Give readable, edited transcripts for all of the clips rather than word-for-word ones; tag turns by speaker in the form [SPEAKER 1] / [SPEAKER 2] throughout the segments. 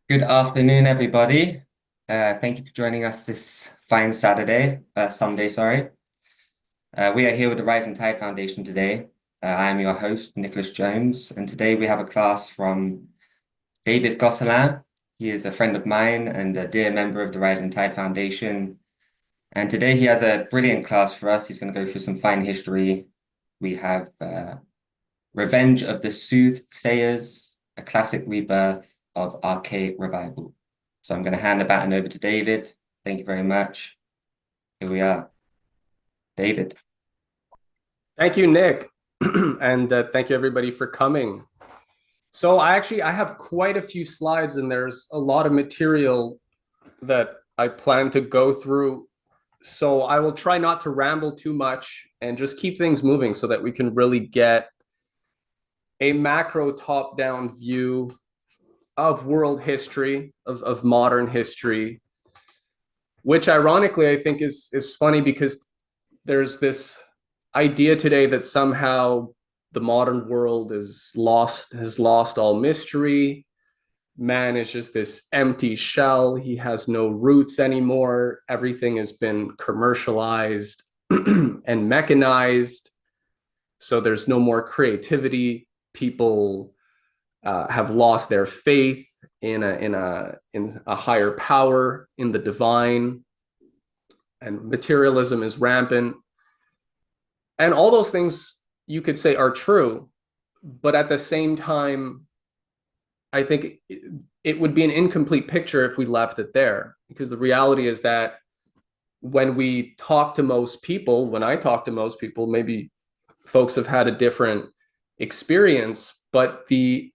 [SPEAKER 1] Good afternoon, everybody. Thank you for joining us this fine Sunday, sorry. We are here with the Rising Tide Foundation today. I am your host, Nicholas Jones, and today we have a class from David Gosselin. He is a friend of mine and a dear member of the Rising Tide Foundation. And today he has a brilliant class for us. He's going to go through some fine history. We have Revenge of the Soothsayers, a classic rebirth of archaic revival. So I'm going to hand the baton over to David. Thank you very much. Here we are. David.
[SPEAKER 2] Thank you, Nick. And thank you everybody for coming. So I have quite a few slides and there's a lot of material that I plan to go through. So I will try not to ramble too much and just keep things moving so that we can really get a macro top-down view of world history, of modern history, which ironically I think is funny because there's this idea today that somehow the modern world has lost all mystery. Man is just this empty shell. He has no roots anymore. Everything has been commercialized and mechanized. So there's no more creativity. People have lost their faith in a higher power, in the divine, and materialism is rampant. And all those things you could say are true, but at the same time, I think it would be an incomplete picture if we left it there, because the reality is that when we talk to most people, when I talk to most people, maybe folks have had a different experience, but the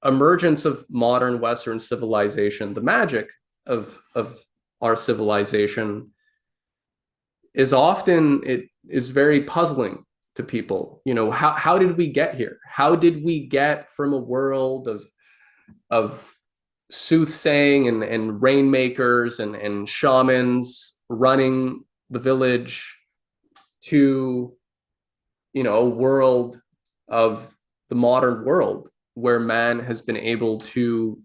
[SPEAKER 2] emergence of modern Western civilization, the magic of our civilization is often, it is very puzzling to people. You know, how did we get here? How did we get from a world of soothsaying and rainmakers and shamans running the village to, you know, a world of the modern world where man has been able to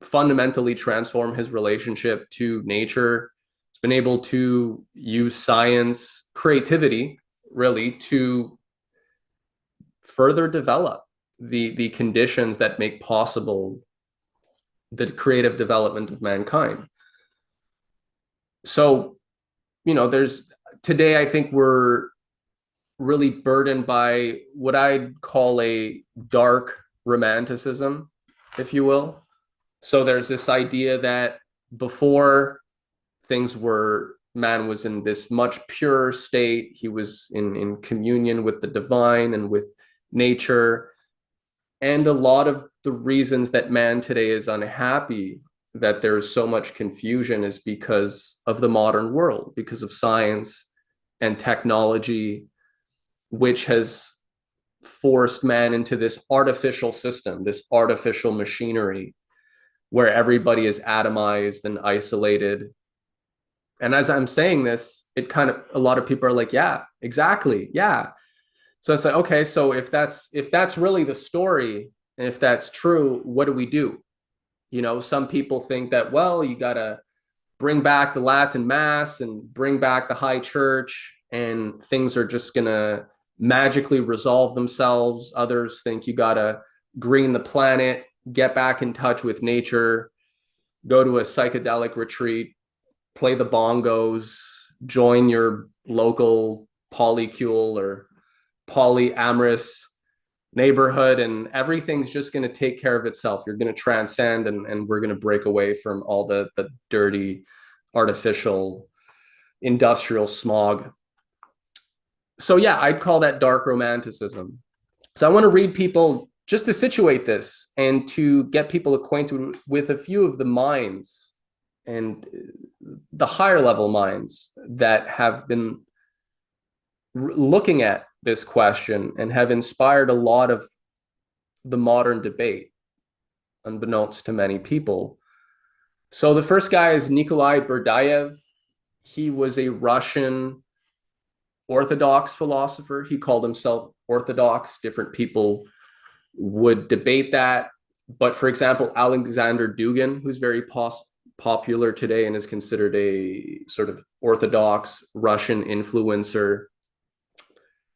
[SPEAKER 2] fundamentally transform his relationship to nature, has been able to use science, creativity, really, to further develop the conditions that make possible the creative development of mankind. So, you know, today I think we're really burdened by what I'd call a dark romanticism, if you will. So there's this idea that before man was in this much purer state. He was in communion with the divine and with nature. And a lot of the reasons that man today is unhappy, that there's so much confusion, is because of the modern world, because of science and technology, which has forced man into this artificial system, this artificial machinery, where everybody is atomized and isolated. And as I'm saying this, a lot of people are like, yeah, exactly. Yeah. So it's like, okay, so if that's really the story, and if that's true, what do we do? You know, some people think that, well, you got to bring back the Latin Mass and bring back the high church and things are just going to magically resolve themselves. Others think you got to green the planet, get back in touch with nature, go to a psychedelic retreat, play the bongos, join your local polycule or polyamorous neighborhood, and everything's just going to take care of itself. You're going to transcend, and we're going to break away from all the dirty, artificial, industrial smog. So yeah, I'd call that dark romanticism. So I want to read people just to situate this and to get people acquainted with a few of the minds and the higher level minds that have been looking at this question and have inspired a lot of the modern debate, unbeknownst to many people. So the first guy is Nikolai Berdyaev. He was a Russian Orthodox philosopher. He called himself Orthodox. Different people would debate that. But for example, Alexander Dugin, who's very popular today and is considered a sort of Orthodox Russian influencer,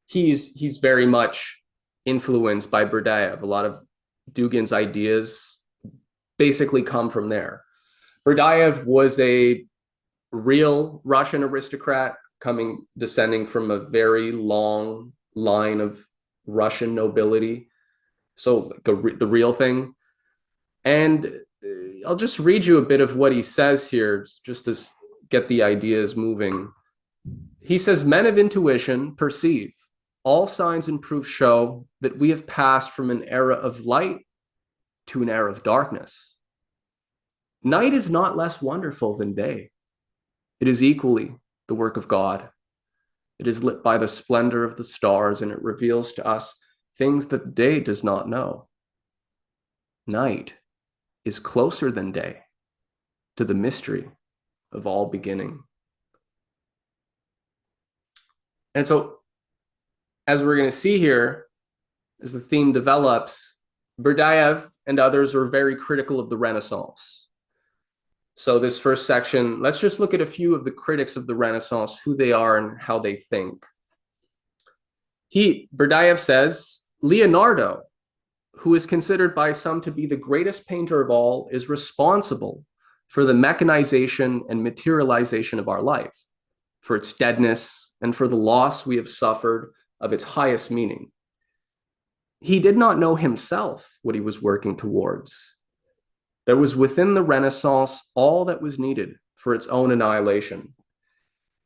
[SPEAKER 2] he's very much influenced by Berdyaev. A lot of Dugin's ideas basically come from there. Berdyaev was a real Russian aristocrat descending from a very long line of Russian nobility. So the real thing. And I'll just read you a bit of what he says here, just to get the ideas moving. He says, men of intuition perceive. All signs and proofs show that we have passed from an era of light to an era of darkness. Night is not less wonderful than day. It is equally the work of God. It is lit by the splendor of the stars, and it reveals to us things that the day does not know. Night is closer than day to the mystery of all beginning. And so, as we're going to see here, as the theme develops, Berdyaev and others are very critical of the Renaissance. So this first section, let's just look at a few of the critics of the Renaissance, who they are and how they think. Berdyaev says, Leonardo, who is considered by some to be the greatest painter of all, is responsible for the mechanization and materialization of our life, for its deadness, and for the loss we have suffered of its highest meaning. He did not know himself what he was working towards. There was within the Renaissance all that was needed for its own annihilation.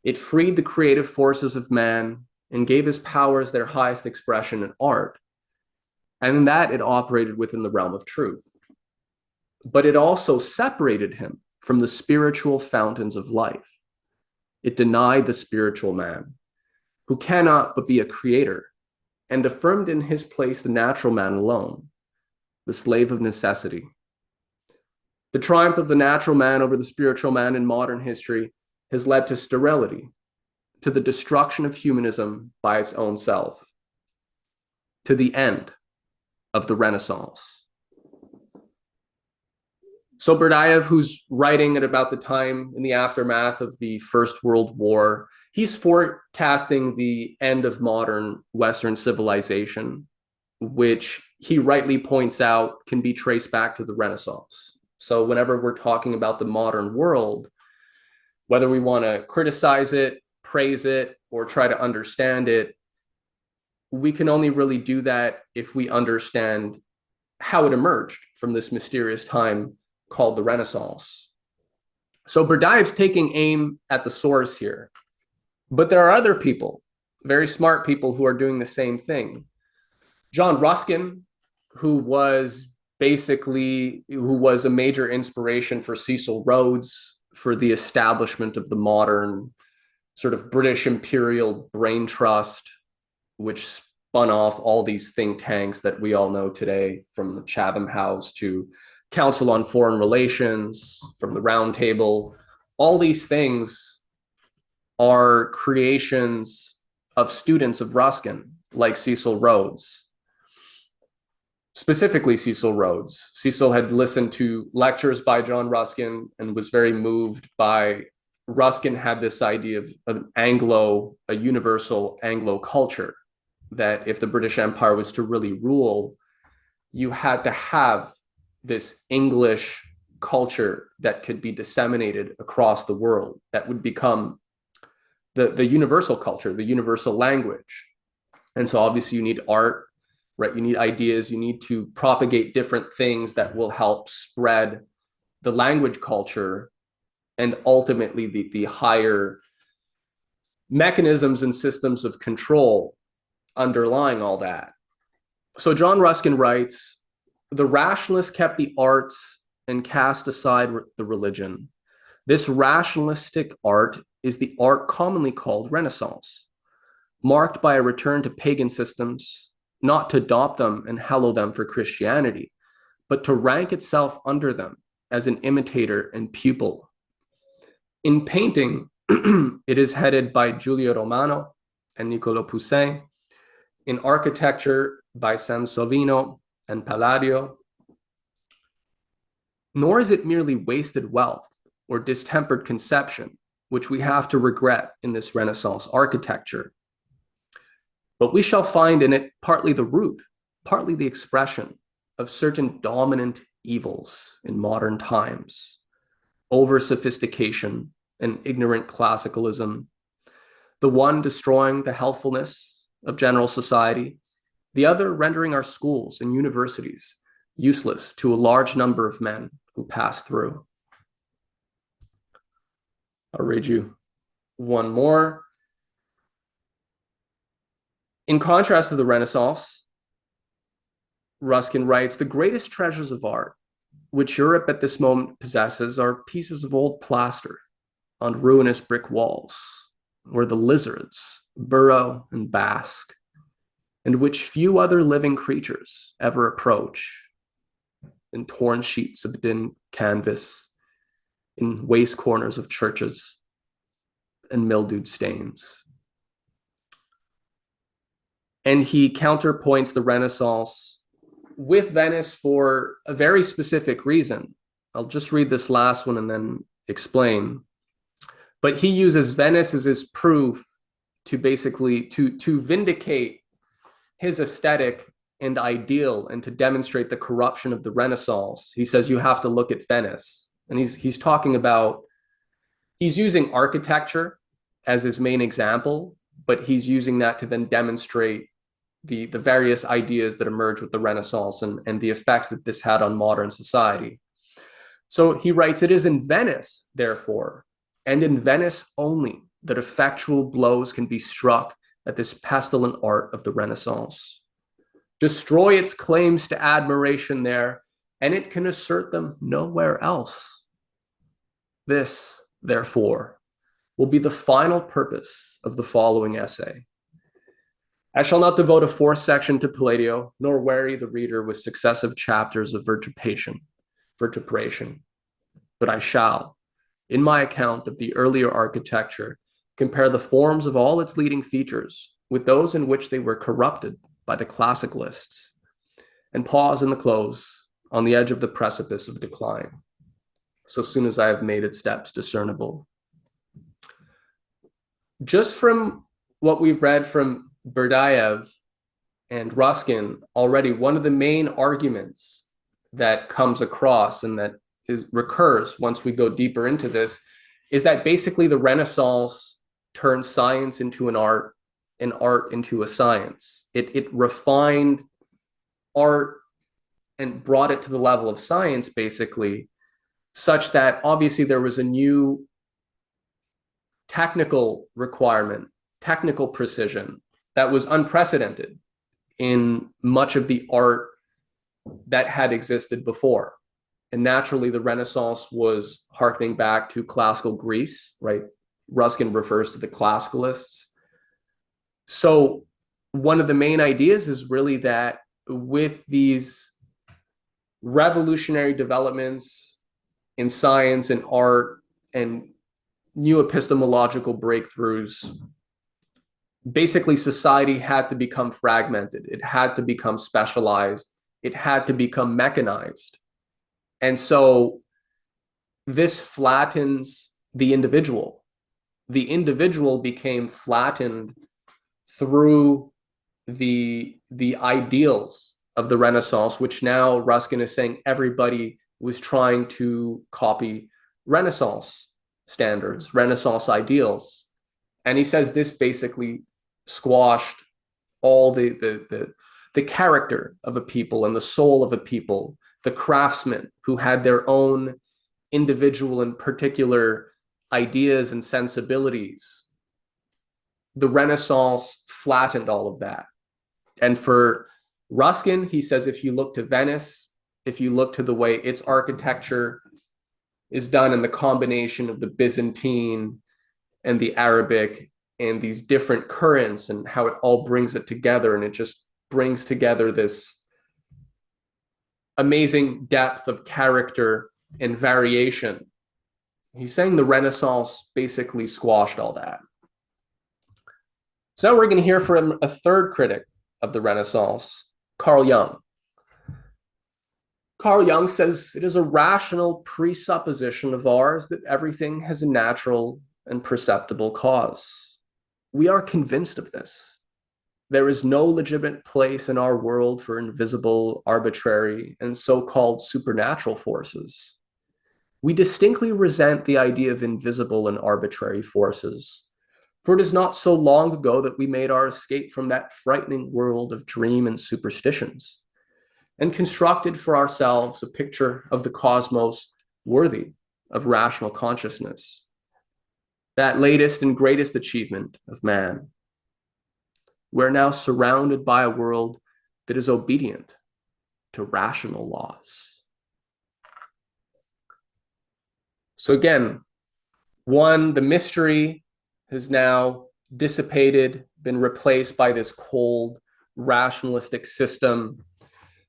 [SPEAKER 2] It freed the creative forces of man and gave his powers their highest expression in art. And in that, it operated within the realm of truth. But it also separated him from the spiritual fountains of life. It denied the spiritual man, who cannot but be a creator, and affirmed in his place the natural man alone, the slave of necessity. The triumph of the natural man over the spiritual man in modern history has led to sterility, to the destruction of humanism by its own self, to the end of the Renaissance. So Berdyaev, who's writing at about the time in the aftermath of the First World War, he's forecasting the end of modern Western civilization, which he rightly points out can be traced back to the Renaissance. So whenever we're talking about the modern world, whether we want to criticize it, praise it, or try to understand it, we can only really do that if we understand how it emerged from this mysterious time called the Renaissance. So Berdyaev's taking aim at the source here. But there are other people, very smart people, who are doing the same thing. John Ruskin, who was a major inspiration for Cecil Rhodes, for the establishment of the modern sort of British imperial brain trust, which spun off all these think tanks that we all know today, from the Chatham House to Council on Foreign Relations, from the Round Table. All these things are creations of students of Ruskin, like Cecil Rhodes. Specifically Cecil Rhodes. Cecil had listened to lectures by John Ruskin and was very moved by Ruskin had this idea of a universal Anglo culture, that if the British Empire was to really rule, you had to have this English culture that could be disseminated across the world, that would become the universal culture, the universal language. And so obviously you need art, right? You need ideas, you need to propagate different things that will help spread the language culture, and ultimately the higher mechanisms and systems of control underlying all that. So John Ruskin writes, the rationalists kept the arts and cast aside the religion. This rationalistic art is the art commonly called Renaissance, marked by a return to pagan systems, not to adopt them and hallow them for Christianity, but to rank itself under them as an imitator and pupil. In painting, it is headed by Giulio Romano and Niccolò Poussin. In architecture, by Sansovino and Palladio. nor is it merely wasted wealth or distempered conception, which we have to regret in this Renaissance architecture. But we shall find in it partly the root, partly the expression of certain dominant evils in modern times: over-sophistication and ignorant classicalism, the one destroying the healthfulness of general society, the other rendering our schools and universities useless to a large number of men who pass through. I'll read you one more. In contrast to the Renaissance, Ruskin writes, the greatest treasures of art which Europe at this moment possesses are pieces of old plaster on ruinous brick walls, where the lizards burrow and bask, and which few other living creatures ever approach, in torn sheets of dim canvas, in waste corners of churches, and mildewed stains. And he counterpoints the Renaissance with Venice for a very specific reason. I'll just read this last one and then explain. But he uses Venice as his proof to basically to vindicate his aesthetic and ideal and to demonstrate the corruption of the Renaissance. He says you have to look at Venice. And he's talking about, he's using architecture as his main example, but he's using that to then demonstrate the various ideas that emerge with the Renaissance and the effects that this had on modern society. So he writes, it is in Venice, therefore, and in Venice only, that effectual blows can be struck at this pestilent art of the Renaissance. Destroy its claims to admiration there, and it can assert them nowhere else. This, therefore, will be the final purpose of the following essay. I shall not devote a fourth section to Palladio, nor weary the reader with successive chapters of vituperation, but I shall, in my account of the earlier architecture, compare the forms of all its leading features with those in which they were corrupted by the classicalists, and pause in the close on the edge of the precipice of decline, so soon as I have made its steps discernible. Just from what we've read from Berdyaev and Ruskin already, one of the main arguments that comes across and that recurs once we go deeper into this is that basically the Renaissance turned science into an art and art into a science. It refined art and brought it to the level of science, basically, such that obviously there was a new technical requirement, technical precision that was unprecedented in much of the art that had existed before. And naturally, the Renaissance was harkening back to classical Greece, right? Ruskin refers to the classicalists. So one of the main ideas is really that with these revolutionary developments in science and art and new epistemological breakthroughs, basically society had to become fragmented. It had to become specialized. It had to become mechanized. And so this flattens the individual. The individual became flattened through the ideals of the Renaissance, which now Ruskin is saying everybody was trying to copy Renaissance standards, Renaissance ideals. And he says this basically squashed all the character of a people and the soul of a people, the craftsmen who had their own individual and particular ideas and sensibilities. The Renaissance flattened all of that. And for Ruskin, he says, if you look to Venice, if you look to the way its architecture is done and the combination of the Byzantine and the Arabic and these different currents and how it all brings it together, and it just brings together this amazing depth of character and variation. He's saying the Renaissance basically squashed all that. So now we're going to hear from a third critic of the Renaissance, Carl Jung. Carl Jung says it is a rational presupposition of ours that everything has a natural and perceptible cause. We are convinced of this. There is no legitimate place in our world for invisible, arbitrary, and so-called supernatural forces. We distinctly resent the idea of invisible and arbitrary forces, for it is not so long ago that we made our escape from that frightening world of dream and superstitions, and constructed for ourselves a picture of the cosmos worthy of rational consciousness, that latest and greatest achievement of man. We're now surrounded by a world that is obedient to rational laws. So again, one, the mystery has now dissipated, been replaced by this cold, rationalistic system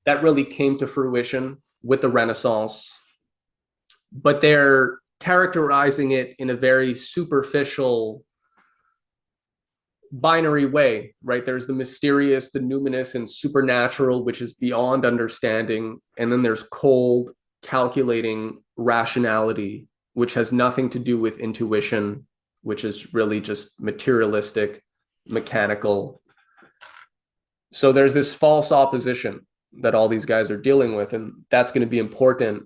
[SPEAKER 2] that really came to fruition with the Renaissance. But they're characterizing it in a very superficial, binary way, right? There's the mysterious, the numinous, and supernatural, which is beyond understanding. And then there's cold, calculating rationality, which has nothing to do with intuition, which is really just materialistic, mechanical. So there's this false opposition that all these guys are dealing with, and that's going to be important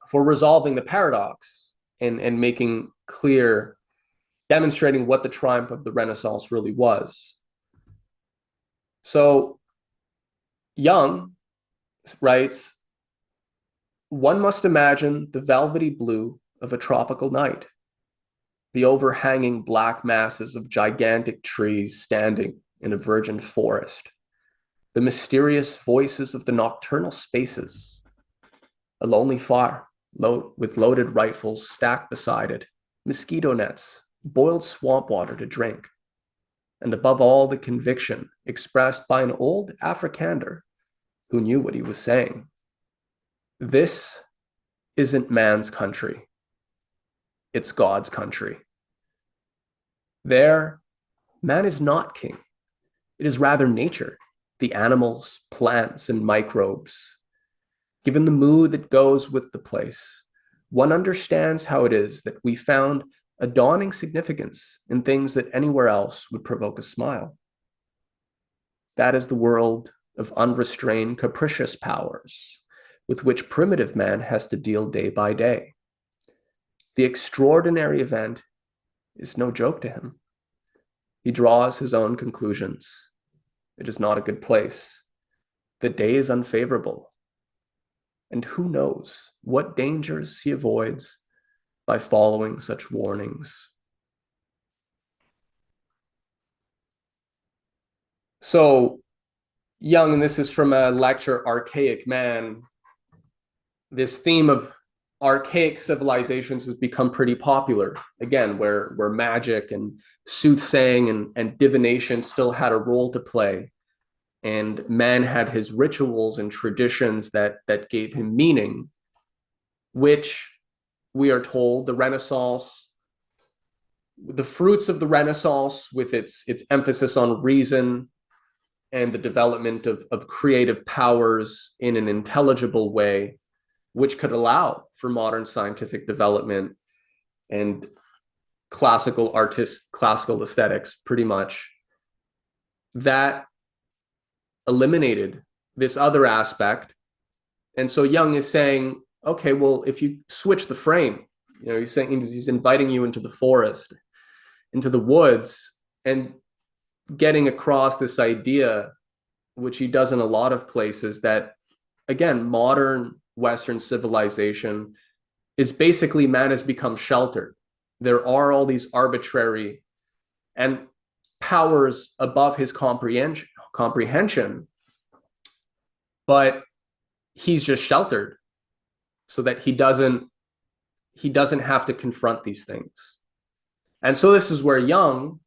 [SPEAKER 2] for resolving the paradox and making clear, demonstrating what the triumph of the Renaissance really was. So Jung writes, one must imagine the velvety blue of a tropical night, the overhanging black masses of gigantic trees standing in a virgin forest, the mysterious voices of the nocturnal spaces, a lonely fire with loaded rifles stacked beside it, mosquito nets, boiled swamp water to drink, and above all, the conviction expressed by an old Afrikander who knew what he was saying. This isn't man's country. It's God's country. There, man is not king. It is rather nature, the animals, plants, and microbes. Given the mood that goes with the place, one understands how it is that we found a dawning significance in things that anywhere else would provoke a smile. That is the world of unrestrained, capricious powers with which primitive man has to deal day by day. The extraordinary event is no joke to him. He draws his own conclusions. It is not a good place. The day is unfavorable. And who knows what dangers he avoids by following such warnings. So Jung, and this is from a lecture, Archaic Man, this theme of archaic civilizations has become pretty popular, again, where magic and soothsaying and divination still had a role to play. And man had his rituals and traditions that gave him meaning, which we are told the Renaissance, the fruits of the Renaissance with its emphasis on reason and the development of creative powers in an intelligible way, which could allow for modern scientific development and classical aesthetics, pretty much, that eliminated this other aspect. And so Jung is saying, okay, well, if you switch the frame, he's saying he's inviting you into the forest, into the woods, and getting across this idea, which he does in a lot of places, that, again, modern Western civilization is basically man has become sheltered. There are all these arbitrary and powers above his comprehension, but he's just sheltered so that he doesn't have to confront these things. And so this is where Jung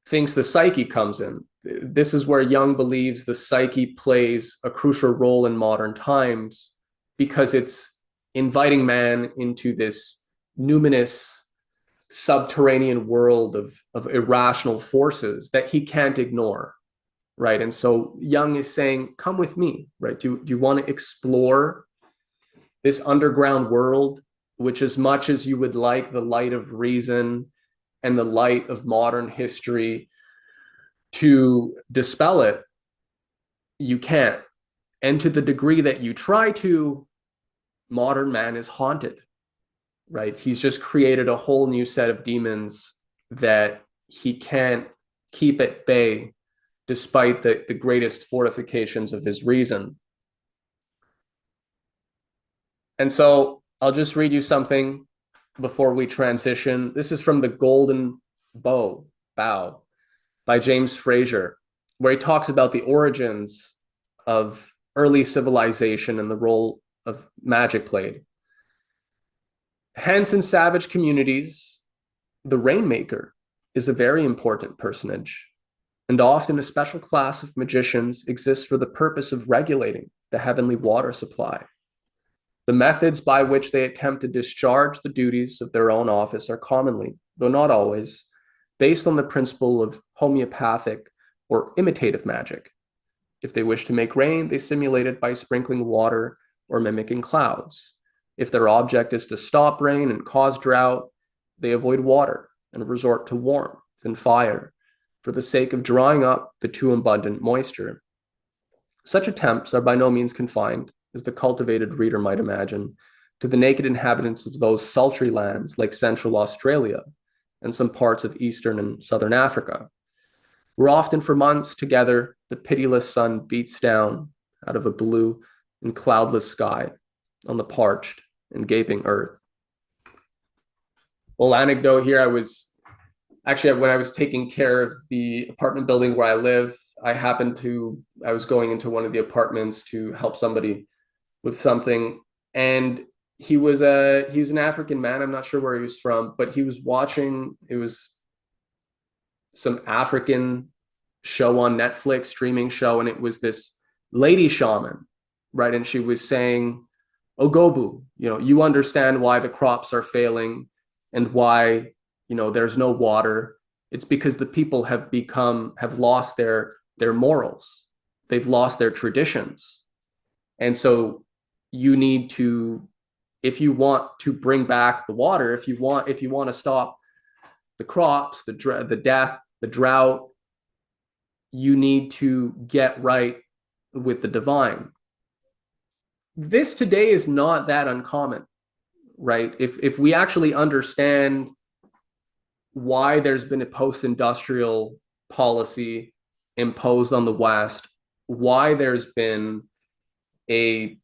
[SPEAKER 2] thinks the psyche comes in. This is where Jung believes the psyche plays a crucial role in modern times, because it's inviting man into this numinous subterranean world of irrational forces that he can't ignore. right? And so Jung is saying, come with me, right? Do you want to explore this underground world, which, as much as you would like the light of reason and the light of modern history to dispel it, you can't. And to the degree that you try to, modern man is haunted, right? He's just created a whole new set of demons that he can't keep at bay despite the greatest fortifications of his reason. And so I'll just read you something before we transition. This is from The Golden Bow by James Frazer, where he talks about the origins of early civilization and the role of magic played. Hence, in savage communities, the rainmaker is a very important personage, and often a special class of magicians exists for the purpose of regulating the heavenly water supply. The methods by which they attempt to discharge the duties of their own office are commonly, though not always, based on the principle of homeopathic or imitative magic. If they wish to make rain, they simulate it by sprinkling water or mimicking clouds. If their object is to stop rain and cause drought, they avoid water and resort to warmth and fire for the sake of drying up the too abundant moisture. Such attempts are by no means confined, as the cultivated reader might imagine, to the naked inhabitants of those sultry lands like Central Australia and some parts of Eastern and Southern Africa, where often for months together the pitiless sun beats down out of a blue and cloudless sky on the parched and gaping earth. Well, anecdote here, when I was taking care of the apartment building where I live, I was going into one of the apartments to help somebody with something, and he was an African man. I'm not sure where he was from, but he was watching, it was some African show on Netflix, streaming show, and it was this lady shaman, right? And she was saying, Ogobu, you understand why the crops are failing and why, there's no water. It's because the people have lost their morals. They've lost their traditions. And so you need to, if you want to bring back the water, if you want to stop the crops, the death, the drought, you need to get right with the divine. This today is not that uncommon, right? If we actually understand why there's been a post-industrial policy imposed on the West, why there's been a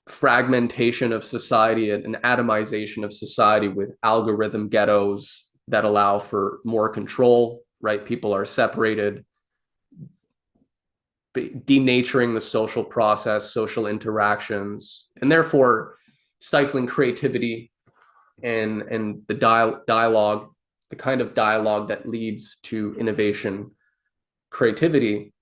[SPEAKER 2] fragmentation of society, an atomization of society with algorithm ghettos that allow for more control, right? People are separated, denaturing the social process, social interactions, and therefore stifling creativity and the dialogue, the kind of dialogue that leads to innovation, creativity.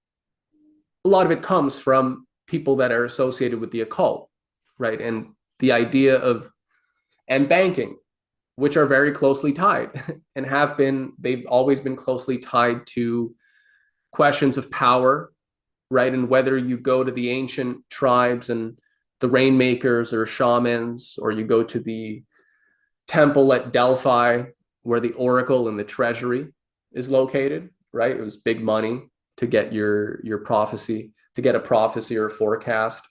[SPEAKER 2] A lot of it comes from people that are associated with the occult, right? And the idea of, and banking, which are very closely tied and they've always been closely tied to questions of power, right? And whether you go to the ancient tribes and the rainmakers or shamans, or you go to the temple at Delphi, where the oracle and the treasury is located, right? It was big money to get your prophecy, to get a prophecy or a forecast.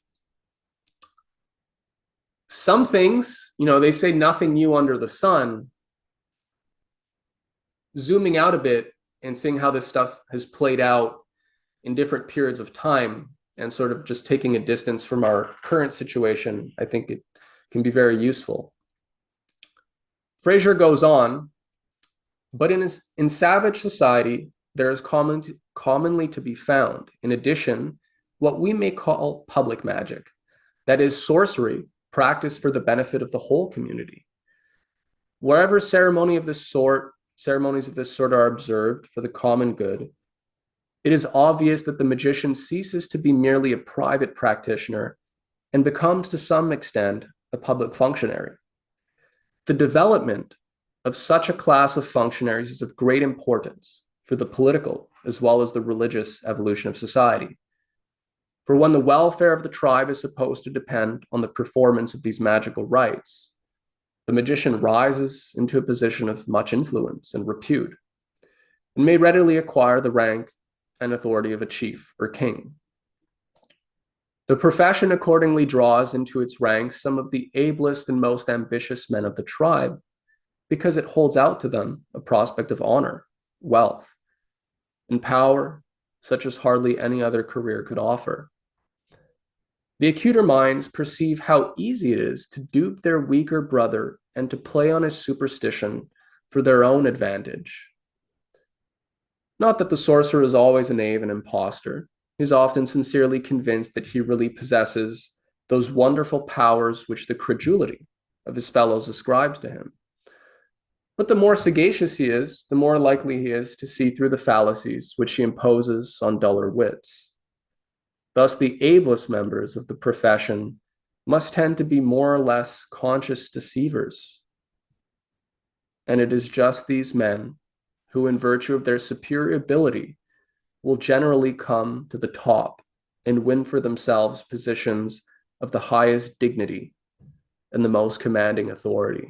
[SPEAKER 2] Some things, they say nothing new under the sun. Zooming out a bit and seeing how this stuff has played out in different periods of time and sort of just taking a distance from our current situation, I think it can be very useful. Frazer goes on, but in savage society, there is commonly to be found, in addition, what we may call public magic, that is sorcery practiced for the benefit of the whole community. Wherever ceremonies of this sort are observed for the common good, it is obvious that the magician ceases to be merely a private practitioner and becomes to some extent a public functionary. The development of such a class of functionaries is of great importance for the political as well as the religious evolution of society. For when the welfare of the tribe is supposed to depend on the performance of these magical rites, the magician rises into a position of much influence and repute, and may readily acquire the rank and authority of a chief or king. The profession accordingly draws into its ranks some of the ablest and most ambitious men of the tribe, because it holds out to them a prospect of honor, wealth, and power such as hardly any other career could offer. The acuter minds perceive how easy it is to dupe their weaker brother and to play on his superstition for their own advantage. Not that the sorcerer is always a knave and impostor. He is often sincerely convinced that he really possesses those wonderful powers which the credulity of his fellows ascribes to him. But the more sagacious he is, the more likely he is to see through the fallacies which he imposes on duller wits. Thus, the ablest members of the profession must tend to be more or less conscious deceivers. And it is just these men who, in virtue of their superior ability, will generally come to the top and win for themselves positions of the highest dignity and the most commanding authority.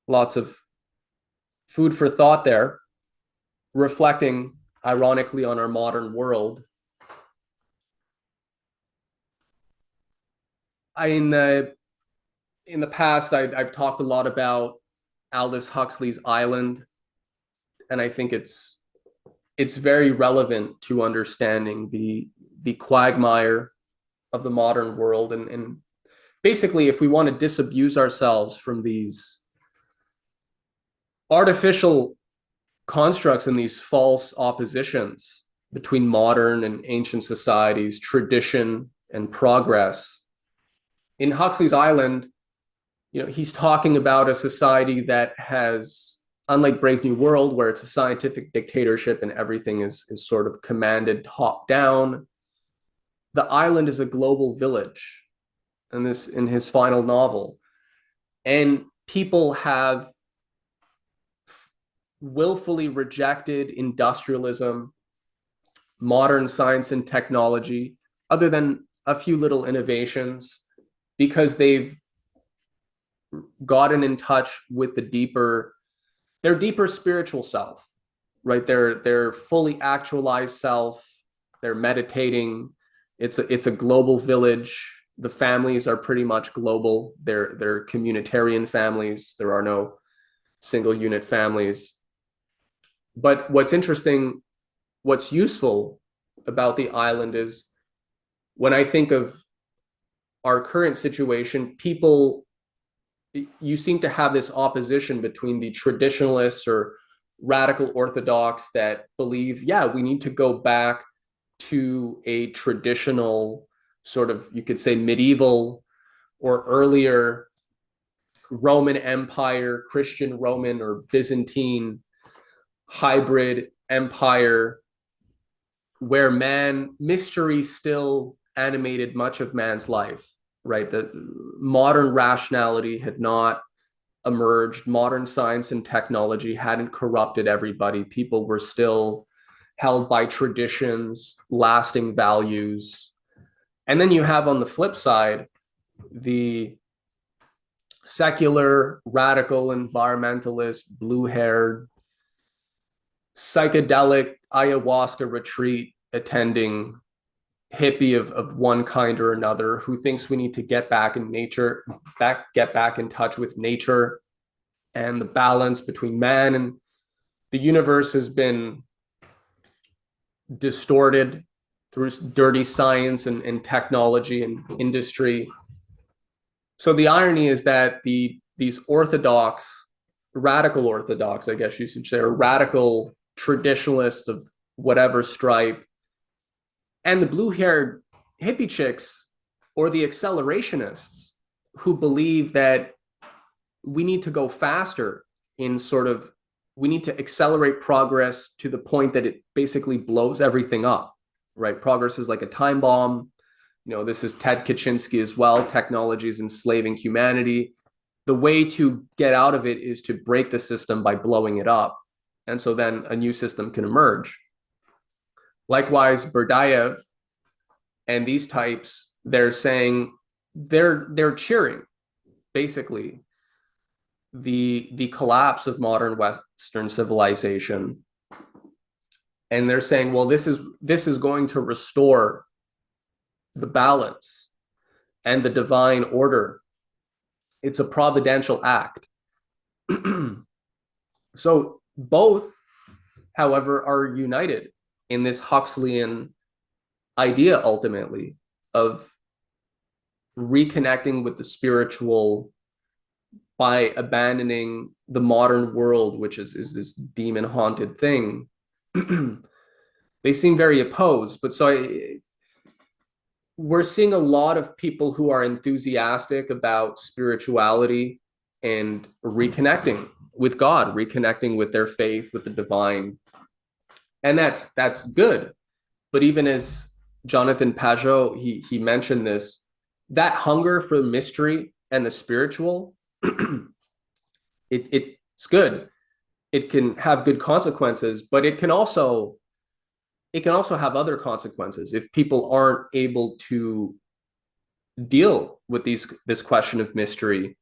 [SPEAKER 2] Lots of food for thought there, reflecting ironically on our modern world. In the past, I've talked a lot about Aldous Huxley's Island, and I think it's very relevant to understanding the quagmire of the modern world. And basically, if we want to disabuse ourselves from these artificial constructs and these false oppositions between modern and ancient societies, tradition and progress, in Huxley's Island, he's talking about a society that has, unlike Brave New World, where it's a scientific dictatorship and everything is sort of commanded top down. The island is a global village, and this in his final novel. And people have willfully rejected industrialism, modern science and technology, other than a few little innovations, because they've gotten in touch with their deeper spiritual self, right? Their fully actualized self. They're meditating. It's a global village. The families are pretty much global. They're communitarian families. There are no single unit families. But what's interesting, what's useful about the island is, when I think of our current situation, you seem to have this opposition between the traditionalists or radical orthodox that believe, yeah, we need to go back to a traditional sort of, you could say, medieval or earlier Roman Empire, Christian Roman or Byzantine hybrid empire, where mystery still animated much of man's life, right? The modern rationality had not emerged. Modern science and technology hadn't corrupted everybody. People were still held by traditions, lasting values. And then you have on the flip side, the secular, radical, environmentalist, blue-haired, psychedelic ayahuasca retreat attending hippie of one kind or another, who thinks we need to get back in nature, get back in touch with nature and the balance between man and the universe has been distorted through dirty science and technology and industry. So the irony is that these orthodox, radical orthodox, I guess you should say, or radical traditionalists of whatever stripe, and the blue-haired hippie chicks or the accelerationists who believe that we need to go faster in sort of, we need to accelerate progress to the point that it basically blows everything up, right? Progress is like a time bomb. This is Ted Kaczynski as well. Technology is enslaving humanity. the way to get out of it is to break the system by blowing it up. And so then a new system can emerge. Likewise, Berdyaev and these types, they're saying, they're cheering basically the collapse of modern Western civilization. And they're saying, well, this is going to restore the balance and the divine order. It's a providential act. So both, however, are united in this Huxleyan idea ultimately of reconnecting with the spiritual by abandoning the modern world, which is this demon haunted thing. They seem very opposed, but we're seeing a lot of people who are enthusiastic about spirituality and reconnecting with God, reconnecting with their faith, with the divine. And that's good. But even as Jonathan Pajot, he mentioned this, that hunger for mystery and the spiritual, it's good. It can have good consequences, but it can also have other consequences if people aren't able to deal with this question of mystery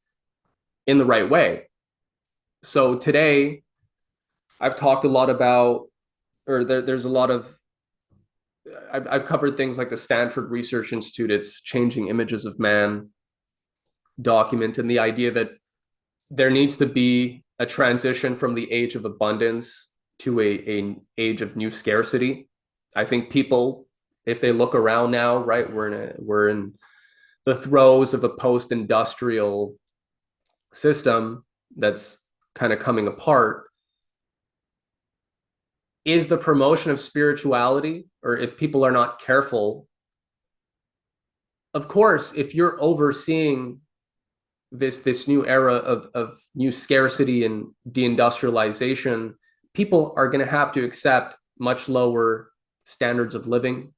[SPEAKER 2] in the right way. So today, I've talked a lot about, or there's a lot of, I've covered things like the Stanford Research Institute's Changing Images of Man document, and the idea that there needs to be a transition from the age of abundance to an age of new scarcity. I think people, if they look around now, right, we're in the throes of a post-industrial system that's kind of coming apart. Is the promotion of spirituality, or if people are not careful, of course, if you're overseeing this new era of new scarcity and deindustrialization, people are going to have to accept much lower standards of living,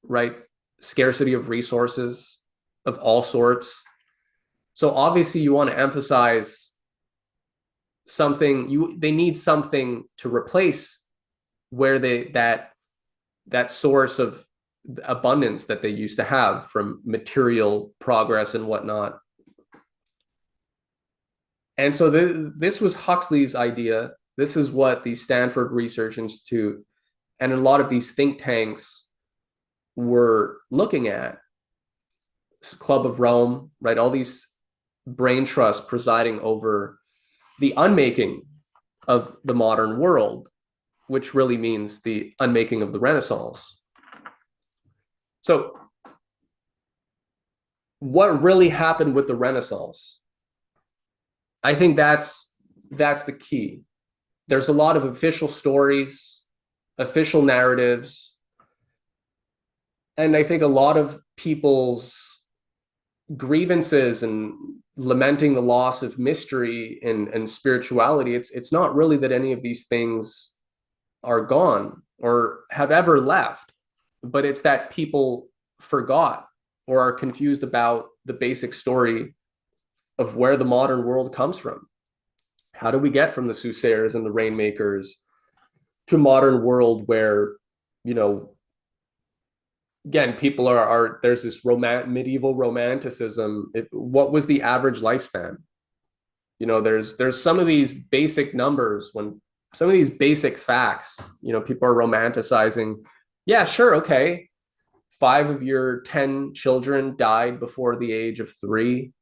[SPEAKER 2] right? Scarcity of resources of all sorts. So obviously you want to emphasize something, they need something to replace where that source of abundance that they used to have from material progress and whatnot. And so this was Huxley's idea. This is what the Stanford Research Institute and a lot of these think tanks were looking at. Club of Rome, right? All these brain trusts presiding over the unmaking of the modern world, which really means the unmaking of the Renaissance. So what really happened with the Renaissance? I think that's the key. There's a lot of official stories, official narratives, and I think a lot of people's grievances and lamenting the loss of mystery and spirituality, it's not really that any of these things are gone or have ever left, but it's that people forgot or are confused about the basic story of where the modern world comes from. How do we get from the soothsayers and the rainmakers to a modern world where, you know, again, people are there's this medieval romanticism. What was the average lifespan? You know, there's some of these basic numbers, when some of these basic facts, you know, people are romanticizing. Yeah, sure, okay. 5 of your 10 children died before the age of 3.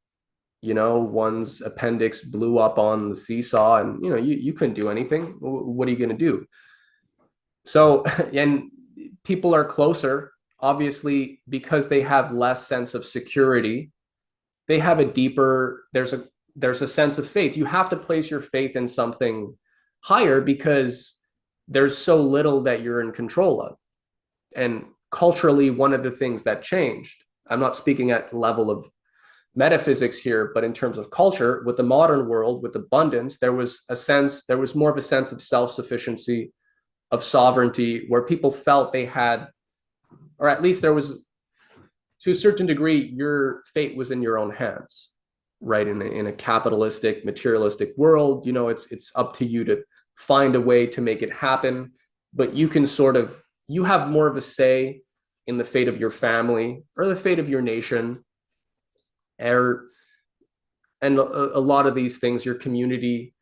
[SPEAKER 2] You know, one's appendix blew up on the seesaw, and you know, you couldn't do anything. What are you going to do? So, and people are closer, obviously, because they have less sense of security. They have a deeper, there's a sense of faith. You have to place your faith in something higher because there's so little that you're in control of. And culturally, one of the things that changed, I'm not speaking at the level of metaphysics here, but in terms of culture, with the modern world, with abundance, there was more of a sense of self-sufficiency, of sovereignty, where people felt they had, or at least there was, to a certain degree, your fate was in your own hands. right? In a capitalistic, materialistic world, it's up to you to find a way to make it happen, but you can you have more of a say in the fate of your family or the fate of your nation, and a lot of these things, your community,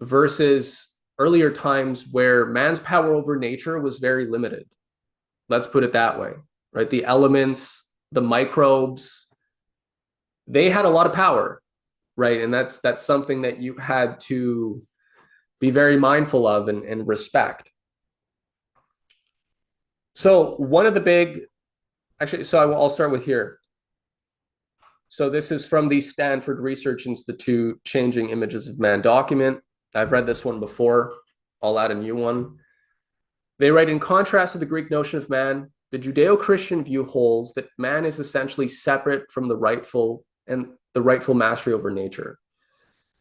[SPEAKER 2] versus earlier times where man's power over nature was very limited. Let's put it that way, right? The elements, the microbes, they had a lot of power, right? And that's something that you had to be very mindful of and respect. So one of the big, actually, so I'll start with here. So this is from the Stanford Research Institute Changing Images of Man document. I've read this one before. I'll add a new one. They write, in contrast to the Greek notion of man, the Judeo-Christian view holds that man is essentially separate from the rightful mastery over nature.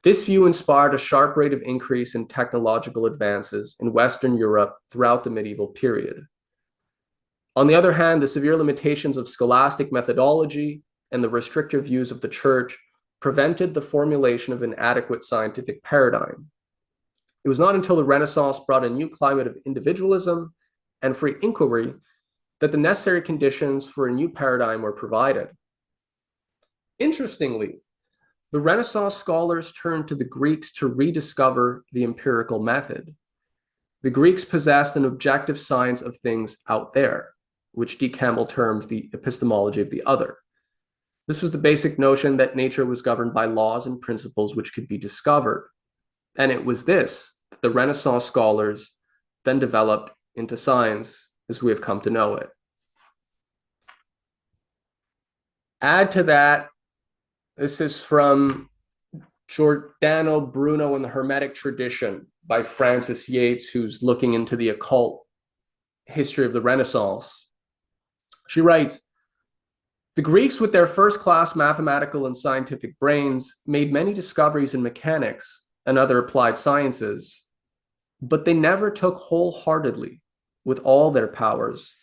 [SPEAKER 2] This view inspired a sharp rate of increase in technological advances in Western Europe throughout the medieval period. On the other hand, the severe limitations of scholastic methodology and the restrictive views of the church prevented the formulation of an adequate scientific paradigm. It was not until the Renaissance brought a new climate of individualism and free inquiry that the necessary conditions for a new paradigm were provided. Interestingly, the Renaissance scholars turned to the Greeks to rediscover the empirical method. The Greeks possessed an objective science of things out there, which D. Campbell terms the epistemology of the other. This was the basic notion that nature was governed by laws and principles which could be discovered. And it was this that the Renaissance scholars then developed into science as we have come to know it. Add to that, this is from Giordano Bruno and the Hermetic Tradition by Frances Yates, who's looking into the occult history of the Renaissance. She writes, the Greeks, with their first-class mathematical and scientific brains, made many discoveries in mechanics and other applied sciences, but they never took wholeheartedly, with all their powers,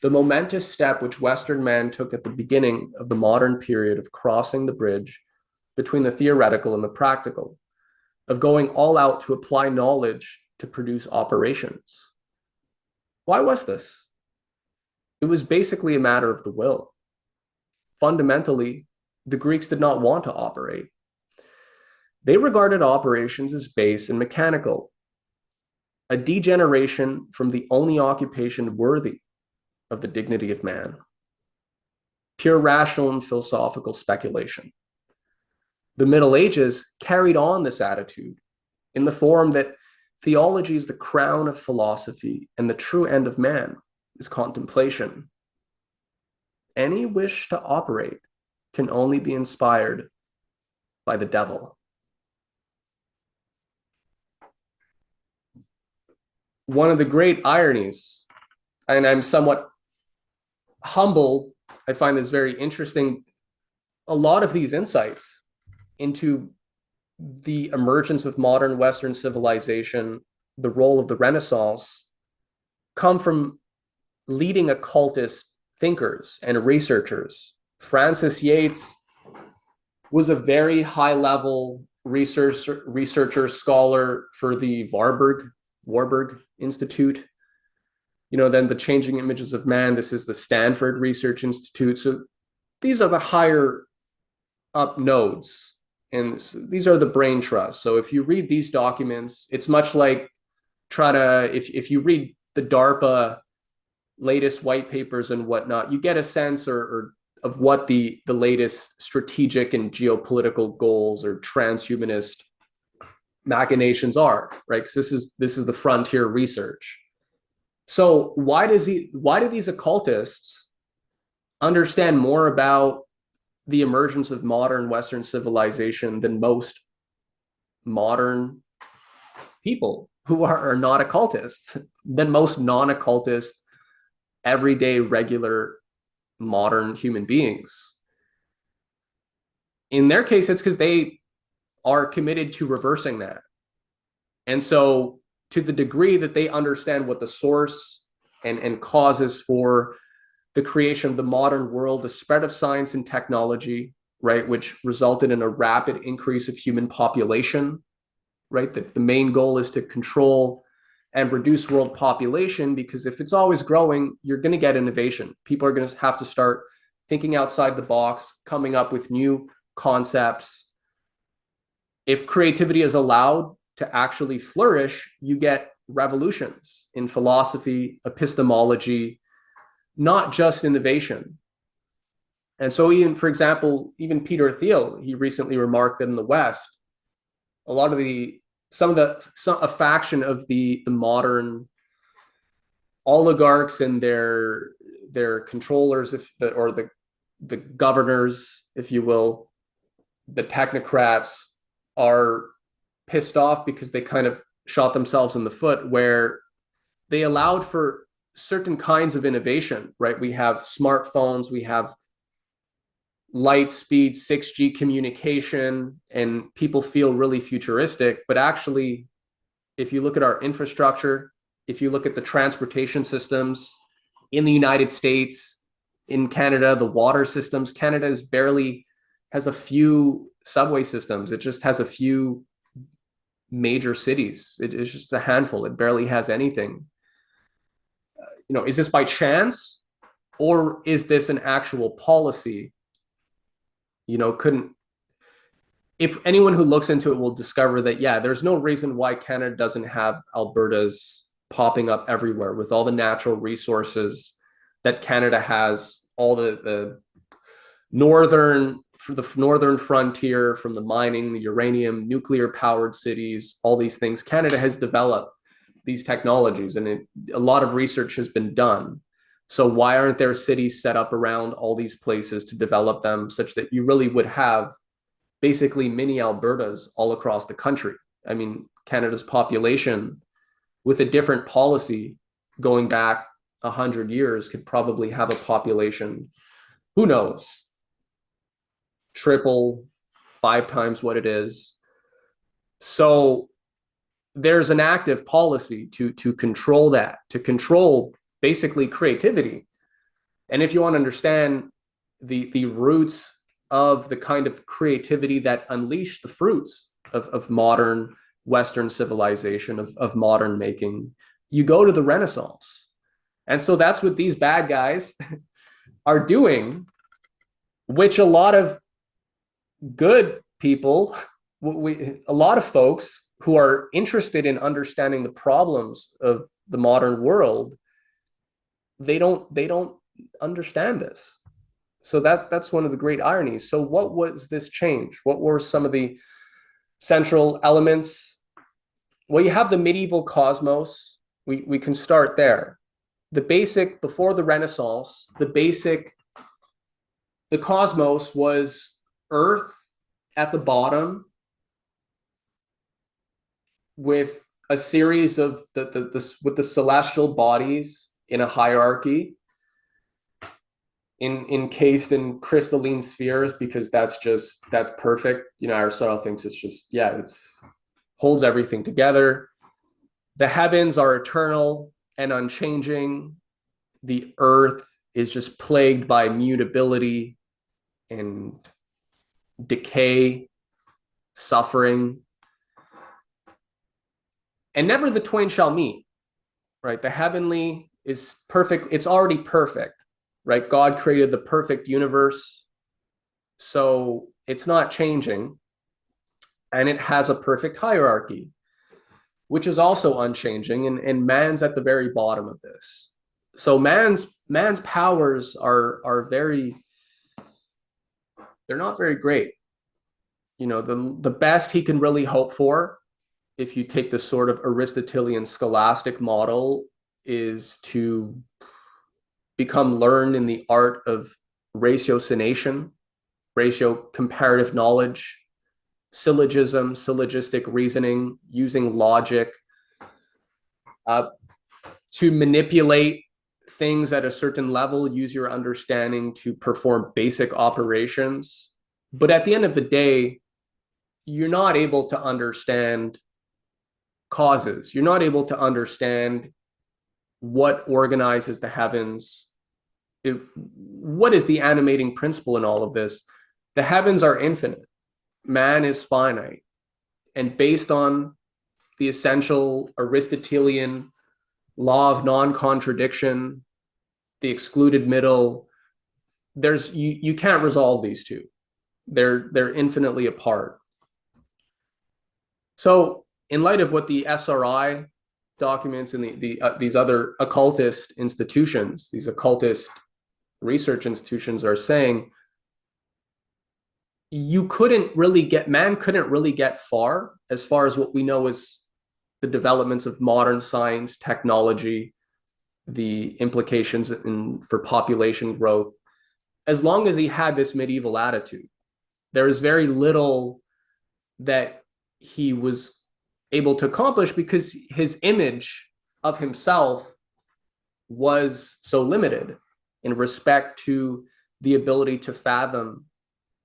[SPEAKER 2] the momentous step which Western man took at the beginning of the modern period of crossing the bridge between the theoretical and the practical, of going all out to apply knowledge to produce operations. Why was this? It was basically a matter of the will. Fundamentally, the Greeks did not want to operate. They regarded operations as base and mechanical, a degeneration from the only occupation worthy of the dignity of man. Pure rational and philosophical speculation. The Middle Ages carried on this attitude in the form that theology is the crown of philosophy and the true end of man is contemplation. Any wish to operate can only be inspired by the devil. One of the great ironies, and I'm somewhat humble, I find this very interesting, a lot of these insights into the emergence of modern Western civilization, the role of the Renaissance, come from leading occultist thinkers and researchers. Frances Yates was a very high-level researcher, scholar for the Warburg Institute. Then the Changing Images of Man, this is the Stanford Research Institute. So these are the higher up nodes, and these are the brain trusts. So if you read these documents, it's much like if you read the DARPA latest white papers and whatnot, you get a sense or of what the latest strategic and geopolitical goals or transhumanist machinations are, right? Because this is the frontier research. So why do these occultists understand more about the emergence of modern Western civilization than most modern people who are not occultists, than most non-occultist, everyday, regular, modern human beings? In their case, it's because they are committed to reversing that. And so to the degree that they understand what the source and causes for the creation of the modern world, the spread of science and technology, right, which resulted in a rapid increase of human population, right? The main goal is to control and reduce world population, because if it's always growing, you're going to get innovation. People are going to have to start thinking outside the box, coming up with new concepts. If creativity is allowed to actually flourish, you get revolutions in philosophy, epistemology, not just innovation. And so even, for example, even Peter Thiel, he recently remarked that in the West, a lot of a faction of the modern oligarchs and their controllers, or the governors, if you will, the technocrats, are pissed off because they kind of shot themselves in the foot, where they allowed for certain kinds of innovation, right? We have smartphones, we have light speed 6G communication, and people feel really futuristic. But actually, if you look at our infrastructure, if you look at the transportation systems in the United States, in Canada, the water systems, Canada has a few subway systems. It just has a few major cities. It's just a handful. It barely has anything. Is this by chance, or is this an actual policy? If anyone who looks into it will discover that, yeah, there's no reason why Canada doesn't have Albertas popping up everywhere with all the natural resources that Canada has, all the northern frontier, from the mining, the uranium, nuclear powered cities, all these things. Canada has developed these technologies, and a lot of research has been done. So why aren't there cities set up around all these places to develop them, such that you really would have basically mini Albertas all across the country? I mean, Canada's population, with a different policy going back 100 years, could probably have a population, who knows, triple, 5 times what it is. So there's an active policy to control that, to control basically creativity. And if you want to understand the roots of the kind of creativity that unleashed the fruits of modern Western civilization, of modern making, you go to the Renaissance. And so that's what these bad guys are doing, which a lot of good people, a lot of folks who are interested in understanding the problems of the modern world, they don't understand this. So that's one of the great ironies. So what was this change? What were some of the central elements? Well, you have the medieval cosmos. We can start there. The basic, before the Renaissance, the cosmos was Earth at the bottom, with a series of with the celestial bodies in a hierarchy, encased in crystalline spheres, because that's perfect. Aristotle thinks it's just, it's holds everything together. The heavens are eternal and unchanging. The earth is just plagued by mutability and decay, suffering. And never the twain shall meet, right? The heavenly is perfect. It's already perfect, right? God created the perfect universe, so it's not changing. And it has a perfect hierarchy, which is also unchanging. And man's at the very bottom of this. So man's powers are they're not very great. The best he can really hope for, if you take the sort of Aristotelian scholastic model, is to become learned in the art of ratiocination, comparative knowledge, syllogism, syllogistic reasoning, using logic to manipulate things at a certain level, use your understanding to perform basic operations. But at the end of the day, you're not able to understand causes. You're not able to understand what organizes the heavens. What is the animating principle in all of this the heavens are infinite, man is finite, and based on the essential Aristotelian law of non-contradiction, the excluded middle, you can't resolve these two. They're infinitely apart. So in light of what the SRI documents and these other occultist institutions, these occultist research institutions are saying, man couldn't really get far as what we know is the developments of modern science, technology, the implications for population growth, as long as he had this medieval attitude. There is very little that he was able to accomplish because his image of himself was so limited in respect to the ability to fathom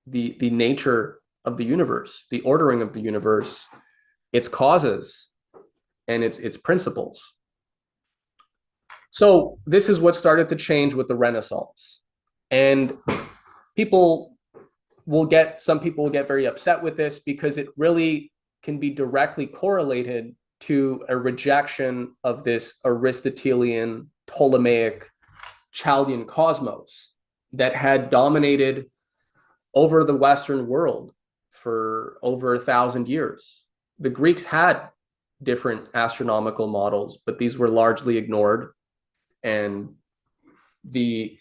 [SPEAKER 2] the nature of the universe, the ordering of the universe, its causes, and its principles. So this is what started to change with the Renaissance. And some people will get very upset with this because it really can be directly correlated to a rejection of this Aristotelian, Ptolemaic, Chaldean cosmos that had dominated over the Western world for over 1,000 years. The Greeks had different astronomical models, but these were largely ignored. And the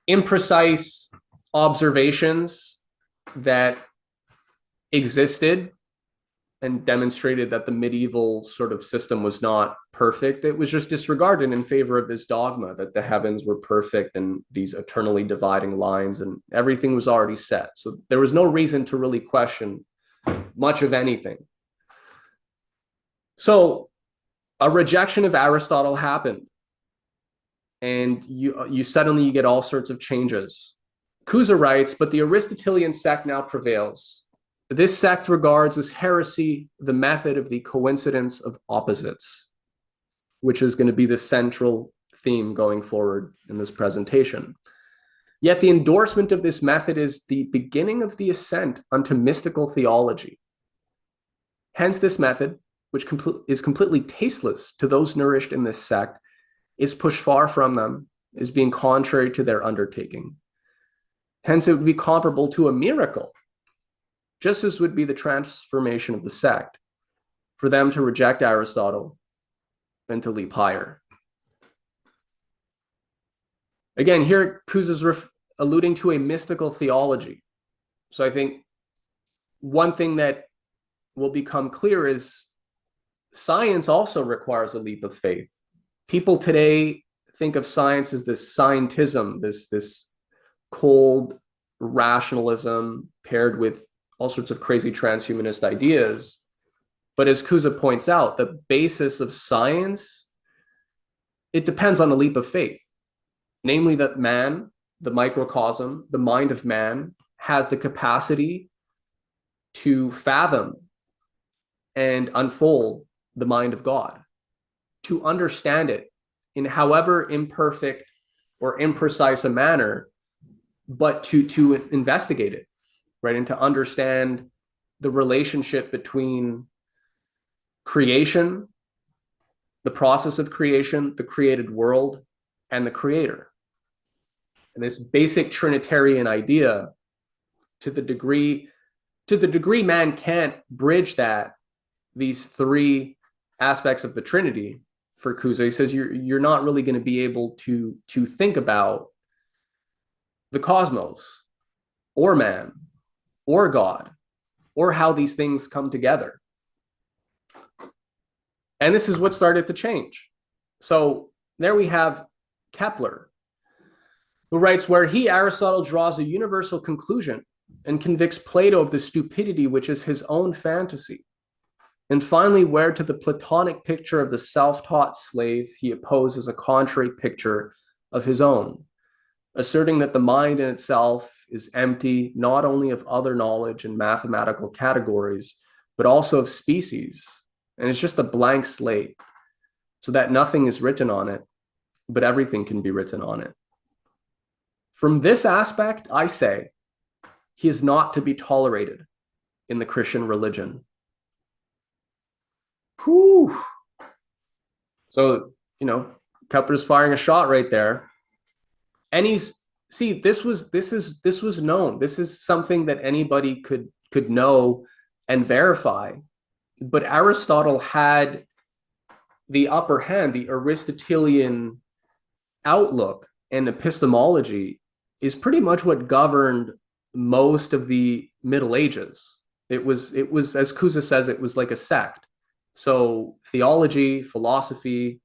[SPEAKER 2] imprecise observations that existed and demonstrated that the medieval sort of system was not perfect, it was just disregarded in favor of this dogma that the heavens were perfect and these eternally dividing lines, and everything was already set. So there was no reason to really question much of anything. So a rejection of Aristotle happened, and you suddenly get all sorts of changes. Cusa writes, but the Aristotelian sect now prevails. This sect regards as heresy the method of the coincidence of opposites, which is going to be the central theme going forward in this presentation. Yet the endorsement of this method is the beginning of the ascent unto mystical theology. Hence this method, which is completely tasteless to those nourished in this sect, is pushed far from them, is being contrary to their undertaking. Hence it would be comparable to a miracle, just as would be the transformation of the sect, for them to reject Aristotle and to leap higher. Again, here Cusa's alluding to a mystical theology. So I think one thing that will become clear is science also requires a leap of faith. People today think of science as this scientism, this cold rationalism paired with all sorts of crazy transhumanist ideas. But as Cusa points out, the basis of science, it depends on a leap of faith. Namely that man, the microcosm, the mind of man, has the capacity to fathom and unfold the mind of God, to understand it in however imperfect or imprecise a manner, but to investigate it, right? And to understand the relationship between creation, the process of creation, the created world, and the creator. And this basic Trinitarian idea, to the degree man can't bridge these three aspects of the Trinity for Cusa, he says you're not really going to be able to think about the cosmos or man or God or how these things come together. And this is what started to change. So there we have Kepler, who writes, where Aristotle draws a universal conclusion and convicts Plato of the stupidity which is his own fantasy. And finally, where to the Platonic picture of the self-taught slave, he opposes a contrary picture of his own, asserting that the mind in itself is empty not only of other knowledge and mathematical categories, but also of species. And it's just a blank slate, so that nothing is written on it, but everything can be written on it. From this aspect, I say, he is not to be tolerated in the Christian religion. Whew. So, Kepler's firing a shot right there. And this was known. This is something that anybody could know and verify. But Aristotle had the upper hand. The Aristotelian outlook and epistemology is pretty much what governed most of the Middle Ages. It was, as Cusa says, it was like a sect. So theology, philosophy,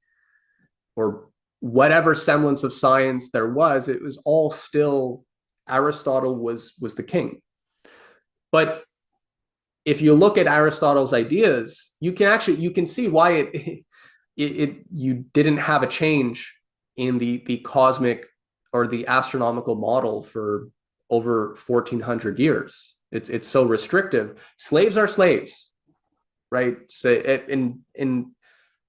[SPEAKER 2] or whatever semblance of science there was, it was all still Aristotle was the king. But if you look at Aristotle's ideas, you can see why you didn't have a change in the cosmic or the astronomical model for over 1400 years. It's so restrictive. Slaves are slaves, right? So in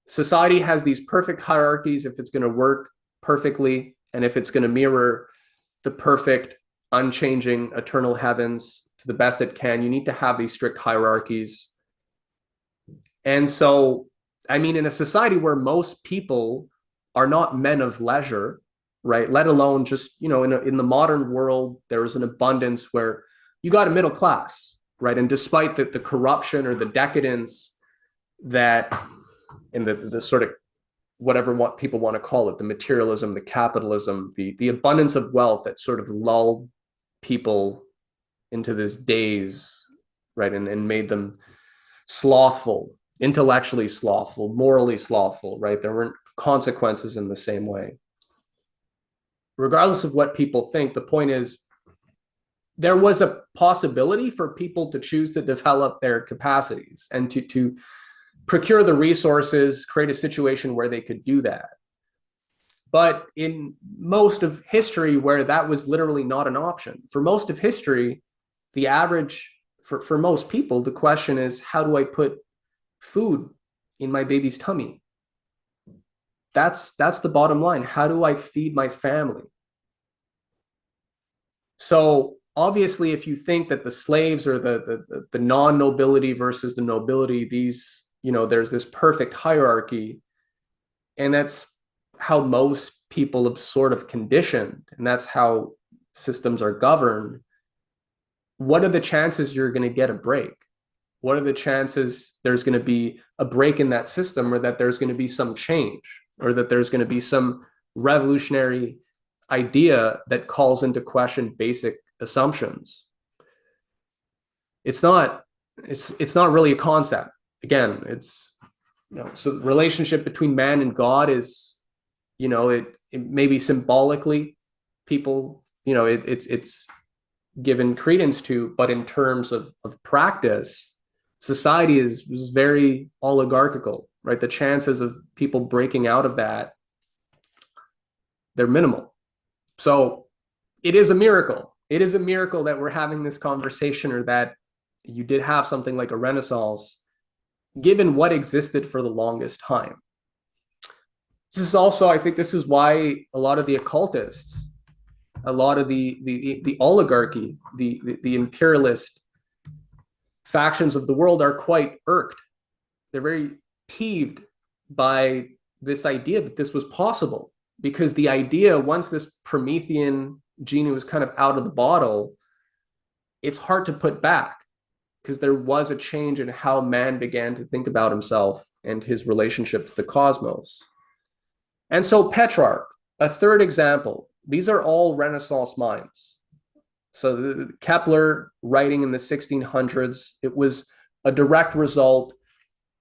[SPEAKER 2] society has these perfect hierarchies if it's going to work perfectly, and if it's going to mirror the perfect, unchanging, eternal heavens to the best it can, you need to have these strict hierarchies. And so, I mean, in a society where most people are not men of leisure, right? Let alone just, in the modern world, there is an abundance where you got a middle class, right? And despite the corruption or the decadence that in the sort of what people want to call it, the materialism, the capitalism, the abundance of wealth that sort of lulled people into this daze, right? And made them slothful, intellectually slothful, morally slothful, right? There weren't consequences in the same way. Regardless of what people think, the point is there was a possibility for people to choose to develop their capacities and to procure the resources, create a situation where they could do that. But in most of history where that was literally not an option, for most of history, the average, for most people, the question is, how do I put food in my baby's tummy? That's the bottom line. How do I feed my family? So obviously, if you think that the slaves or the non-nobility versus the nobility, these, there's this perfect hierarchy, and that's how most people have sort of conditioned, and that's how systems are governed. What are the chances you're going to get a break? What are the chances there's going to be a break in that system, or that there's going to be some change, or that there's going to be some revolutionary idea that calls into question basic assumptions? It's not really a concept. Again, it's, so the relationship between man and God is, it maybe symbolically people, it's given credence to, but in terms of practice, society was very oligarchical, right? The chances of people breaking out of that, they're minimal. So it is a miracle. It is a miracle that we're having this conversation, or that you did have something like a Renaissance, given what existed for the longest time. This is also, I think this is why a lot of the occultists, a lot of the oligarchy, the imperialist factions of the world are quite irked. They're very peeved by this idea that this was possible, because the idea, once this Promethean genie was kind of out of the bottle, it's hard to put back, because there was a change in how man began to think about himself and his relationship to the cosmos. And so Petrarch, a third example, these are all Renaissance minds. So Kepler writing in the 1600s, it was a direct result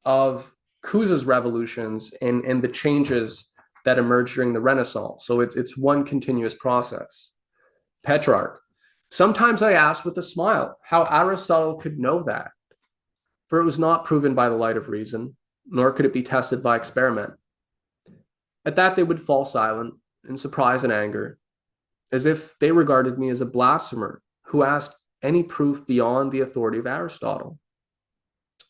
[SPEAKER 2] of Cusa's revolutions and the changes that emerged during the Renaissance. So it's one continuous process. Petrarch. Sometimes I ask with a smile how Aristotle could know that, for it was not proven by the light of reason, nor could it be tested by experiment. At that they would fall silent in surprise and anger, as if they regarded me as a blasphemer who asked any proof beyond the authority of Aristotle.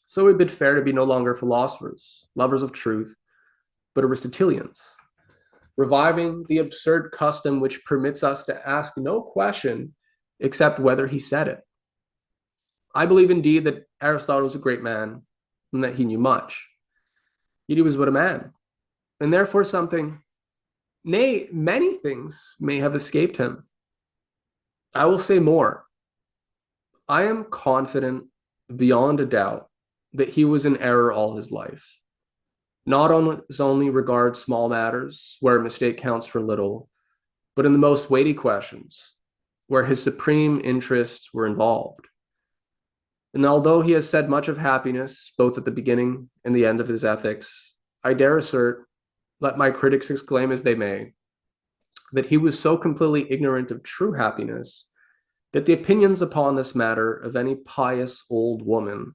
[SPEAKER 2] So it bid fair to be no longer philosophers, lovers of truth, but Aristotelians, reviving the absurd custom which permits us to ask no question except whether he said it. I believe indeed that Aristotle was a great man and that he knew much. Yet he was but a man, and therefore something, nay, many things may have escaped him. I will say more. I am confident beyond a doubt that he was in error all his life. Not only regard small matters where a mistake counts for little, but in the most weighty questions where his supreme interests were involved. And although he has said much of happiness, both at the beginning and the end of his ethics, I dare assert, let my critics exclaim as they may, that he was so completely ignorant of true happiness that the opinions upon this matter of any pious old woman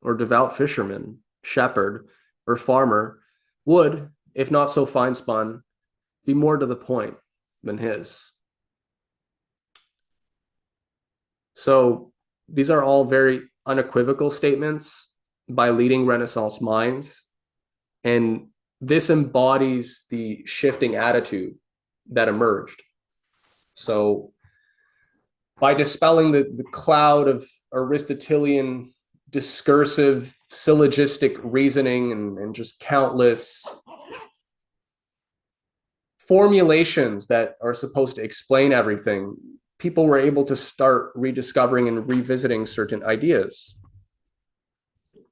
[SPEAKER 2] or devout fisherman, shepherd, or farmer would, if not so fine spun, be more to the point than his. So these are all very unequivocal statements by leading Renaissance minds, and this embodies the shifting attitude that emerged. So by dispelling the cloud of Aristotelian discursive syllogistic reasoning and just countless formulations that are supposed to explain everything, people were able to start rediscovering and revisiting certain ideas.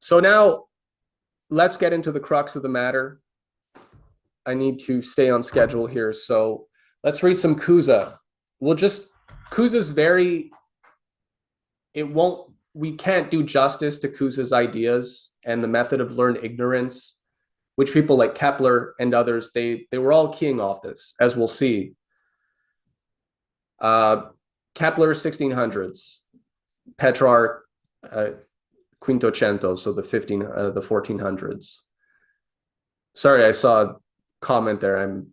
[SPEAKER 2] So now let's get into the crux of the matter. I need to stay on schedule here. So let's read some Cusa. Cusa's we can't do justice to Cusa's ideas and the method of learned ignorance, which people like Kepler and others, they were all keying off this, as we'll see. Kepler 1600s, Petrarch Quinquecento, so the 1400s. Sorry, I saw a comment there.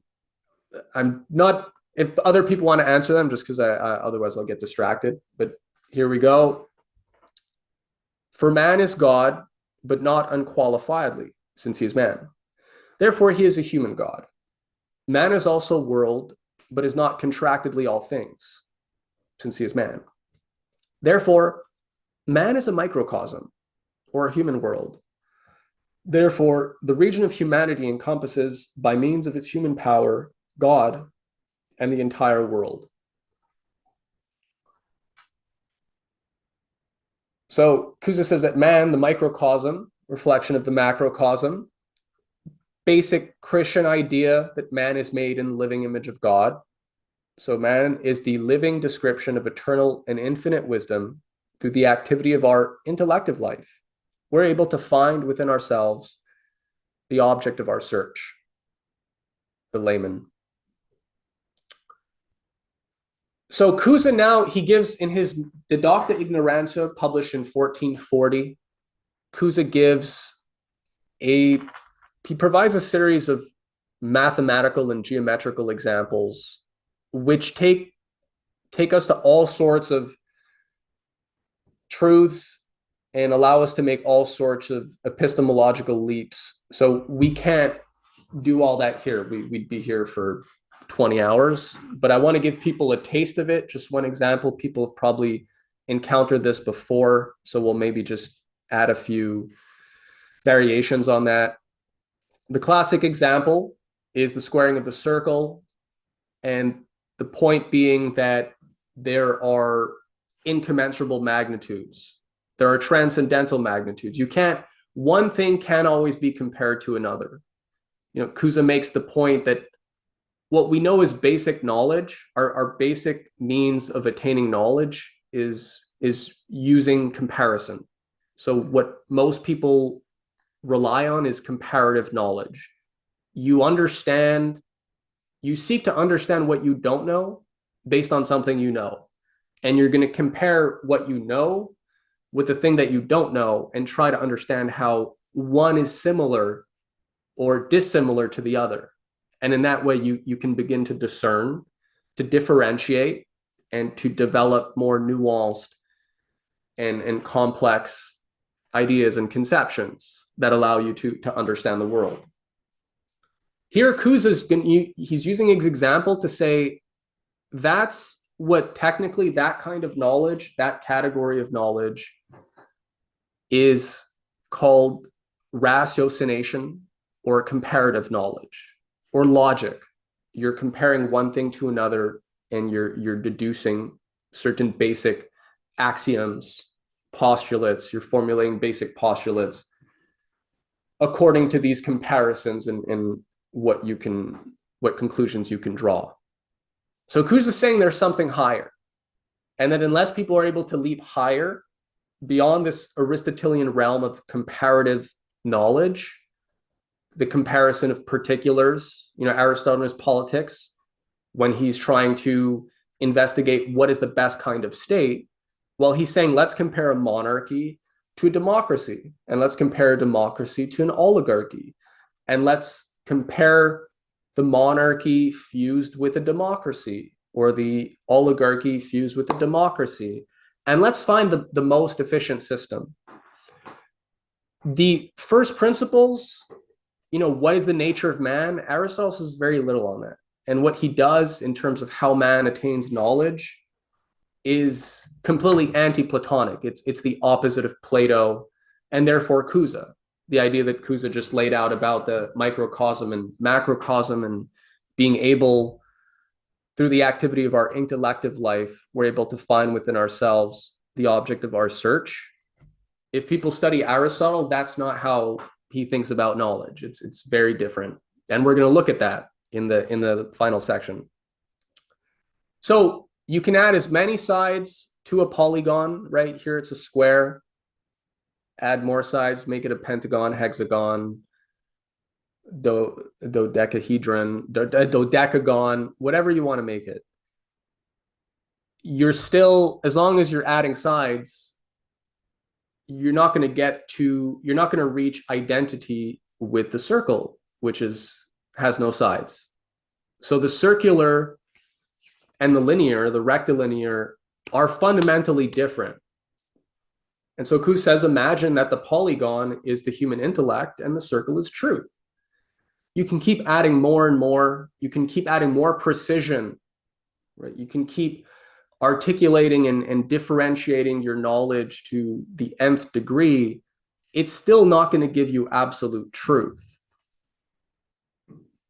[SPEAKER 2] I'm not, if other people want to answer them, just because otherwise I'll get distracted. But here we go. For man is God, but not unqualifiedly, since he is man. Therefore, he is a human God. Man is also world, but is not contractedly all things, since he is man. Therefore, man is a microcosm, or a human world. Therefore, the region of humanity encompasses, by means of its human power, God and the entire world. So Cusa says that man, the microcosm, reflection of the macrocosm, basic Christian idea that man is made in the living image of God. So man is the living description of eternal and infinite wisdom through the activity of our intellective life. We're able to find within ourselves the object of our search, the layman. So Cusa now, he gives in his Didacta Ignorantia, published in 1440, Cusa he provides a series of mathematical and geometrical examples which take us to all sorts of truths and allow us to make all sorts of epistemological leaps. So we can't do all that here. We'd be here for 20 hours, but I want to give people a taste of it. Just one example. People have probably encountered this before, so we'll maybe just add a few variations on that. The classic example is the squaring of the circle, and the point being that there are incommensurable magnitudes. There are transcendental magnitudes. One thing can't always be compared to another. Cusa makes the point that what we know is basic knowledge, our basic means of attaining knowledge is using comparison. So what most people rely on is comparative knowledge. You seek to understand what you don't know based on something you know. And you're going to compare what you know with the thing that you don't know and try to understand how one is similar or dissimilar to the other. And in that way, you can begin to discern, to differentiate, and to develop more nuanced and complex ideas and conceptions that allow you to understand the world. Here, he's using his example to say that's what technically that kind of knowledge, that category of knowledge, is called ratiocination or comparative knowledge or logic. You're comparing one thing to another and you're deducing certain basic axioms, postulates, you're formulating basic postulates according to these comparisons and what conclusions you can draw. So Kuz is saying there's something higher, and that unless people are able to leap higher beyond this Aristotelian realm of comparative knowledge, the comparison of particulars, Aristotle in his Politics, when he's trying to investigate what is the best kind of state, well, he's saying, let's compare a monarchy to a democracy, and let's compare a democracy to an oligarchy, and let's compare the monarchy fused with a democracy, or the oligarchy fused with a democracy, and let's find the most efficient system. The first principles, what is the nature of man? Aristotle says very little on that. And what he does in terms of how man attains knowledge is completely anti-Platonic. It's the opposite of Plato, and therefore Cusa. The idea that Cusa just laid out about the microcosm and macrocosm, and being able, through the activity of our intellective life, we're able to find within ourselves the object of our search. If people study Aristotle, that's not how he thinks about knowledge. It's very different. And we're going to look at that in the final section. So you can add as many sides to a polygon. Right here, it's a square. Add more sides, make it a pentagon, hexagon, dodecahedron, dodecagon, whatever you want to make it. You're still, as long as you're adding sides, you're not going to reach identity with the circle, which has no sides. So the circular and the linear, the rectilinear, are fundamentally different. And so Kuz says, imagine that the polygon is the human intellect and the circle is truth. You can keep adding more and more. You can keep adding more precision, right? You can keep articulating and differentiating your knowledge to the nth degree. It's still not going to give you absolute truth.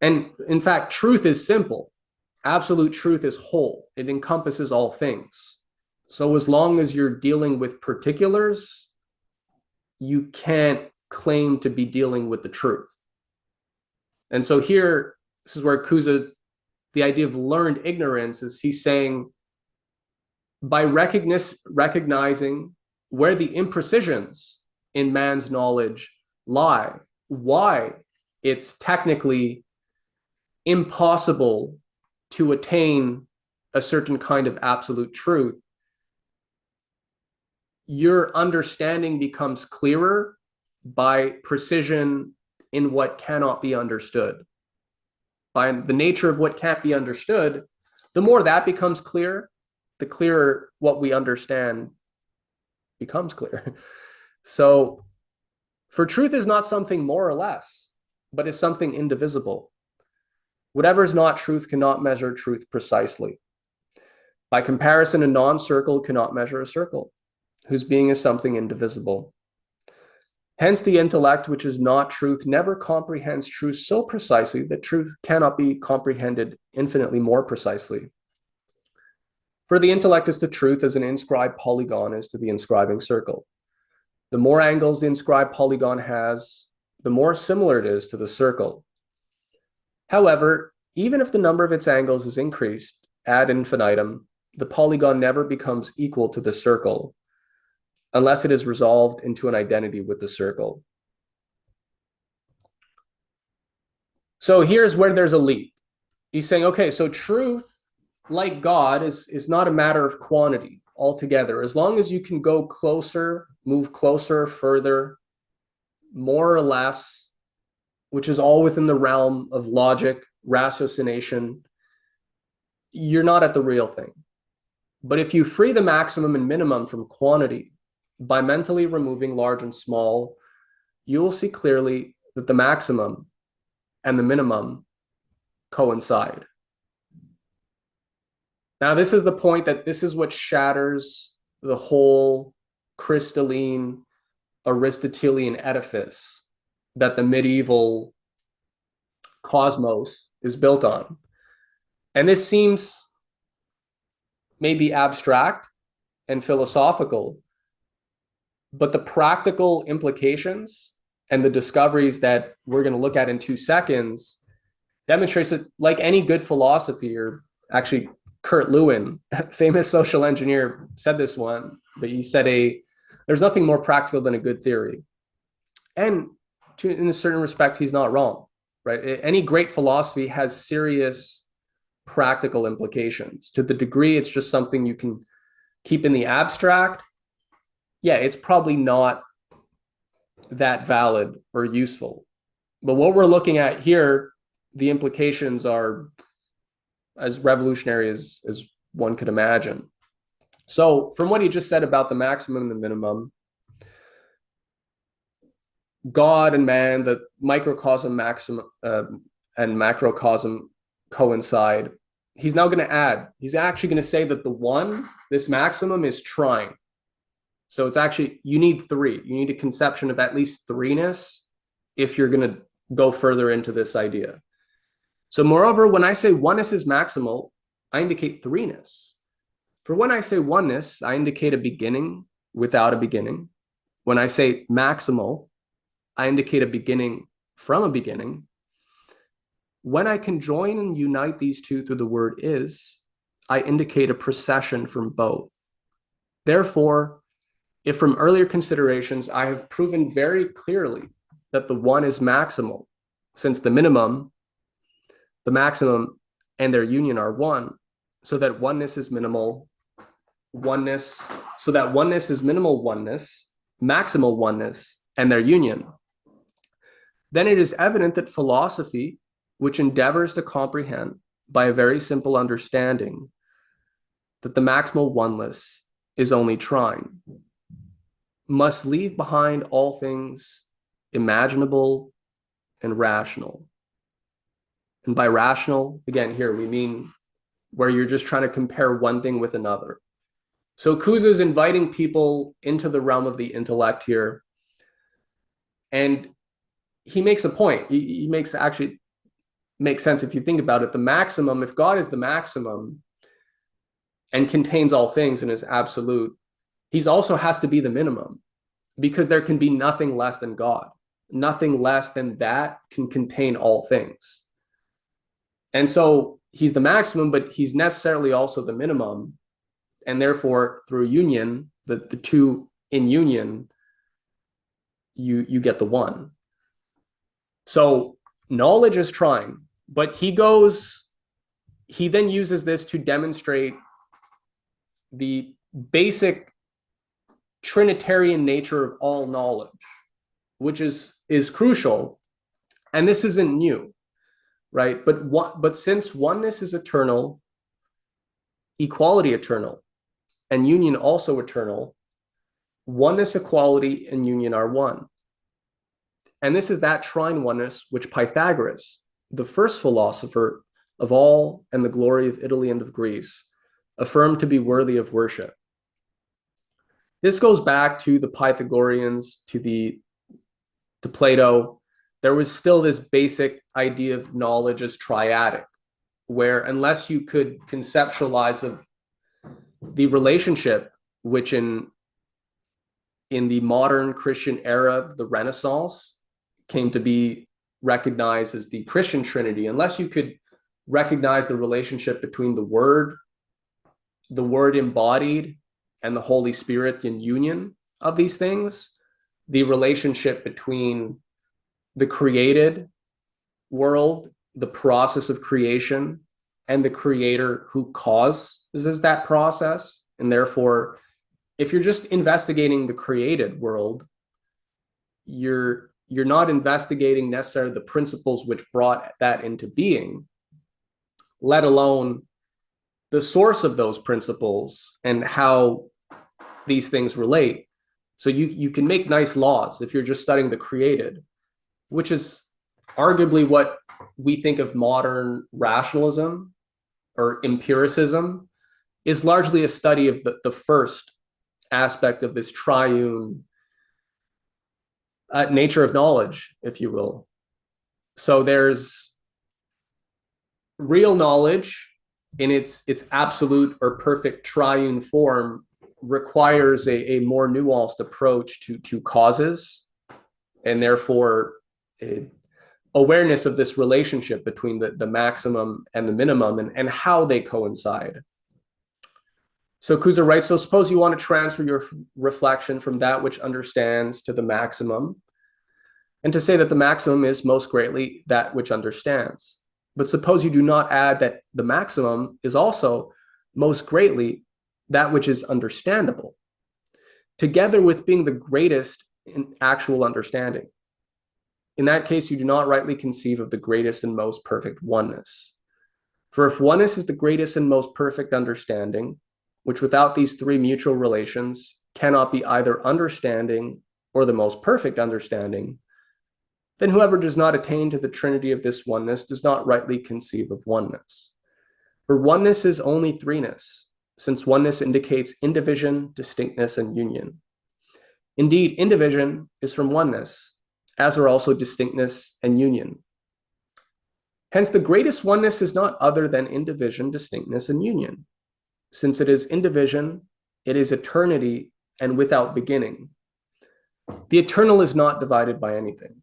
[SPEAKER 2] And in fact, truth is simple. Absolute truth is whole. It encompasses all things. So as long as you're dealing with particulars, you can't claim to be dealing with the truth. And so here, this is where Cusa, the idea of learned ignorance, is he's saying, by recognizing where the imprecisions in man's knowledge lie, why it's technically impossible to attain a certain kind of absolute truth, your understanding becomes clearer by precision in what cannot be understood. By the nature of what can't be understood, the more that becomes clear, the clearer what we understand becomes clear. So, for truth is not something more or less, but is something indivisible. Whatever is not truth cannot measure truth precisely. By comparison, a non-circle cannot measure a circle, whose being is something indivisible. Hence, the intellect, which is not truth, never comprehends truth so precisely that truth cannot be comprehended infinitely more precisely. For the intellect is to truth as an inscribed polygon is to the inscribing circle. The more angles the inscribed polygon has, the more similar it is to the circle. However, even if the number of its angles is increased ad infinitum, the polygon never becomes equal to the circle, unless it is resolved into an identity with the circle. So here's where there's a leap. He's saying, okay, so truth, like God, is not a matter of quantity altogether. As long as you can go closer, move closer, further, more or less, which is all within the realm of logic, ratiocination, you're not at the real thing. But if you free the maximum and minimum from quantity, by mentally removing large and small, you will see clearly that the maximum and the minimum coincide. Now, this is the point that this is what shatters the whole crystalline Aristotelian edifice that the medieval cosmos is built on. And this seems maybe abstract and philosophical, but the practical implications and the discoveries that we're going to look at in 2 seconds demonstrates that, like any good philosophy, or actually Kurt Lewin, famous social engineer, said this one, but he said there's nothing more practical than a good theory. And in a certain respect, he's not wrong, right? Any great philosophy has serious practical implications. To the degree it's just something you can keep in the abstract, yeah, it's probably not that valid or useful. But what we're looking at here, the implications are as revolutionary as one could imagine. So from what he just said about the maximum and the minimum, God and man, the microcosm, maximum, and macrocosm coincide. He's now going to add, he's actually going to say that the one, this maximum, is trine. So it's actually, you need 3. You need a conception of at least 3ness if you're going to go further into this idea. So moreover, when I say oneness is maximal, I indicate 3ness. For when I say oneness, I indicate a beginning without a beginning. When I say maximal, I indicate a beginning from a beginning. When I conjoin and unite these two through the word is, I indicate a procession from both. Therefore, if from earlier considerations I have proven very clearly that the one is maximal, since the minimum, the maximum, and their union are one, so that oneness is minimal oneness, so that oneness is minimal oneness, maximal oneness, and their union, then it is evident that philosophy, which endeavors to comprehend by a very simple understanding that the maximal oneness is only trine, must leave behind all things imaginable and rational. And by rational, again, here we mean where you're just trying to compare one thing with another. So Kuza is inviting people into the realm of the intellect here. And he makes a point. He makes actually makes sense if you think about it. The maximum, if God is the maximum and contains all things and is absolute, he also has to be the minimum, because there can be nothing less than God. Nothing less than that can contain all things. And so he's the maximum, but he's necessarily also the minimum. And therefore, through union, the two in union, you get the one. So knowledge is trine, but he then uses this to demonstrate the basic Trinitarian nature of all knowledge, which is crucial. And this isn't new, right? But since oneness is eternal, equality eternal, and union also eternal, oneness, equality, and union are one. And this is that trine oneness which Pythagoras, the first philosopher of all and the glory of Italy and of Greece, affirmed to be worthy of worship. This goes back to the Pythagoreans, to Plato. There was still this basic idea of knowledge as triadic, where unless you could conceptualize of the relationship, which in the modern Christian era, the Renaissance, came to be recognized as the Christian Trinity, unless you could recognize the relationship between the Word embodied, and the Holy Spirit in union of these things, the relationship between the created world, the process of creation, and the creator who causes that process. And therefore, if you're just investigating the created world, you're not investigating necessarily the principles which brought that into being, let alone the source of those principles and how these things relate. So you can make nice laws if you're just studying the created, which is arguably what we think of modern rationalism or empiricism. is largely a study of the first aspect of this triune nature of knowledge, if you will. So there's real knowledge in its absolute or perfect triune form requires a more nuanced approach to causes, and therefore awareness of this relationship between the maximum and the minimum, and how they coincide. So Kuza writes, so suppose you want to transfer your reflection from that which understands to the maximum, and to say that the maximum is most greatly that which understands. But suppose you do not add that the maximum is also most greatly that which is understandable, together with being the greatest in actual understanding. In that case, you do not rightly conceive of the greatest and most perfect oneness. For if oneness is the greatest and most perfect understanding, which without these three mutual relations cannot be either understanding or the most perfect understanding, then whoever does not attain to the trinity of this oneness does not rightly conceive of oneness. For oneness is only threeness, since oneness indicates indivision, distinctness, and union. Indeed, indivision is from oneness, as are also distinctness and union. Hence, the greatest oneness is not other than indivision, distinctness, and union. Since it is indivision, it is eternity and without beginning. The eternal is not divided by anything.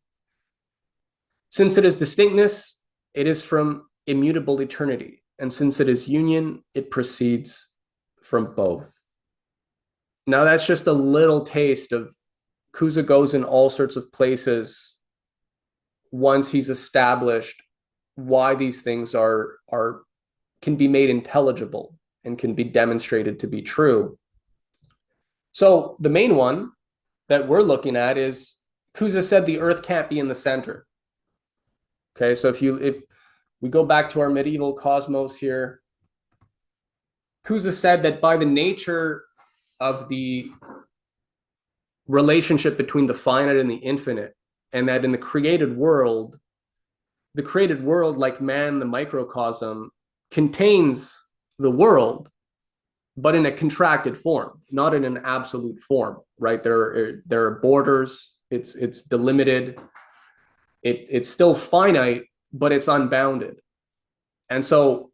[SPEAKER 2] Since it is distinctness, it is from immutable eternity. And since it is union, it proceeds from both. Now that's just a little taste of Kuza goes in all sorts of places once he's established why these things can be made intelligible and can be demonstrated to be true. So the main one that we're looking at is Kuza said the earth can't be in the center. Okay, so if we go back to our medieval cosmos here, Kuza said that by the nature of the relationship between the finite and the infinite, and that in the created world, like man, the microcosm, contains the world, but in a contracted form, not in an absolute form, right? There are borders, it's delimited, it's still finite, but it's unbounded. And so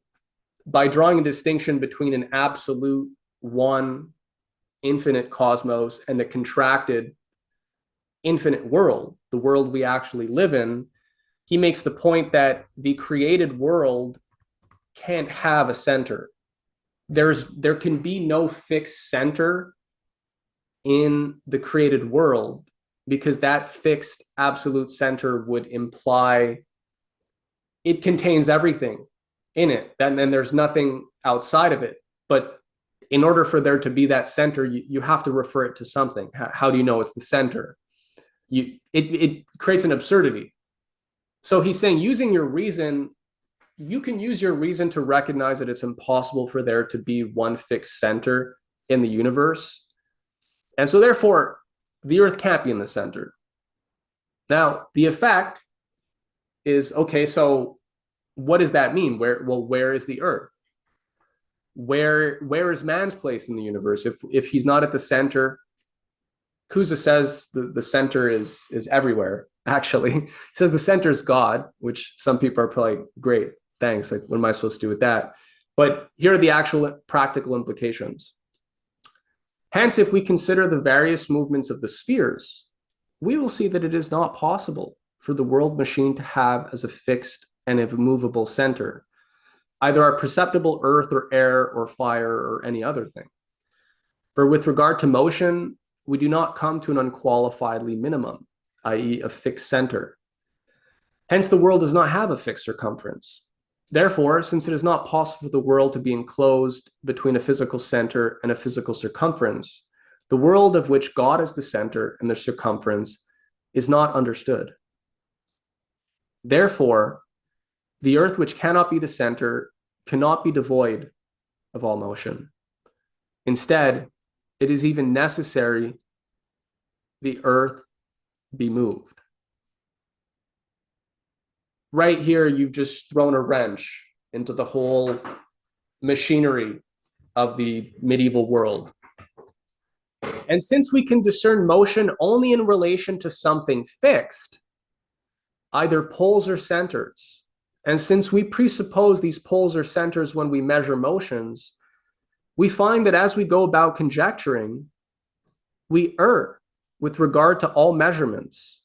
[SPEAKER 2] by drawing a distinction between an absolute one infinite cosmos and a contracted infinite world, the world we actually live in, he makes the point that the created world can't have a center. There can be no fixed center in the created world, because that fixed absolute center would imply it contains everything in it, and then there's nothing outside of it. But in order for there to be that center, you have to refer it to something. How do you know it's the center? It creates an absurdity. So he's saying, using your reason, you can use your reason to recognize that it's impossible for there to be one fixed center in the universe. And so therefore, the earth can't be in the center. Now, the effect is, okay, so what does that mean? Where is the earth? Where is man's place in the universe? If he's not at the center, Kuza says the center is everywhere, actually. He says the center is God, which some people are probably, great, thanks, like what am I supposed to do with that? But here are the actual practical implications. Hence, if we consider the various movements of the spheres, we will see that it is not possible for the world machine to have as a fixed and immovable center either our perceptible earth or air or fire or any other thing. For with regard to motion, we do not come to an unqualifiedly minimum, i.e. a fixed center. Hence, the world does not have a fixed circumference. Therefore, since it is not possible for the world to be enclosed between a physical center and a physical circumference, the world of which God is the center and the circumference is not understood. Therefore, the earth, which cannot be the center, cannot be devoid of all motion. Instead, it is even necessary the earth be moved. Right here, you've just thrown a wrench into the whole machinery of the medieval world. And since we can discern motion only in relation to something fixed, either poles or centers, and since we presuppose these poles or centers when we measure motions, we find that as we go about conjecturing, we err with regard to all measurements.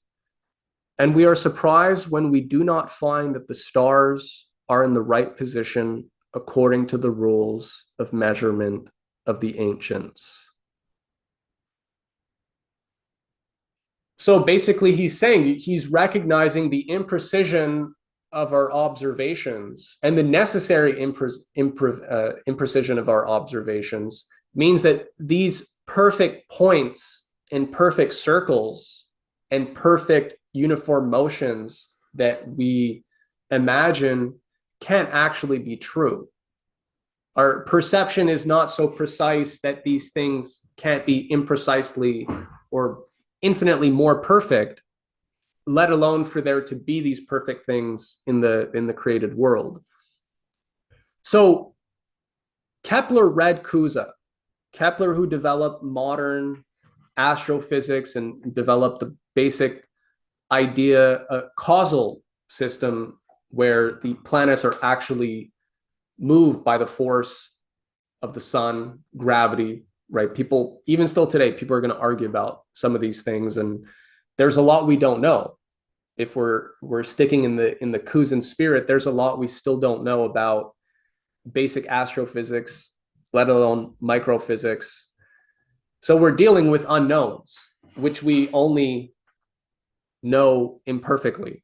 [SPEAKER 2] And we are surprised when we do not find that the stars are in the right position according to the rules of measurement of the ancients. So basically, he's saying, he's recognizing the imprecision of our observations, and the necessary imprecision of our observations means that these perfect points and perfect circles and perfect uniform motions that we imagine can't actually be true. Our perception is not so precise that these things can't be imprecisely or infinitely more perfect, let alone for there to be these perfect things in the created world. So Kepler read Cusa. Kepler, who developed modern astrophysics and developed the basic idea, a causal system where the planets are actually moved by the force of the sun, gravity, right? People, even still today, people are going to argue about some of these things, and there's a lot we don't know. If we're sticking in the Cusan spirit, there's a lot we still don't know about basic astrophysics, let alone microphysics. So we're dealing with unknowns, which we only know imperfectly.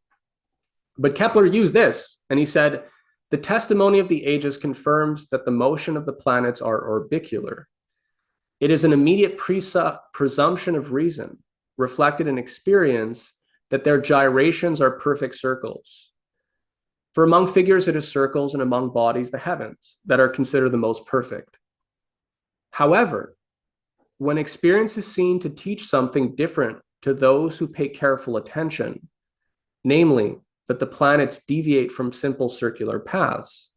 [SPEAKER 2] But Kepler used this, and he said, the testimony of the ages confirms that the motion of the planets are orbicular. It is an immediate presumption of reason, reflected in experience, that their gyrations are perfect circles. For among figures it is circles, and among bodies the heavens, that are considered the most perfect. However, when experience is seen to teach something different to those who pay careful attention, namely, that the planets deviate from simple circular paths,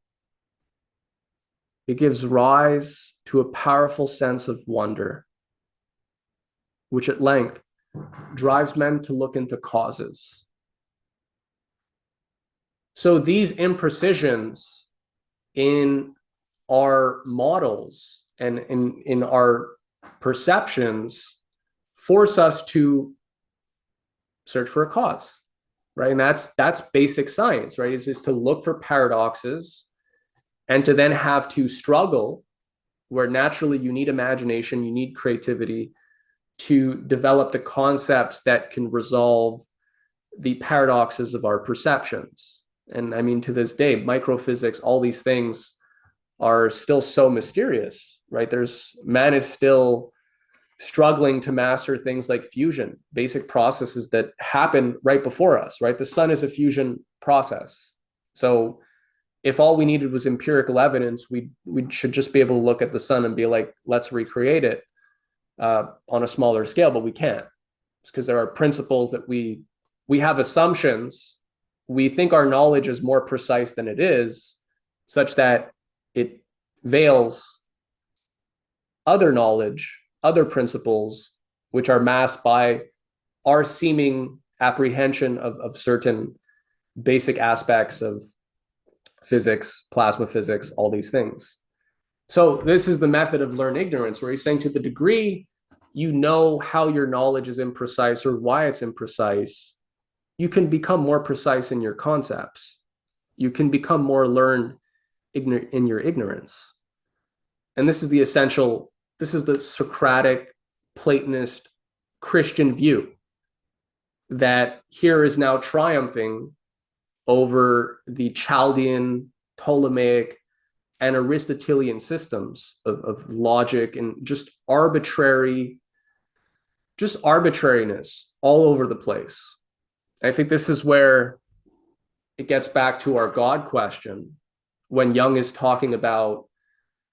[SPEAKER 2] it gives rise to a powerful sense of wonder, which at length drives men to look into causes. So these imprecisions in our models and in our perceptions force us to search for a cause, right? And that's basic science, right? Is to look for paradoxes and to then have to struggle, where naturally you need imagination, you need creativity to develop the concepts that can resolve the paradoxes of our perceptions. And I mean, to this day, microphysics, all these things are still so mysterious, right? Man is still struggling to master things like fusion, basic processes that happen right before us, right? The sun is a fusion process. So if all we needed was empirical evidence, we should just be able to look at the sun and be like, let's recreate it on a smaller scale, but we can't. It's because there are principles that we have assumptions. We think our knowledge is more precise than it is, such that it veils other knowledge, other principles, which are masked by our seeming apprehension of certain basic aspects of physics, plasma physics, all these things. So this is the method of learned ignorance, where he's saying to the degree you know how your knowledge is imprecise or why it's imprecise, you can become more precise in your concepts. You can become more learned in your ignorance. And this is the essential, this is the Socratic, Platonist, Christian view that here is now triumphing over the Chaldean, Ptolemaic, and Aristotelian systems of logic and just arbitrariness all over the place. I think this is where it gets back to our God question, when Jung is talking about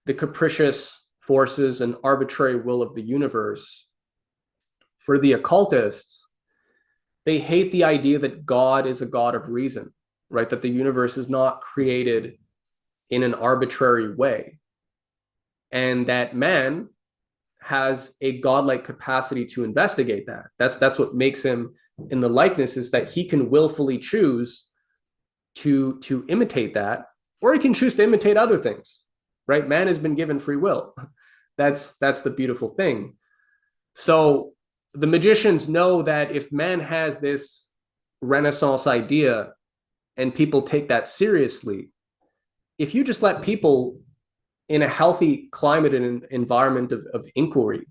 [SPEAKER 2] the capricious forces and arbitrary will of the universe. For the occultists, they hate the idea that God is a God of reason, right? That the universe is not created in an arbitrary way. and that man has a godlike capacity to investigate that. That's what makes him in the likeness, is that he can willfully choose to imitate that, or he can choose to imitate other things, right? Man has been given free will. That's the beautiful thing. So the magicians know that if man has this Renaissance idea and people take that seriously, if you just let people in a healthy climate and environment of inquiry,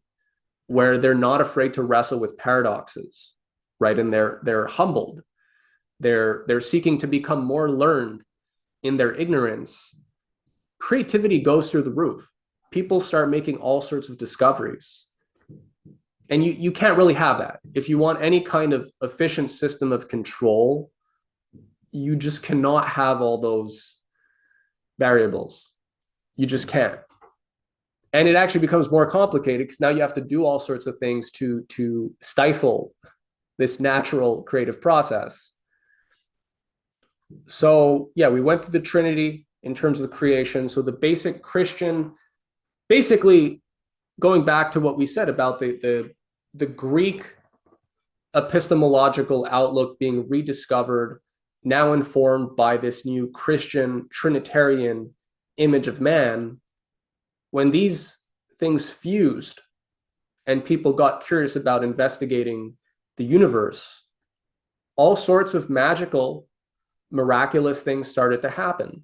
[SPEAKER 2] where they're not afraid to wrestle with paradoxes, right? And they're humbled. They're seeking to become more learned in their ignorance. Creativity goes through the roof. People start making all sorts of discoveries. And you can't really have that. If you want any kind of efficient system of control, you just cannot have all those variables. You just can't. And it actually becomes more complicated because now you have to do all sorts of things to stifle this natural creative process. So yeah, we went through the Trinity in terms of the creation. So the basic Christian, basically going back to what we said about the Greek epistemological outlook being rediscovered, now informed by this new Christian Trinitarian image of man. When these things fused and people got curious about investigating the universe, all sorts of magical, miraculous things started to happen.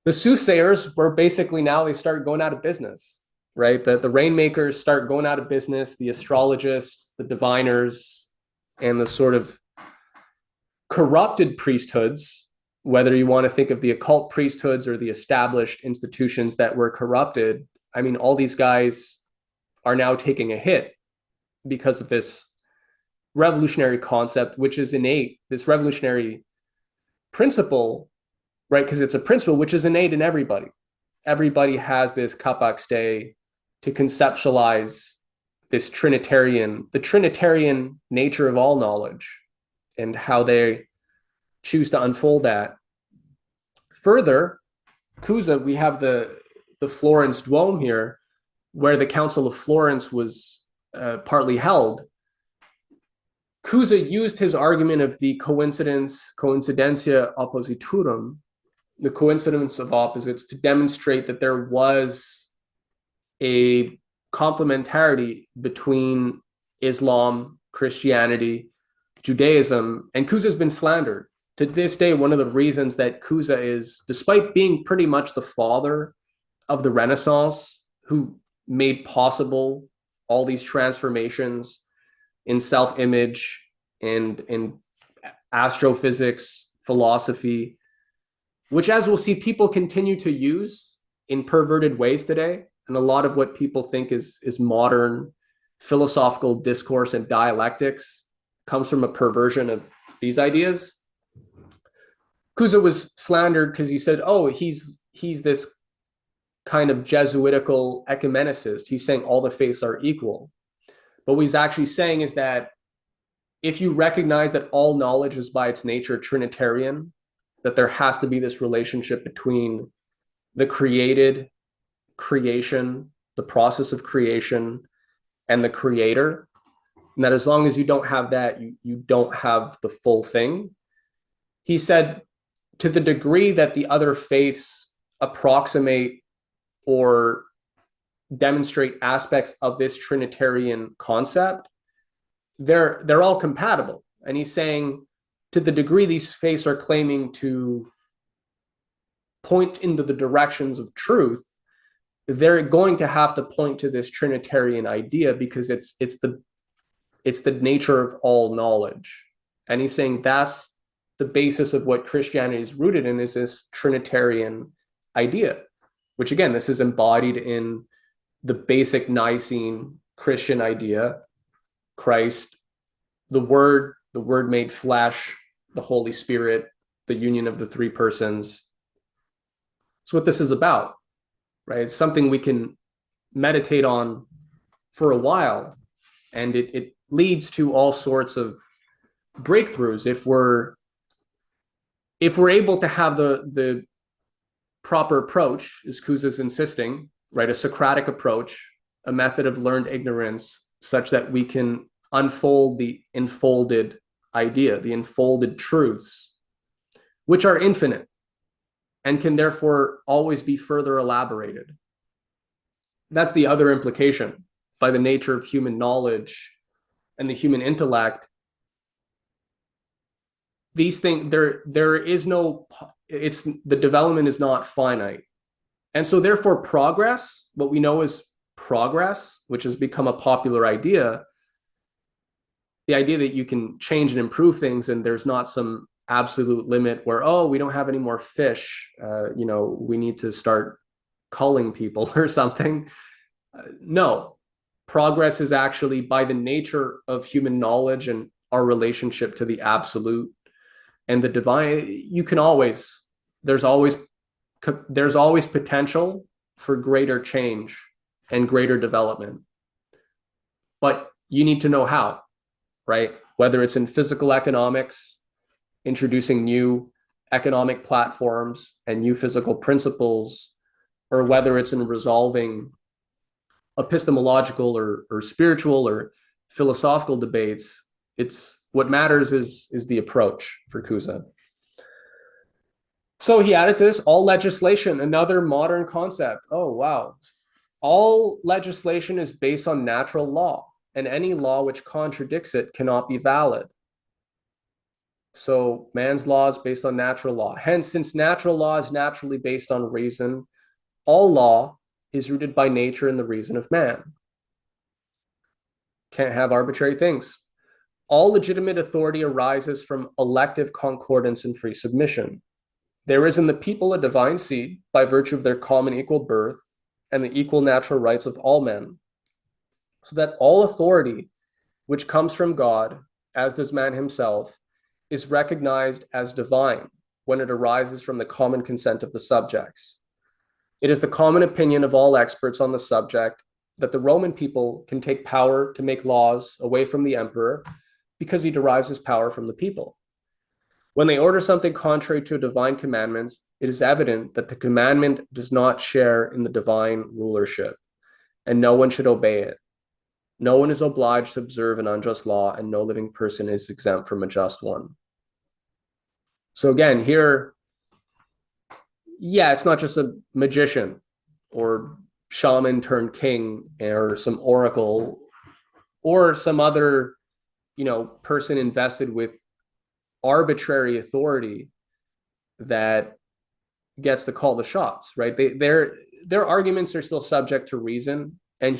[SPEAKER 2] The soothsayers were basically, now they start going out of business, right? The rainmakers start going out of business, the astrologists, the diviners, and the sort of corrupted priesthoods, whether you want to think of the occult priesthoods or the established institutions that were corrupted. I mean, all these guys are now taking a hit because of this revolutionary concept, which is innate, this revolutionary principle, right? Because it's a principle which is innate in everybody. Everybody has this capax day to conceptualize this the Trinitarian nature of all knowledge and how they choose to unfold that. Further, Cusa, we have the Florence Duomo here, where the Council of Florence was partly held. Cusa used his argument of the coincidentia oppositorum, the coincidence of opposites, to demonstrate that there was a complementarity between Islam, Christianity, Judaism, and Cusa has been slandered. To this day, one of the reasons that Cusa is, despite being pretty much the father of the Renaissance, who made possible all these transformations in self-image and in astrophysics, philosophy, which, as we'll see, people continue to use in perverted ways today. And a lot of what people think is modern philosophical discourse and dialectics comes from a perversion of these ideas. Cusa was slandered because he said, oh, he's this kind of Jesuitical ecumenicist. He's saying all the faiths are equal. But what he's actually saying is that if you recognize that all knowledge is by its nature Trinitarian, that there has to be this relationship between the creation, the process of creation, and the creator, and that as long as you don't have that, you don't have the full thing. He said, to the degree that the other faiths approximate or demonstrate aspects of this Trinitarian concept, they're all compatible. And he's saying, to the degree these faiths are claiming to point into the directions of truth, they're going to have to point to this Trinitarian idea because it's the nature of all knowledge. And he's saying that's the basis of what Christianity is rooted in, is this Trinitarian idea, which again, this is embodied in the basic Nicene Christian idea: Christ, the Word made flesh, the Holy Spirit, the union of the three persons. It's what this is about, right? It's something we can meditate on for a while, and it leads to all sorts of breakthroughs if we're able to have the proper approach, as Kuza's insisting, right? A Socratic approach, a method of learned ignorance, such that we can unfold the enfolded idea, the enfolded truths, which are infinite and can therefore always be further elaborated. That's the other implication. By the nature of human knowledge and the human intellect, these things, there is no, it's, the development is not finite. And so therefore progress, what we know is progress, which has become a popular idea, the idea that you can change and improve things and there's not some absolute limit where, oh, we don't have any more fish, we need to start culling people or something. No, progress is actually, by the nature of human knowledge and our relationship to the absolute and the divine, you can always, there's always potential for greater change and greater development. But you need to know how, right? Whether it's in physical economics, introducing new economic platforms and new physical principles, or whether it's in resolving epistemological or spiritual or philosophical debates, it's what matters is the approach for Kuza. So he added to this, all legislation, another modern concept. Oh, wow. All legislation is based on natural law, and any law which contradicts it cannot be valid. So man's law is based on natural law. Hence, since natural law is naturally based on reason, all law is rooted by nature and the reason of man. Can't have arbitrary things. All legitimate authority arises from elective concordance and free submission. There is in the people a divine seed by virtue of their common equal birth and the equal natural rights of all men, so that all authority which comes from God, as does man himself, is recognized as divine when it arises from the common consent of the subjects. It is the common opinion of all experts on the subject that the Roman people can take power to make laws away from the emperor because he derives his power from the people. When they order something contrary to a divine commandment, it is evident that the commandment does not share in the divine rulership, and no one should obey it. No one is obliged to observe an unjust law, and no living person is exempt from a just one. So again, here, yeah, it's not just a magician or shaman turned king or some oracle or some other, person invested with arbitrary authority that gets to call the shots, right? Their arguments are still subject to reason, and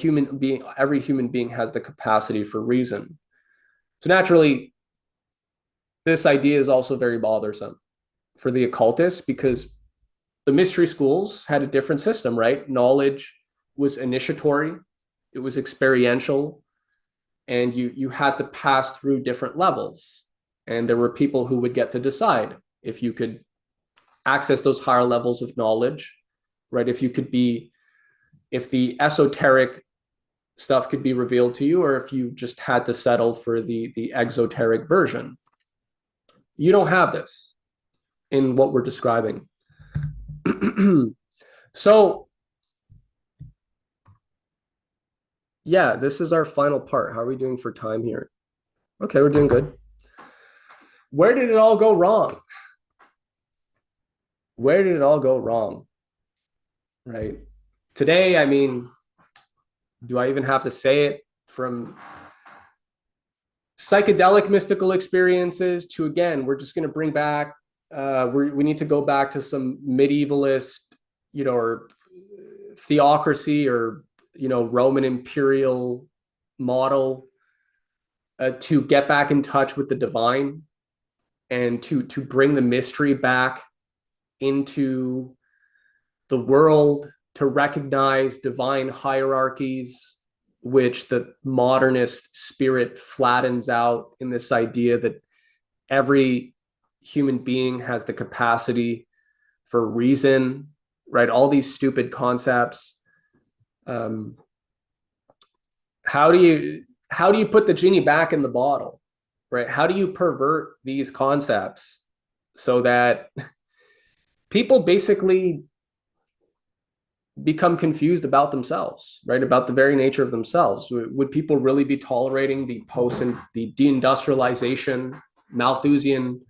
[SPEAKER 2] every human being has the capacity for reason. So naturally, this idea is also very bothersome for the occultists because the mystery schools had a different system, right? Knowledge was initiatory, it was experiential, and you had to pass through different levels. And there were people who would get to decide if you could access those higher levels of knowledge, right? If the esoteric stuff could be revealed to you, or if you just had to settle for the exoteric version. You don't have this in what we're describing. So, yeah, this is our final part. How are we doing for time here? Okay, we're doing good. Where did it all go wrong? Where did it all go wrong? Right? Today, I mean, do I even have to say it? From psychedelic mystical experiences to, again, we're just going to bring back, we need to go back to some medievalist, or theocracy or, Roman imperial model to get back in touch with the divine and to bring the mystery back into the world, to recognize divine hierarchies, which the modernist spirit flattens out in this idea that every human being has the capacity for reason, right? All these stupid concepts. How do you put the genie back in the bottle, right? How do you pervert these concepts so that people basically become confused about themselves, right? About the very nature of themselves. Would people really be tolerating the the deindustrialization, Malthusian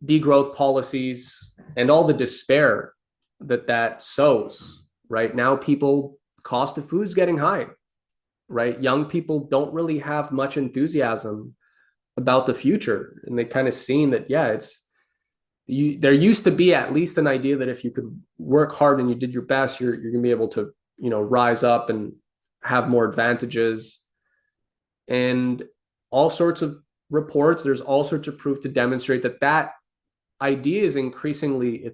[SPEAKER 2] degrowth policies, and all the despair that sows, right? Now cost of food is getting high, right? Young people don't really have much enthusiasm about the future. And they kind of seen that, yeah, there used to be at least an idea that if you could work hard and you did your best, you're going to be able to, rise up and have more advantages. And all sorts of reports, there's all sorts of proof to demonstrate that idea is increasingly,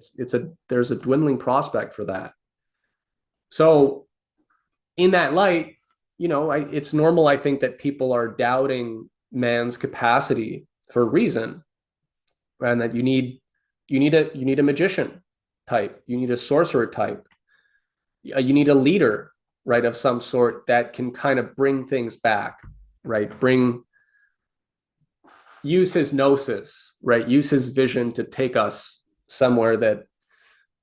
[SPEAKER 2] there's a dwindling prospect for that. So in that light, it's normal, I think, that people are doubting man's capacity for a reason, and that you need a magician type, you need a sorcerer type, you need a leader, right, of some sort that can kind of bring things back, right? Use his gnosis, right? Use his vision to take us somewhere that,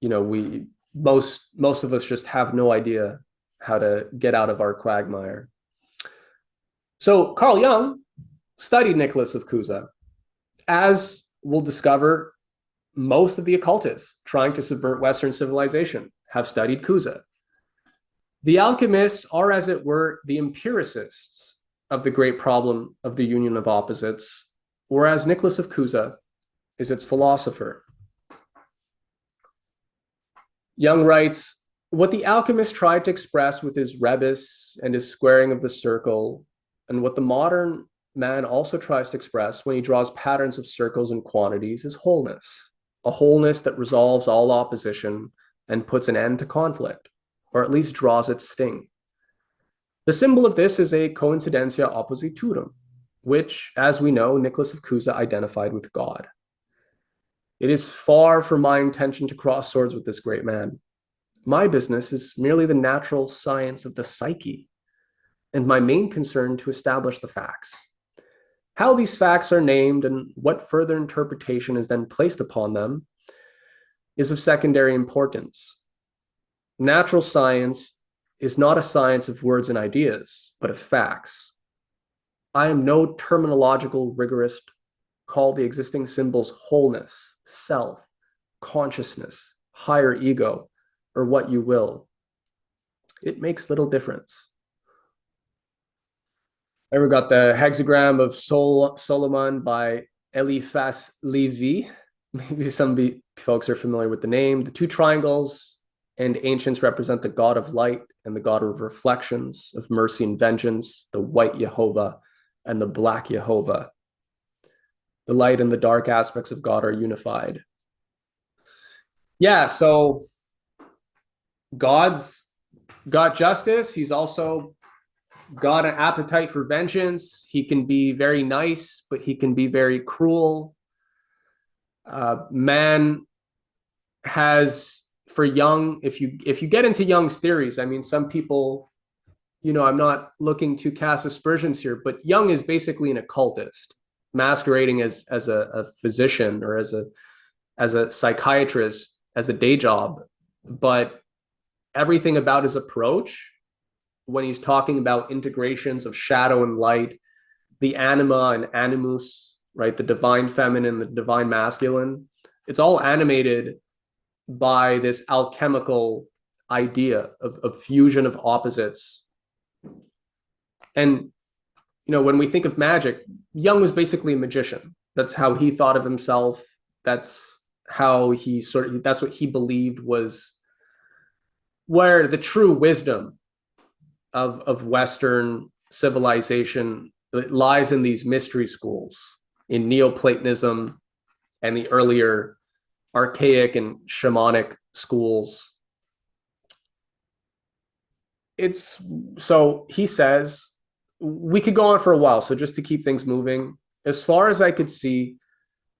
[SPEAKER 2] we most of us just have no idea how to get out of our quagmire. So Carl Jung studied Nicholas of Cusa. As we'll discover, most of the occultists trying to subvert Western civilization have studied Cusa. The alchemists are, as it were, the empiricists of the great problem of the union of opposites, whereas Nicholas of Cusa is its philosopher. Jung writes, what the alchemist tried to express with his rebus and his squaring of the circle, and what the modern man also tries to express when he draws patterns of circles and quantities, is wholeness, a wholeness that resolves all opposition and puts an end to conflict, or at least draws its sting. The symbol of this is a coincidentia oppositorum, which, as we know, Nicholas of Cusa identified with God. It is far from my intention to cross swords with this great man. My business is merely the natural science of the psyche, and my main concern to establish the facts. How these facts are named and what further interpretation is then placed upon them is of secondary importance. Natural science is not a science of words and ideas, but of facts. I am no terminological rigorist. Call the existing symbols wholeness, self, consciousness, higher ego, or what you will. It makes little difference. I ever got the hexagram of Solomon by Eliphas Levi. Maybe some folks are familiar with the name. The two triangles and ancients represent the God of light and the God of reflections, of mercy and vengeance, the white Jehovah and the black Jehovah. The light and the dark aspects of God are unified. Yeah, so God's got justice. He's also got an appetite for vengeance. He can be very nice, but he can be very cruel. Man has, for Jung, if you get into Jung's theories, I mean, some people, I'm not looking to cast aspersions here, but Jung is basically an occultist, masquerading as a physician or as a psychiatrist, as a day job. But everything about his approach, when he's talking about integrations of shadow and light, the anima and animus, right, the divine feminine, the divine masculine, it's all animated by this alchemical idea of fusion of opposites. And when we think of magic, Jung was basically a magician. That's how he thought of himself. That's how that's what he believed was where the true wisdom of Western civilization lies, in these mystery schools, in Neoplatonism and the earlier archaic and shamanic schools. So he says, we could go on for a while. So just to keep things moving, as far as I could see,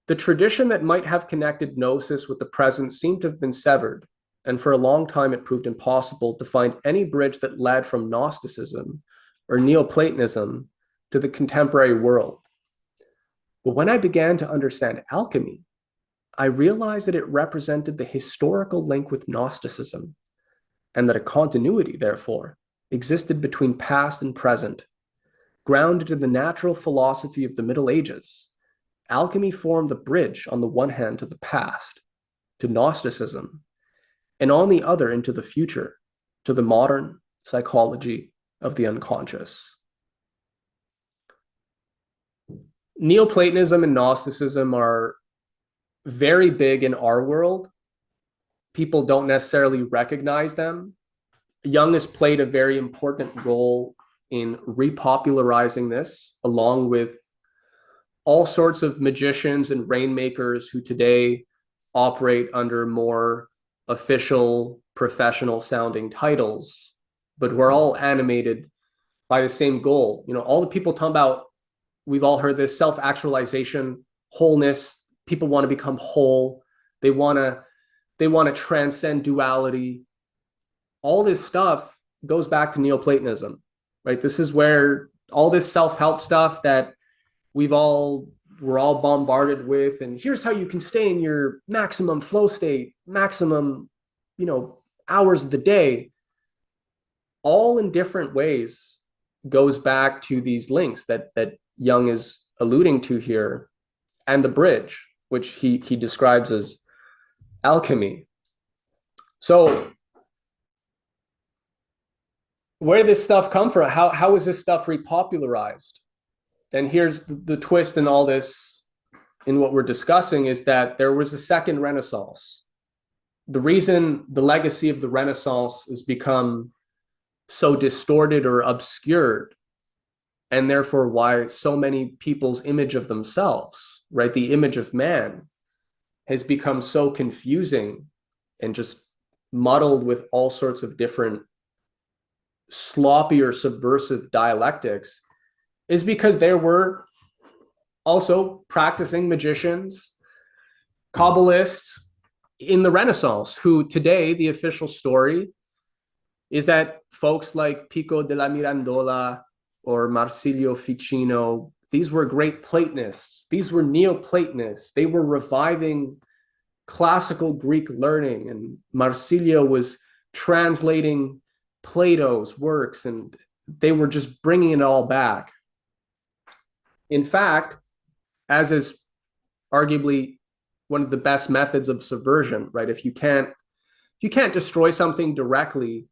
[SPEAKER 2] the tradition that might have connected gnosis with the present seemed to have been severed. And for a long time, it proved impossible to find any bridge that led from Gnosticism or Neoplatonism to the contemporary world. But when I began to understand alchemy, I realized that it represented the historical link with Gnosticism and that a continuity, therefore, existed between past and present. Grounded in the natural philosophy of the Middle Ages, alchemy formed the bridge on the one hand to the past, to Gnosticism, and on the other into the future, to the modern psychology of the unconscious. Neoplatonism and Gnosticism are very big in our world. People don't necessarily recognize them. Jung has played a very important role in repopularizing this, along with all sorts of magicians and rainmakers who today operate under more official, professional sounding titles, but we're all animated by the same goal. You know, all the people talking about, we've all heard this, self-actualization, wholeness. People want to become whole. They want to transcend duality. All this stuff goes back to Neoplatonism, right? This is where all this self-help stuff that we're all bombarded with, and here's how you can stay in your maximum flow state, maximum, hours of the day, all in different ways, goes back to these links that Jung is alluding to here, and the bridge, which he describes as alchemy. So where did this stuff come from? How is this stuff repopularized? And here's the twist in all this, in what we're discussing, is that there was a second Renaissance. The reason the legacy of the Renaissance has become so distorted or obscured, and therefore why so many people's image of themselves, right, the image of man, has become so confusing and just muddled with all sorts of different sloppy or subversive dialectics, is because there were also practicing magicians, Kabbalists in the Renaissance, who today the official story is that folks like Pico della Mirandola or Marsilio Ficino, these were great Platonists. These were Neoplatonists. They were reviving classical Greek learning, and Marsilio was translating Plato's works, and they were just bringing it all back. In fact, as is arguably one of the best methods of subversion, right? If you can't destroy something directly,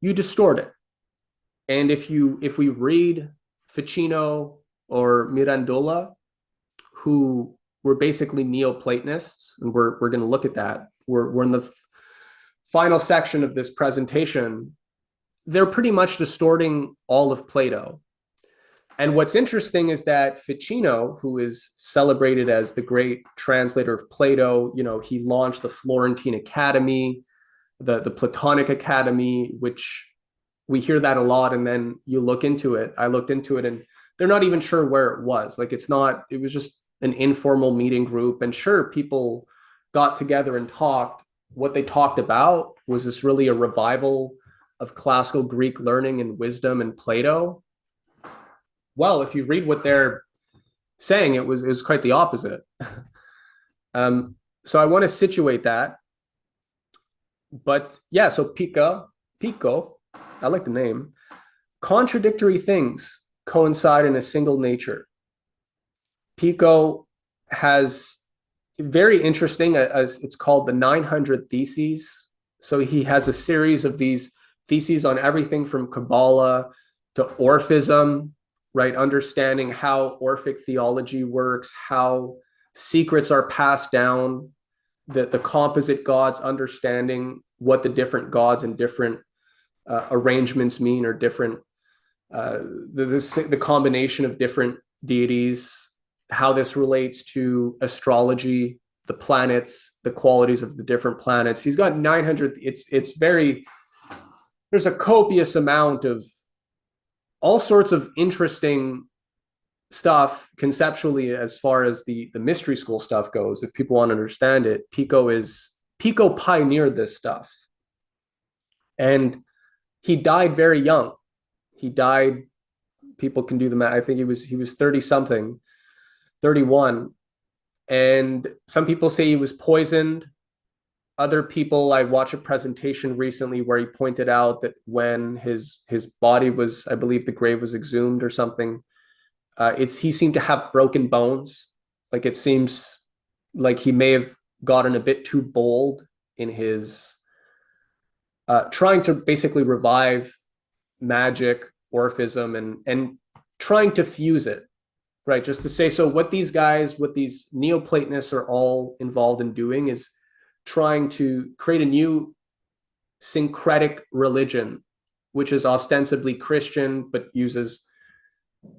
[SPEAKER 2] you distort it. And if we read Ficino or Mirandola, who were basically Neoplatonists, and we're going to look at that. We're in the final section of this presentation. They're pretty much distorting all of Plato. And what's interesting is that Ficino, who is celebrated as the great translator of Plato, he launched the Florentine Academy, the Platonic Academy, which we hear that a lot. And then you look into it. I looked into it, and they're not even sure where it was. Like, it was just an informal meeting group. And sure, people got together and talked. What they talked about was this really a revival of classical Greek learning and wisdom and Plato. Well, if you read what they're saying, it was quite the opposite. So I want to situate that. But yeah, so Pico, I like the name. Contradictory things coincide in a single nature. Pico has very interesting, as it's called, the 900 Theses. So he has a series of these theses on everything from Kabbalah to Orphism, right? Understanding how Orphic theology works, how secrets are passed down, the composite gods, understanding what the different gods and different arrangements mean, or different, the combination of different deities, how this relates to astrology, the planets, the qualities of the different planets. He's got 900, there's a copious amount of all sorts of interesting stuff conceptually, as far as the mystery school stuff goes. If people want to understand it, Pico pioneered this stuff, and he died very young. He died, people can do the math, I think he was 30 something, 31. And some people say he was poisoned. Other people, I watched a presentation recently where he pointed out that when his body was, I believe the grave was exhumed or something, he seemed to have broken bones. Like it seems like he may have gotten a bit too bold in his trying to basically revive magic, Orphism, and trying to fuse it, right? Just to say, so what these Neoplatonists are all involved in doing is trying to create a new syncretic religion, which is ostensibly Christian, but uses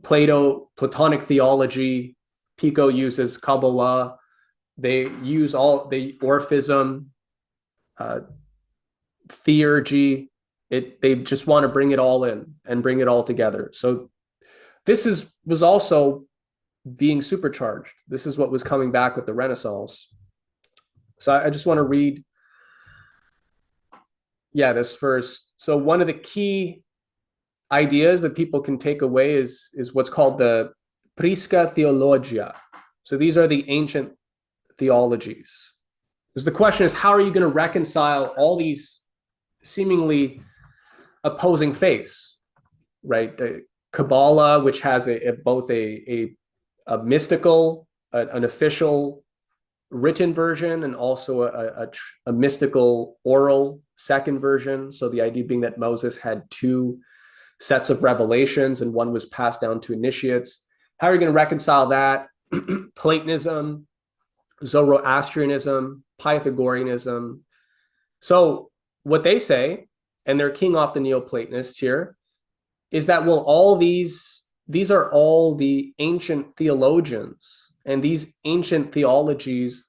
[SPEAKER 2] Platonic theology. Pico uses Kabbalah. They use all the Orphism, theurgy. They just want to bring it all in and bring it all together. So this was also being supercharged. This is what was coming back with the Renaissance. So I just want to read, this first. So one of the key ideas that people can take away is what's called the Prisca Theologia. So these are the ancient theologies. Because the question is, how are you going to reconcile all these seemingly opposing faiths, right? The Kabbalah, which has both a mystical, an official written version, and also a mystical oral second version. So the idea being that Moses had two sets of revelations and one was passed down to initiates. How are you going to reconcile that? Platonism, Zoroastrianism, Pythagoreanism. So what they say, and they're keying off the Neoplatonists here, is that, well, all these are all the ancient theologians, and these ancient theologies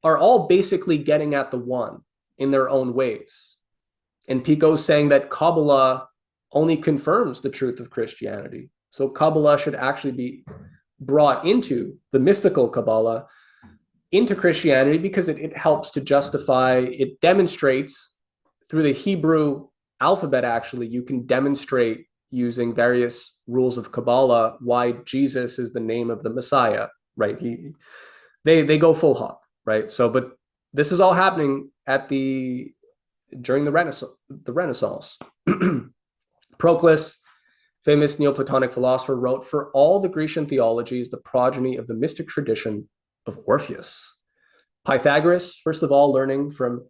[SPEAKER 2] are all basically getting at the one in their own ways. And Pico's saying that Kabbalah only confirms the truth of Christianity. So Kabbalah should actually be brought into the mystical Kabbalah, into Christianity, because it helps to justify, it demonstrates through the Hebrew alphabet, actually, you can demonstrate using various rules of Kabbalah why Jesus is the name of the Messiah, right? They go full hog, right? So, but this is all happening during the Renaissance. Proclus, famous Neoplatonic philosopher, wrote, "For all the Grecian theology is the progeny of the mystic tradition of Orpheus." Pythagoras, first of all, learning from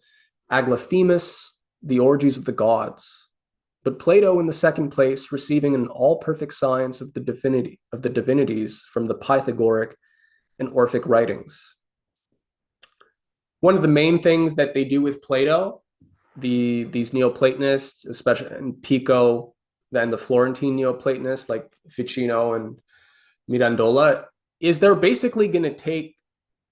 [SPEAKER 2] Aglaophemus the orgies of the gods, but Plato in the second place, receiving an all-perfect science of the divinities from the Pythagorean and Orphic writings. One of the main things that they do with Plato, these Neoplatonists, especially in Pico, then the Florentine Neoplatonists like Ficino and Mirandola, is they're basically going to take,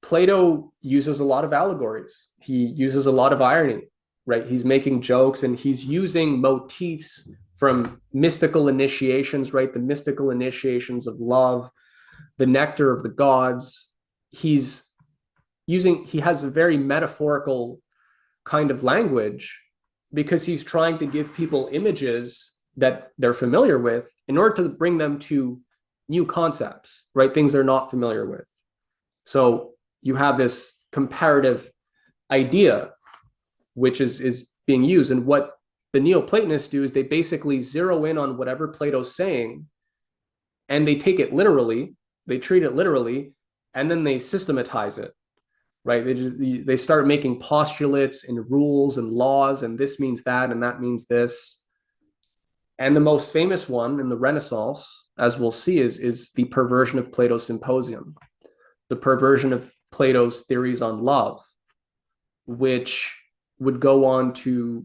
[SPEAKER 2] Plato uses a lot of allegories. He uses a lot of irony, right? He's making jokes and he's using motifs from mystical initiations, right? The mystical initiations of love, the nectar of the gods. He has a very metaphorical kind of language because he's trying to give people images that they're familiar with in order to bring them to new concepts, right? Things they're not familiar with. So you have this comparative idea which is being used. And what the Neoplatonists do is they basically zero in on whatever Plato's saying, and they take it literally, they treat it literally, and then they systematize it, right? They start making postulates and rules and laws, and this means that, and that means this. And the most famous one in the Renaissance, as we'll see, is the perversion of Plato's Symposium, the perversion of Plato's theories on love, which would go on to,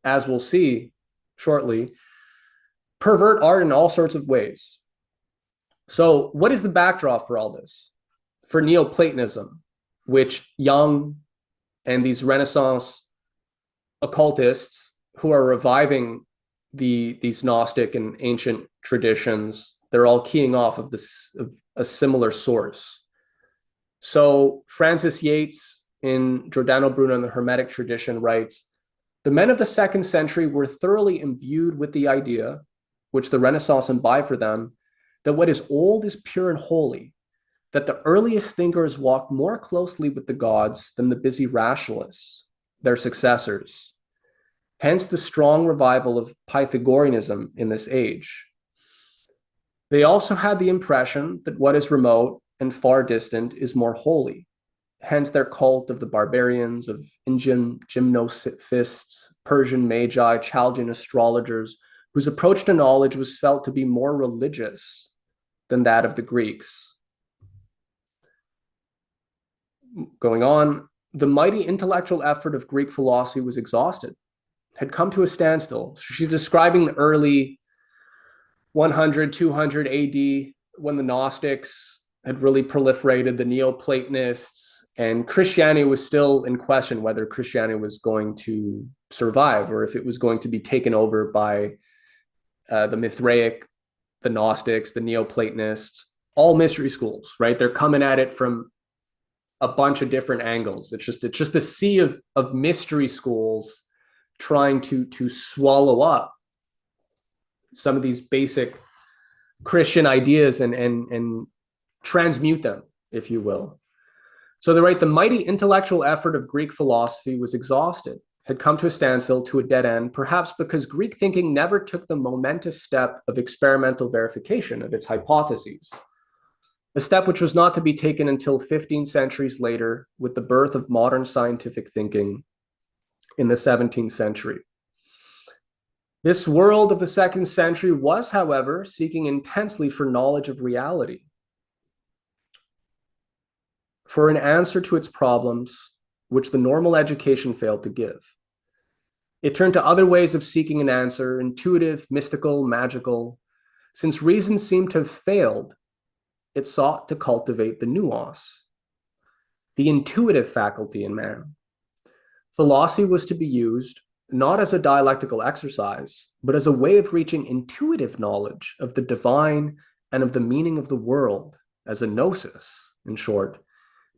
[SPEAKER 2] as we'll see shortly, pervert art in all sorts of ways. So what is the backdrop for all this? For Neoplatonism, which Jung and these Renaissance occultists who are reviving these Gnostic and ancient traditions, they're all keying off of a similar source. So Francis Yates in Giordano Bruno and the Hermetic tradition writes, "The men of the 2nd century were thoroughly imbued with the idea, which the Renaissance imbibed for them, that what is old is pure and holy, that the earliest thinkers walked more closely with the gods than the busy rationalists, their successors. Hence the strong revival of Pythagoreanism in this age. They also had the impression that what is remote and far distant is more holy. Hence their cult of the barbarians, of Indian gymnosophists, Persian magi, Chaldean astrologers, whose approach to knowledge was felt to be more religious than that of the Greeks. Going on, the mighty intellectual effort of Greek philosophy was exhausted, had come to a standstill. She's describing the early 100, 200 AD, when the Gnostics had really proliferated, the Neoplatonists, and Christianity was still in question whether Christianity was going to survive or if it was going to be taken over by the Mithraic, the Gnostics, the Neoplatonists, all mystery schools, right? They're coming at it from a bunch of different angles. It's just a sea of mystery schools trying to swallow up some of these basic Christian ideas and transmute them, if you will. So they write, the mighty intellectual effort of Greek philosophy was exhausted, had come to a standstill, to a dead end, perhaps because Greek thinking never took the momentous step of experimental verification of its hypotheses, a step which was not to be taken until 15 centuries later with the birth of modern scientific thinking in the 17th century. This world of the 2nd century was, however, seeking intensely for knowledge of reality, for an answer to its problems, which the normal education failed to give. It turned to other ways of seeking an answer, intuitive, mystical, magical. Since reason seemed to have failed, it sought to cultivate the nous, the intuitive faculty in man. Philosophy was to be used not as a dialectical exercise, but as a way of reaching intuitive knowledge of the divine and of the meaning of the world, as a gnosis, in short,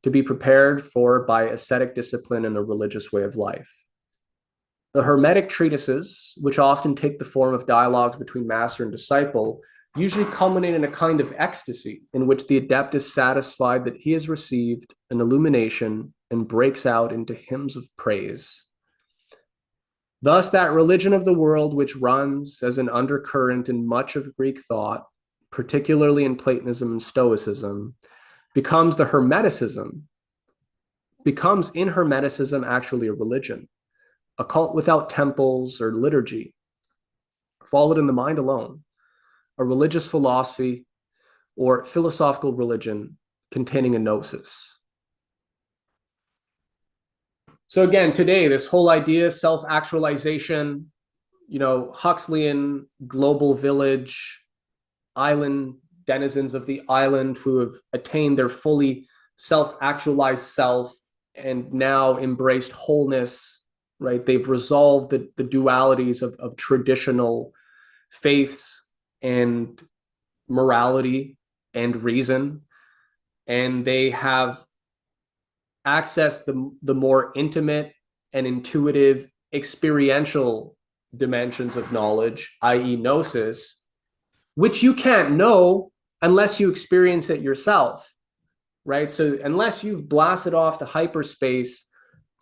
[SPEAKER 2] to be prepared for by ascetic discipline and a religious way of life. The Hermetic treatises, which often take the form of dialogues between master and disciple, usually culminate in a kind of ecstasy in which the adept is satisfied that he has received an illumination and breaks out into hymns of praise. Thus, that religion of the world which runs as an undercurrent in much of Greek thought, particularly in Platonism and Stoicism, becomes in Hermeticism actually a religion, a cult without temples or liturgy, followed in the mind alone, a religious philosophy or philosophical religion containing a gnosis. So again, today, this whole idea, self-actualization, Huxleyan global village, island denizens of the island who have attained their fully self-actualized self and now embraced wholeness, right? They've resolved the dualities of traditional faiths and morality and reason, and they have accessed the more intimate and intuitive experiential dimensions of knowledge, i.e. gnosis, which you can't know unless you experience it yourself, right? So unless you've blasted off to hyperspace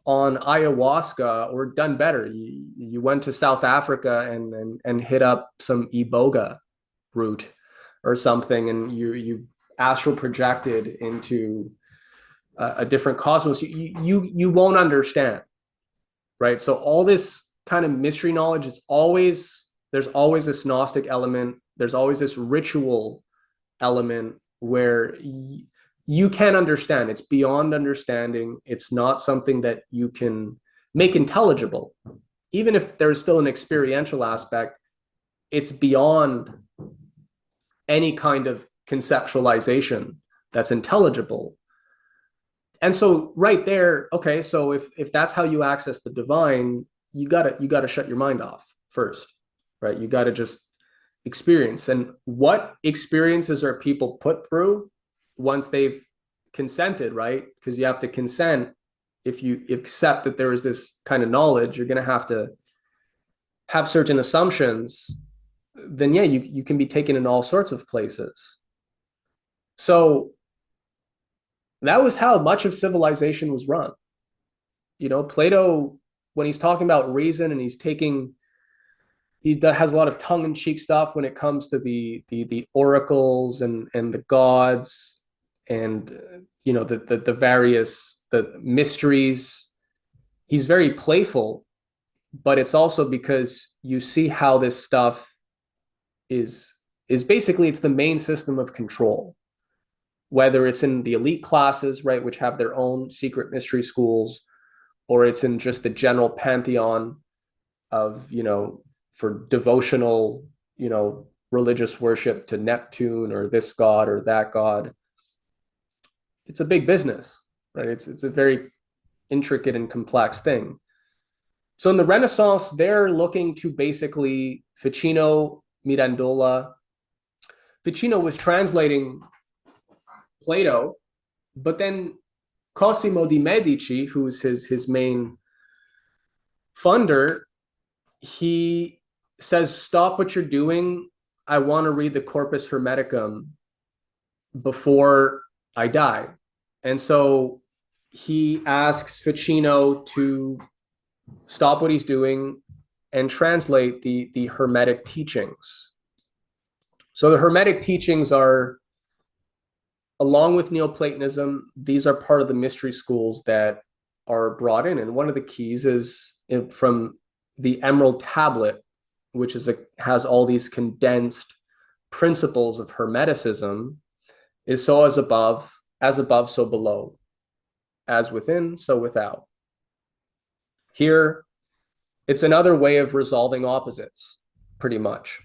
[SPEAKER 2] on ayahuasca or done better, you went to South Africa and hit up some iboga root or something, and you've astral projected into a different cosmos, you won't understand, right? So all this kind of mystery knowledge, there's always this Gnostic element, there's always this ritual element where you can't understand. It's beyond understanding. It's not something that you can make intelligible. Even if there's still an experiential aspect, it's beyond any kind of conceptualization that's intelligible. And so right there, okay, so if that's how you access the divine, you gotta shut your mind off first, right? You gotta just experience. And what experiences are people put through once they've consented, right? Because you have to consent. If you accept that there is this kind of knowledge, you're gonna have to have certain assumptions. Then yeah, you can be taken in all sorts of places. So That was how much of civilization was run. Plato, when he's talking about reason and he has a lot of tongue-in-cheek stuff when it comes to the oracles and the gods and the various the mysteries. He's very playful, but it's also because you see how this stuff is basically it's the main system of control, whether it's in the elite classes, right, which have their own secret mystery schools, or it's in just the general pantheon of, for devotional, religious worship to Neptune or this god or that god. It's a big business, right? It's a very intricate and complex thing. So in the Renaissance, they're looking to basically Ficino, Mirandola. Ficino was translating Plato, but then Cosimo di Medici, who's his main funder, he says, stop what you're doing. I want to read the Corpus Hermeticum before I die. And so he asks Ficino to stop what he's doing and translate the Hermetic teachings. So the Hermetic teachings are, along with Neoplatonism, these are part of the mystery schools that are brought in. And one of the keys is from the Emerald Tablet, which has all these condensed principles of Hermeticism, is so as above, so below, as within, so without. Here, it's another way of resolving opposites, pretty much.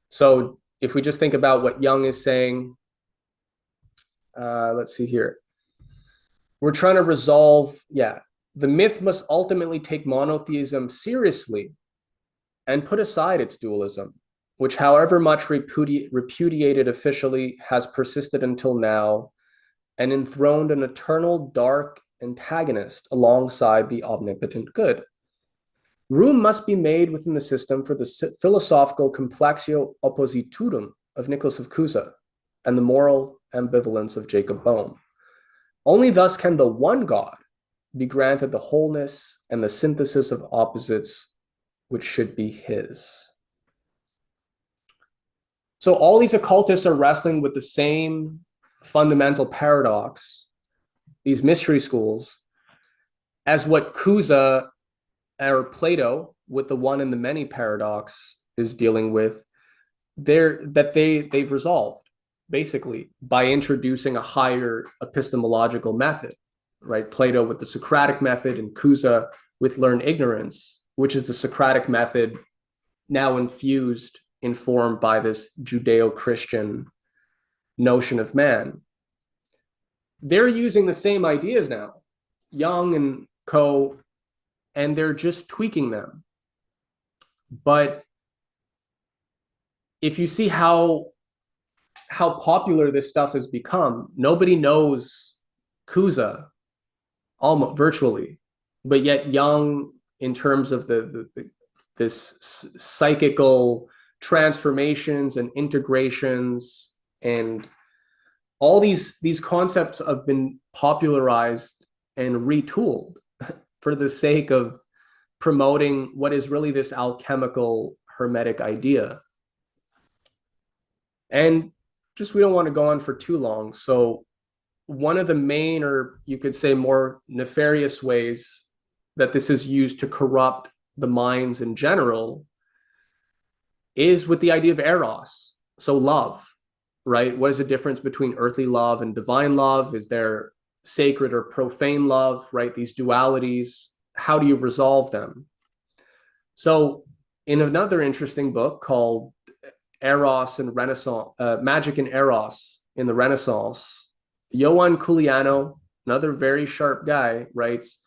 [SPEAKER 2] So if we just think about what Jung is saying, let's see here. We're trying to resolve, the myth must ultimately take monotheism seriously and put aside its dualism, which however much repudiated officially has persisted until now and enthroned an eternal dark antagonist alongside the omnipotent good. Room must be made within the system for the philosophical complexio oppositorum of Nicholas of Cusa and the moral ambivalence of Jacob Boehme. Only thus can the one God be granted the wholeness and the synthesis of opposites which should be his. So all these occultists are wrestling with the same fundamental paradox, these mystery schools, as what Cusa or Plato with the one and the many paradox is dealing with, they've resolved basically by introducing a higher epistemological method, right? Plato with the Socratic method and Cusa with learned ignorance, which is the Socratic method now informed by this Judeo-Christian notion of man. They're using the same ideas now, Jung and co, and they're just tweaking them. But if you see how popular this stuff has become, nobody knows Cusa almost virtually, but yet Jung, in terms of this psychical transformations and integrations and all these concepts have been popularized and retooled for the sake of promoting what is really this alchemical hermetic idea. And just, we don't want to go on for too long. So one of the main, or you could say more nefarious ways that this is used to corrupt the minds in general is with the idea of eros. So love, right? What is the difference between earthly love and divine love? Is there sacred or profane love, right? These dualities, how do you resolve them? So in another interesting book called Eros and Renaissance, Magic and Eros in the Renaissance, Ioan Culiano, another very sharp guy, writes,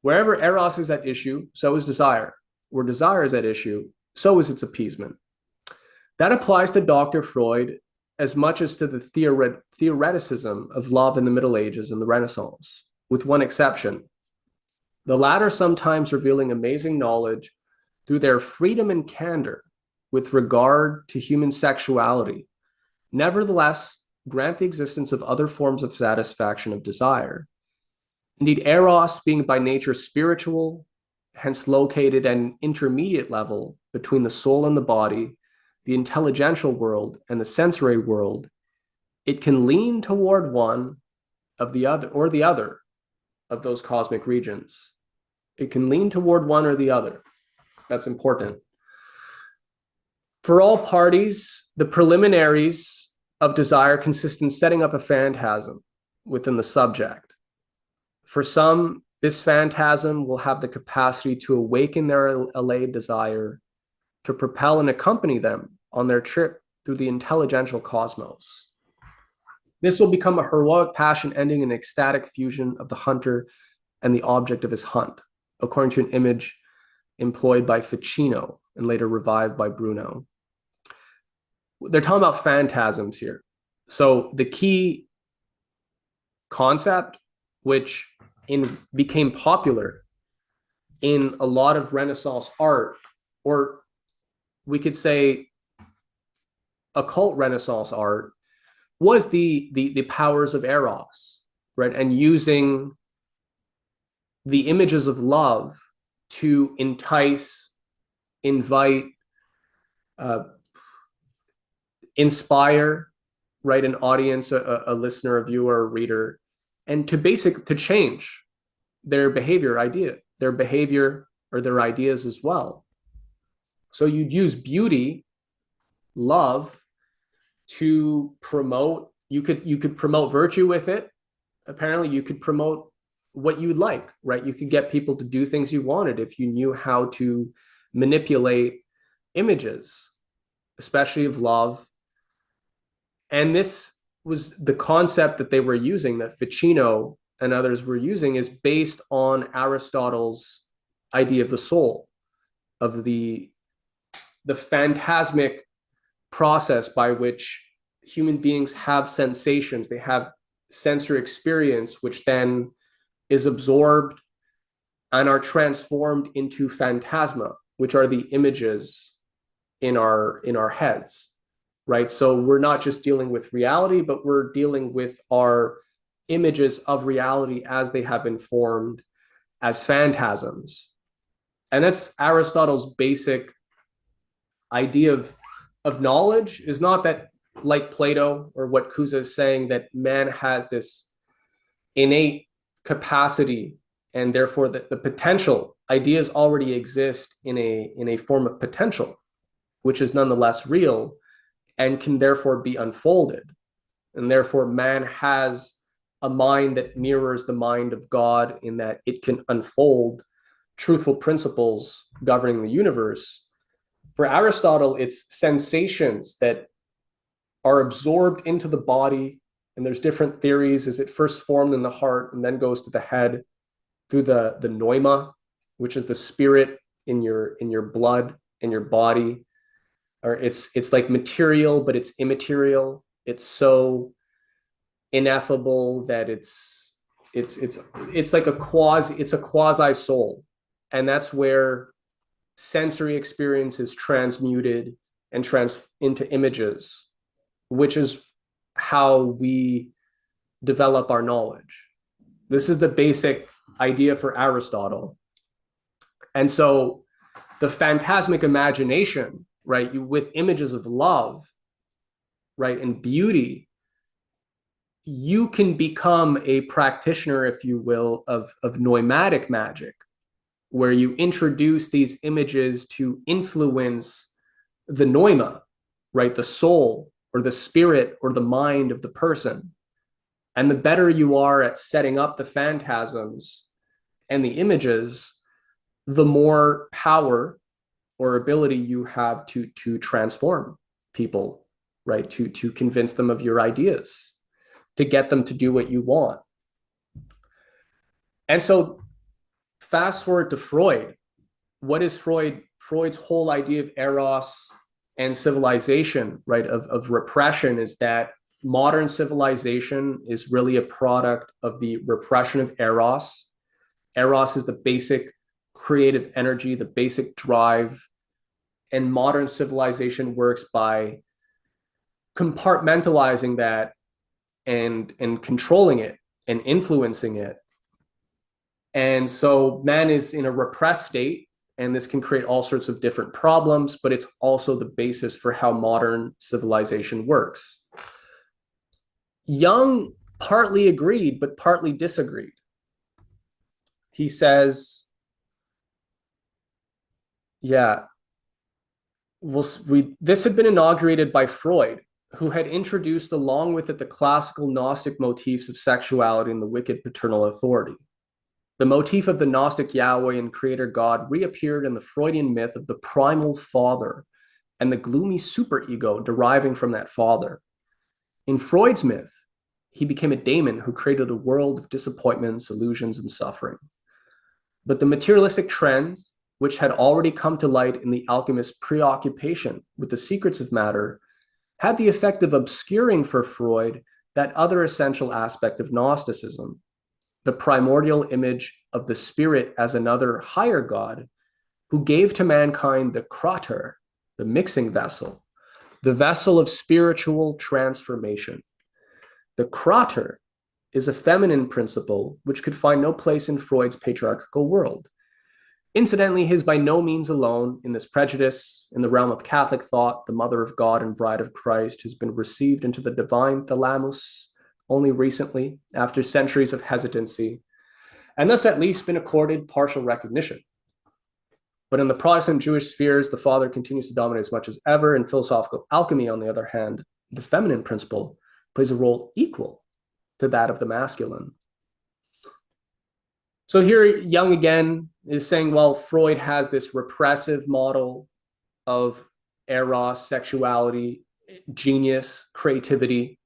[SPEAKER 2] wherever Eros is at issue, so is desire. Where desire is at issue, so is its appeasement. That applies to Dr. Freud as much as to the theoreticism of love in the Middle Ages and the Renaissance, with one exception. The latter sometimes revealing amazing knowledge through their freedom and candor with regard to human sexuality, nevertheless grant the existence of other forms of satisfaction of desire. Indeed, Eros, being by nature spiritual, hence located at an intermediate level between the soul and the body, the intelligential world and the sensory world, it can lean toward one of the other or the other of those cosmic regions. It can lean toward one or the other. That's important. For all parties, the preliminaries of desire consist in setting up a phantasm within the subject. For some, this phantasm will have the capacity to awaken their allayed desire, to propel and accompany them on their trip through the intelligential cosmos. This will become a heroic passion ending in ecstatic fusion of the hunter and the object of his hunt, according to an image employed by Ficino and later revived by Bruno. They're talking about phantasms here. So the key concept, which became popular in a lot of Renaissance art, or we could say occult Renaissance art, was the powers of Eros, right? And using the images of love to entice, invite, inspire, right, an audience, a listener, a viewer, a reader, and to change their behavior or their ideas as well. So you'd use beauty, love, to promote. You could promote virtue with it. Apparently, you could promote what you'd like, right? You could get people to do things you wanted if you knew how to manipulate images, especially of love. And this was the concept that they were using, that Ficino and others were using, is based on Aristotle's idea of the soul, of the phantasmic process by which human beings have sensations. They have sensory experience, which then is absorbed and are transformed into phantasma, which are the images in our heads, right? So we're not just dealing with reality, but we're dealing with our images of reality as they have been formed as phantasms. And that's Aristotle's basic idea of knowledge, is not that, like Plato or what Kuza is saying, that man has this innate capacity and therefore the potential. Ideas already exist in a form of potential, which is nonetheless real and can therefore be unfolded. And therefore man has a mind that mirrors the mind of God, in that it can unfold truthful principles governing the universe. For Aristotle, it's sensations that are absorbed into the body, and there's different theories. Is it first formed in the heart and then goes to the head through the pneuma, which is the spirit in your blood, in your body, or it's like material, but it's immaterial. It's so ineffable that it's like a quasi soul, and that's where sensory experience is transmuted and into images, which is how we develop our knowledge. This is the basic idea for Aristotle. And so the phantasmic imagination, right, with images of love, right, and beauty, you can become a practitioner, if you will, of noimatic magic, where you introduce these images to influence the pneuma, right, the soul or the spirit or the mind of the person. And the better you are at setting up the phantasms and the images, the more power or ability you have to transform people, right, to convince them of your ideas, to get them to do what you want. And so fast forward to Freud. What is Freud? Freud's whole idea of Eros and civilization, right, of repression, is that modern civilization is really a product of the repression of Eros. Eros is the basic creative energy, the basic drive, and modern civilization works by compartmentalizing that and controlling it and influencing it. And so man is in a repressed state, and this can create all sorts of different problems, but it's also the basis for how modern civilization works. Jung partly agreed, but partly disagreed. He says, yeah, this had been inaugurated by Freud, who had introduced along with it the classical Gnostic motifs of sexuality and the wicked paternal authority. The motif of the Gnostic Yahweh and creator God reappeared in the Freudian myth of the primal father and the gloomy superego deriving from that father. In Freud's myth, he became a daemon who created a world of disappointments, illusions, and suffering. But the materialistic trends, which had already come to light in the alchemist's preoccupation with the secrets of matter, had the effect of obscuring for Freud that other essential aspect of Gnosticism, the primordial image of the spirit as another higher God who gave to mankind the krater, the mixing vessel, the vessel of spiritual transformation. The krater is a feminine principle which could find no place in Freud's patriarchal world. Incidentally, he is by no means alone in this prejudice. In the realm of Catholic thought, the Mother of God and Bride of Christ has been received into the divine thalamus only recently, after centuries of hesitancy, and thus at least been accorded partial recognition. But in the Protestant Jewish spheres, the Father continues to dominate as much as ever. In philosophical alchemy, on the other hand, the feminine principle plays a role equal to that of the masculine. So here Jung again is saying, well, Freud has this repressive model of eros, sexuality, genius, creativity,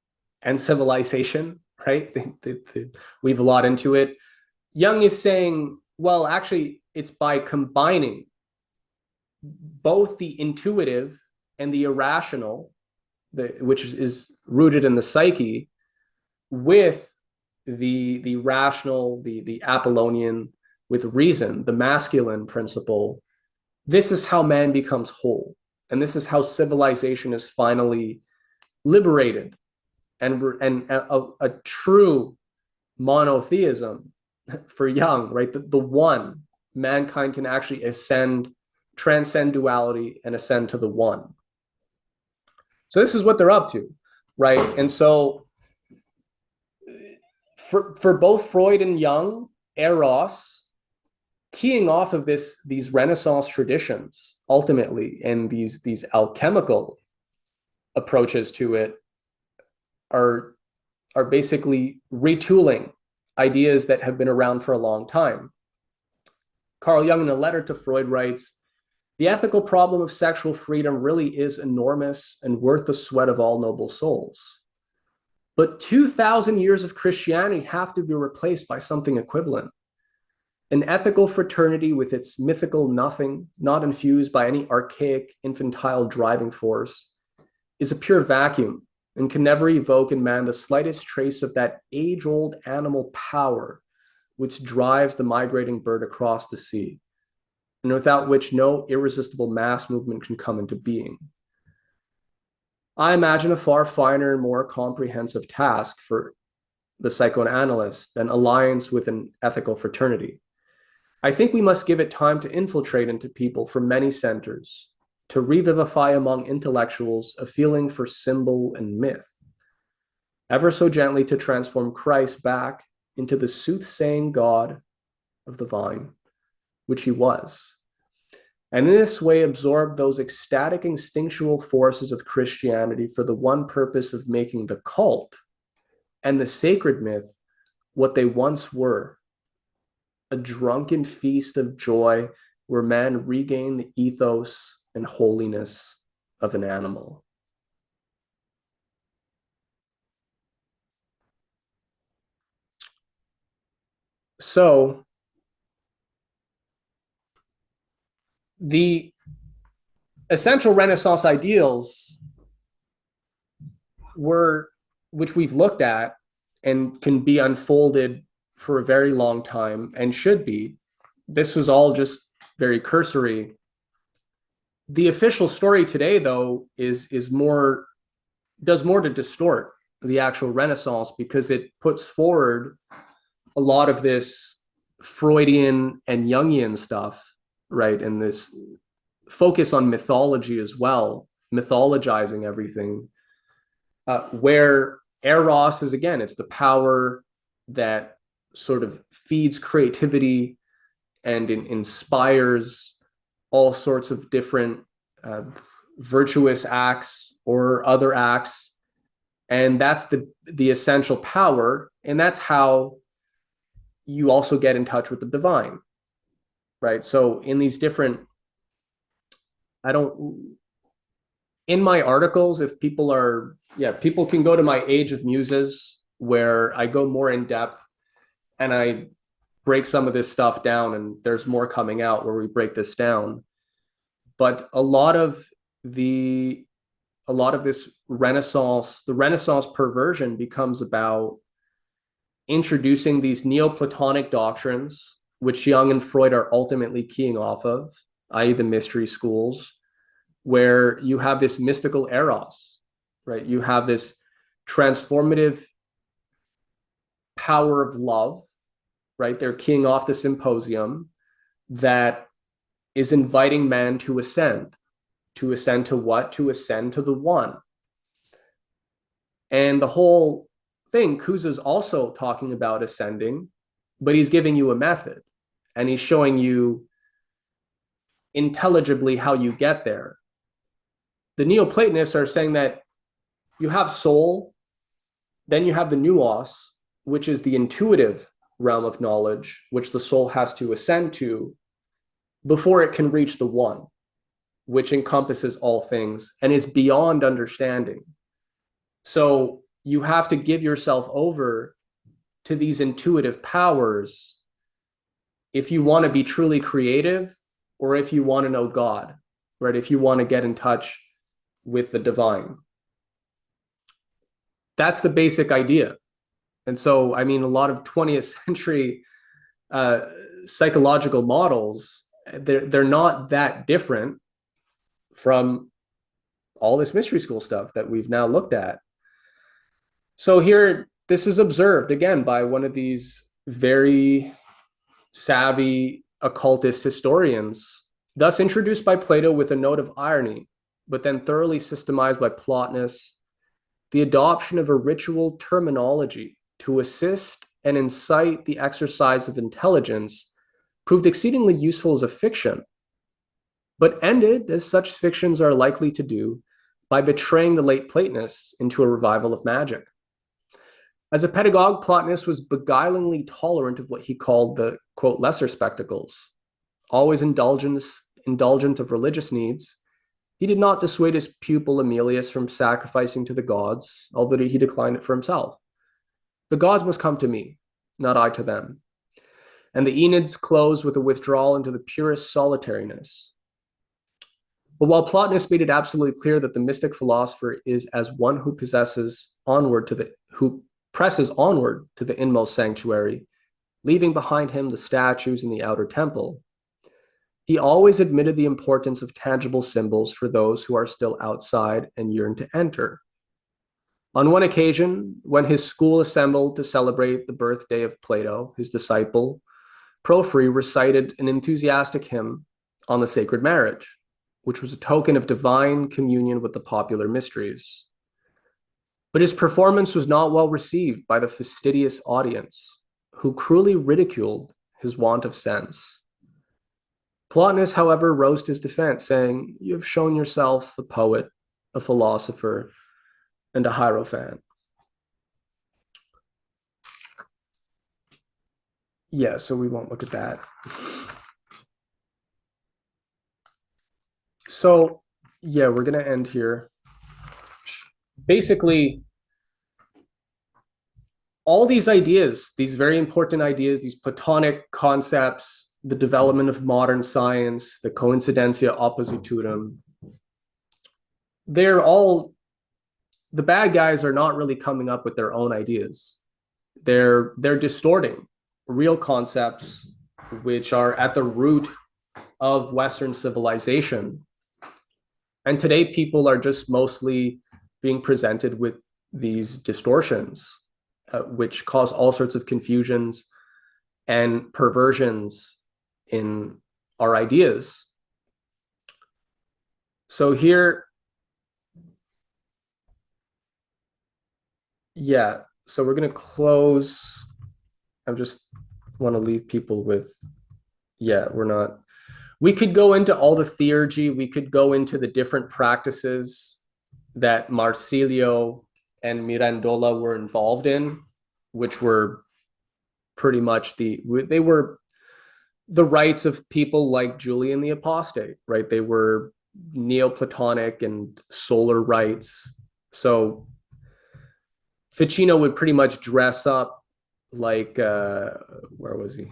[SPEAKER 2] and civilization, right? Weave a lot into it. Jung is saying, well, actually, it's by combining both the intuitive and the irrational, which is rooted in the psyche, with the rational, the Apollonian, with reason, the masculine principle. This is how man becomes whole. And this is how civilization is finally liberated. And a true monotheism for Jung, right? The one, mankind can actually ascend, transcend duality and ascend to the one. So this is what they're up to, right? And so for both Freud and Jung, Eros, keying off of these Renaissance traditions, ultimately, and these alchemical approaches to it, are basically retooling ideas that have been around for a long time. Carl Jung, in a letter to Freud, writes, "The ethical problem of sexual freedom really is enormous and worth the sweat of all noble souls. But 2,000 years of Christianity have to be replaced by something equivalent. An ethical fraternity with its mythical nothing, not infused by any archaic, infantile driving force, is a pure vacuum and can never evoke in man the slightest trace of that age-old animal power which drives the migrating bird across the sea, and without which no irresistible mass movement can come into being. I imagine a far finer and more comprehensive task for the psychoanalyst than alliance with an ethical fraternity. I think we must give it time to infiltrate into people from many centers, to revivify among intellectuals a feeling for symbol and myth, ever so gently to transform Christ back into the soothsaying God of the vine, which he was, and in this way absorb those ecstatic instinctual forces of Christianity for the one purpose of making the cult and the sacred myth what they once were, a drunken feast of joy where man regained the ethos and holiness of an animal." So the essential Renaissance ideals which we've looked at and can be unfolded for a very long time and should be. This was all just very cursory. The official story today, though, does more to distort the actual Renaissance, because it puts forward a lot of this Freudian and Jungian stuff, right? And this focus on mythology as well, mythologizing everything, where Eros is, again, it's the power that sort of feeds creativity and inspires all sorts of different virtuous acts or other acts. And that's the essential power. And that's how you also get in touch with the divine, right? So in these different, in my articles, if people are, people can go to my Age of Muses, where I go more in depth and I break some of this stuff down, and there's more coming out where we break this down. But a lot of this Renaissance, the Renaissance perversion becomes about introducing these Neoplatonic doctrines, which Jung and Freud are ultimately keying off of, i.e. the mystery schools, where you have this mystical Eros, right? You have this transformative power of love, right? They're keying off the symposium that is inviting man to ascend. To ascend to what? To ascend to the one. And the whole thing, Kuza's also talking about ascending, but he's giving you a method, and he's showing you intelligibly how you get there. The Neoplatonists are saying that you have soul, then you have the nous, which is the intuitive realm of knowledge, which the soul has to ascend to before it can reach the one, which encompasses all things and is beyond understanding. So you have to give yourself over to these intuitive powers if you want to be truly creative, or if you want to know God, right? If you want to get in touch with the divine. That's the basic idea. And so, I mean, a lot of 20th century psychological models, they're not that different from all this mystery school stuff that we've now looked at. So here, this is observed again by one of these very savvy occultist historians, thus introduced by Plato with a note of irony, but then thoroughly systemized by Plotinus. The adoption of a ritual terminology to assist and incite the exercise of intelligence proved exceedingly useful as a fiction, but ended, as such fictions are likely to do, by betraying the late Platonists into a revival of magic. As a pedagogue, Plotinus was beguilingly tolerant of what he called the, quote, lesser spectacles. Always indulgent of religious needs, he did not dissuade his pupil Emilius from sacrificing to the gods, although he declined it for himself. The gods must come to me, not I to them. And the Aeneids close with a withdrawal into the purest solitariness. But while Plotinus made it absolutely clear that the mystic philosopher is as one who presses onward to the inmost sanctuary, leaving behind him the statues in the outer temple, he always admitted the importance of tangible symbols for those who are still outside and yearn to enter. On one occasion, when his school assembled to celebrate the birthday of Plato, his disciple, Porphyry recited an enthusiastic hymn on the sacred marriage, which was a token of divine communion with the popular mysteries. But his performance was not well received by the fastidious audience, who cruelly ridiculed his want of sense. Plotinus, however, rose to his defense, saying, "You have shown yourself a poet, a philosopher, and a hierophant." Yeah, so we won't look at that. So, yeah, we're going to end here. Basically, all these ideas, these very important ideas, these Platonic concepts, the development of modern science, the coincidentia oppositorum, they're all, the bad guys are not really coming up with their own ideas. They're distorting real concepts which are at the root of Western civilization. And today people are just mostly being presented with these distortions, which cause all sorts of confusions and perversions in our ideas. So here, yeah, so we're going to close. I just want to leave people with, yeah, we could go into all the theurgy. We could go into the different practices that Marsilio and Mirandola were involved in, which were pretty much they were the rites of people like Julian the Apostate, right? They were Neoplatonic and solar rites. So Ficino would pretty much dress up like, where was he?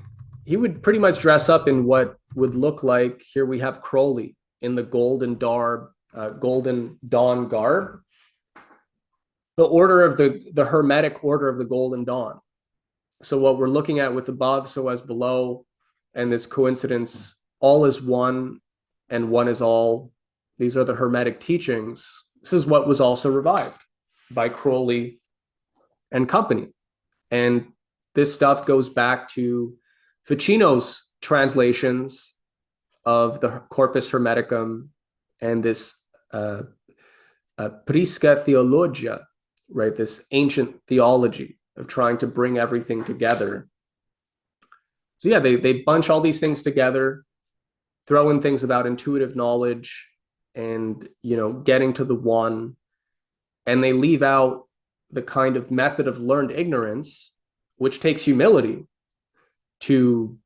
[SPEAKER 2] He would pretty much dress up in what would look like, here we have Crowley in the Golden Dawn garb, the order of the Hermetic order of the Golden Dawn. So what we're looking at with above, so as below, and this coincidence, all is one and one is all. These are the Hermetic teachings. This is what was also revived by Crowley and company. And this stuff goes back to Ficino's translations of the Corpus Hermeticum and this Prisca Theologia, right? This ancient theology of trying to bring everything together. So yeah, they bunch all these things together, throw in things about intuitive knowledge and, you know, getting to the one, and they leave out the kind of method of learned ignorance, which takes humility to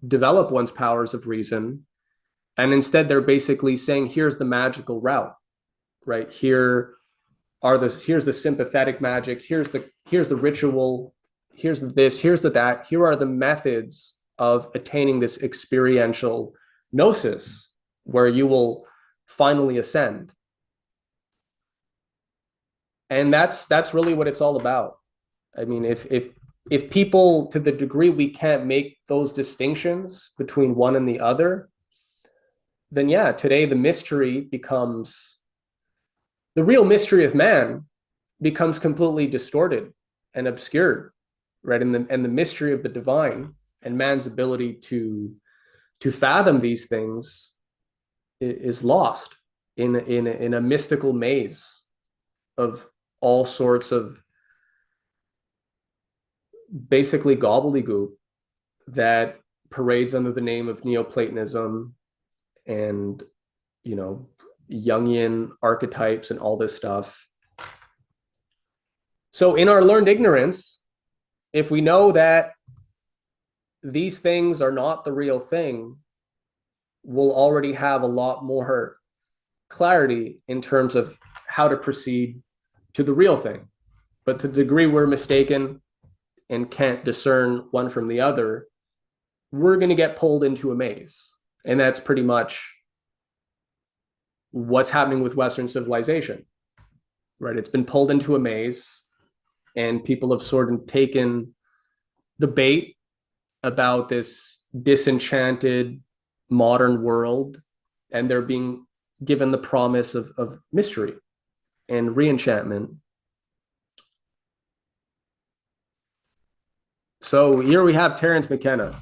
[SPEAKER 2] develop one's powers of reason. And instead they're basically saying, here's the magical route, right? Here's the sympathetic magic, here's the ritual, here's this, here's the that, here are the methods of attaining this experiential gnosis where you will finally ascend. And that's really what it's all about. I mean, if people, to the degree we can't make those distinctions between one and the other, then yeah, today the mystery becomes, the real mystery of man becomes completely distorted and obscured, right? And the mystery of the divine and man's ability to fathom these things is lost in a mystical maze of all sorts of basically gobbledygook that parades under the name of Neoplatonism and, you know, Jungian archetypes and all this stuff. So in our learned ignorance, if we know that these things are not the real thing, we'll already have a lot more clarity in terms of how to proceed to the real thing. But to the degree we're mistaken and can't discern one from the other, we're going to get pulled into a maze. And that's pretty much what's happening with Western civilization, right? It's been pulled into a maze, and people have sort of taken the bait about this disenchanted modern world, and they're being given the promise of mystery and reenchantment. So here we have Terence McKenna.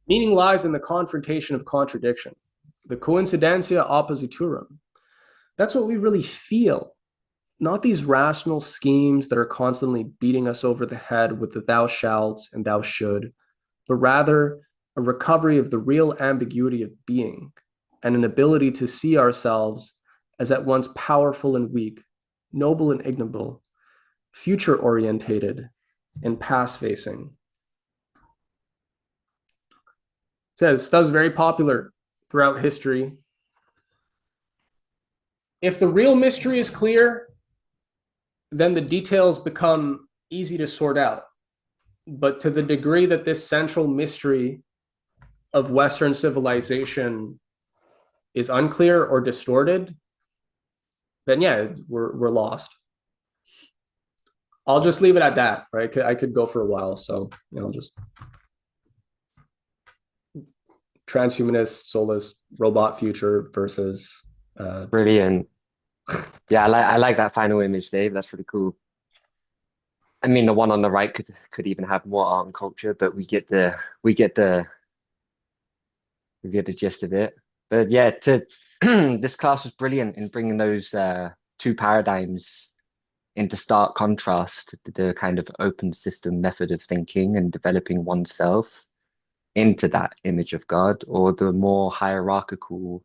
[SPEAKER 2] Meaning lies in the confrontation of contradiction, the coincidentia oppositorum. That's what we really feel, not these rational schemes that are constantly beating us over the head with the thou shalts and thou should, but rather a recovery of the real ambiguity of being and an ability to see ourselves as at once powerful and weak, noble and ignoble, future-orientated and past-facing. Says stuff's very popular throughout history. If the real mystery is clear, then the details become easy to sort out. But to the degree that this central mystery of Western civilization is unclear or distorted, then yeah, we're lost. I'll just leave it at that, right? I could go for a while, so you know, just transhumanist, soulless, robot future versus
[SPEAKER 1] Brilliant.
[SPEAKER 3] Yeah, I like that final image, Dave. That's really cool. I mean, the one on the right could even have more art and culture, but we get the gist of it. But yeah, to this class was brilliant in bringing those two paradigms into stark contrast, the kind of open system method of thinking and developing oneself into that image of God, or the more hierarchical,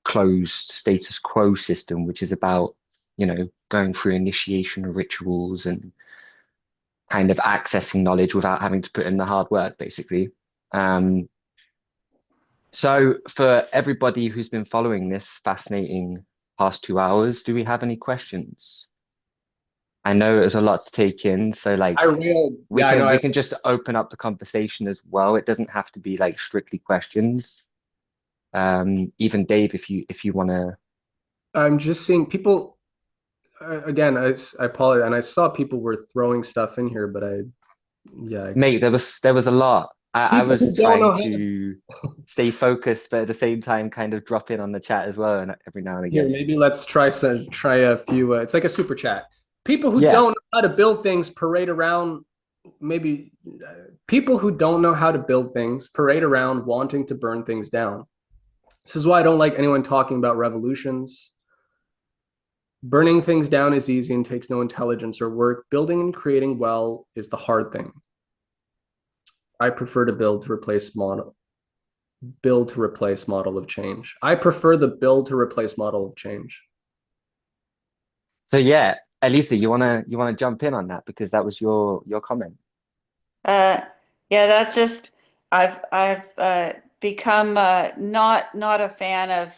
[SPEAKER 3] closed status quo system, which is about, going through initiation rituals and kind of accessing knowledge without having to put in the hard work, basically. Um, so for everybody who's been following this fascinating past 2 hours, do we have any questions? I know it was a lot to take in, so like
[SPEAKER 2] Yeah, I know.
[SPEAKER 3] we can just open up the conversation as well. It doesn't have to be like strictly questions. Even Dave, if you want to.
[SPEAKER 2] I'm just seeing people again. I apologize, and I saw people were throwing stuff in here, but yeah,
[SPEAKER 3] Mate, there was a lot. I
[SPEAKER 2] people
[SPEAKER 3] was
[SPEAKER 2] who don't
[SPEAKER 3] trying
[SPEAKER 2] know how.
[SPEAKER 3] to stay focused, but at the same time, kind of drop in on the chat as well, and every now and
[SPEAKER 2] Here,
[SPEAKER 3] again.
[SPEAKER 2] maybe let's try a few. It's like a super chat. People who
[SPEAKER 3] Yeah,
[SPEAKER 2] don't know how to build things parade around. Maybe people who don't know how to build things parade around wanting to burn things down. This is why I don't like anyone talking about revolutions. Burning things down is easy and takes no intelligence or work. Building and creating well is the hard thing. I prefer to build to replace model of change. I prefer the build to replace model of change.
[SPEAKER 3] so yeah, Elisa, you wanna jump in on that because that was your comment.
[SPEAKER 4] Uh, yeah, that's just I've become not a fan of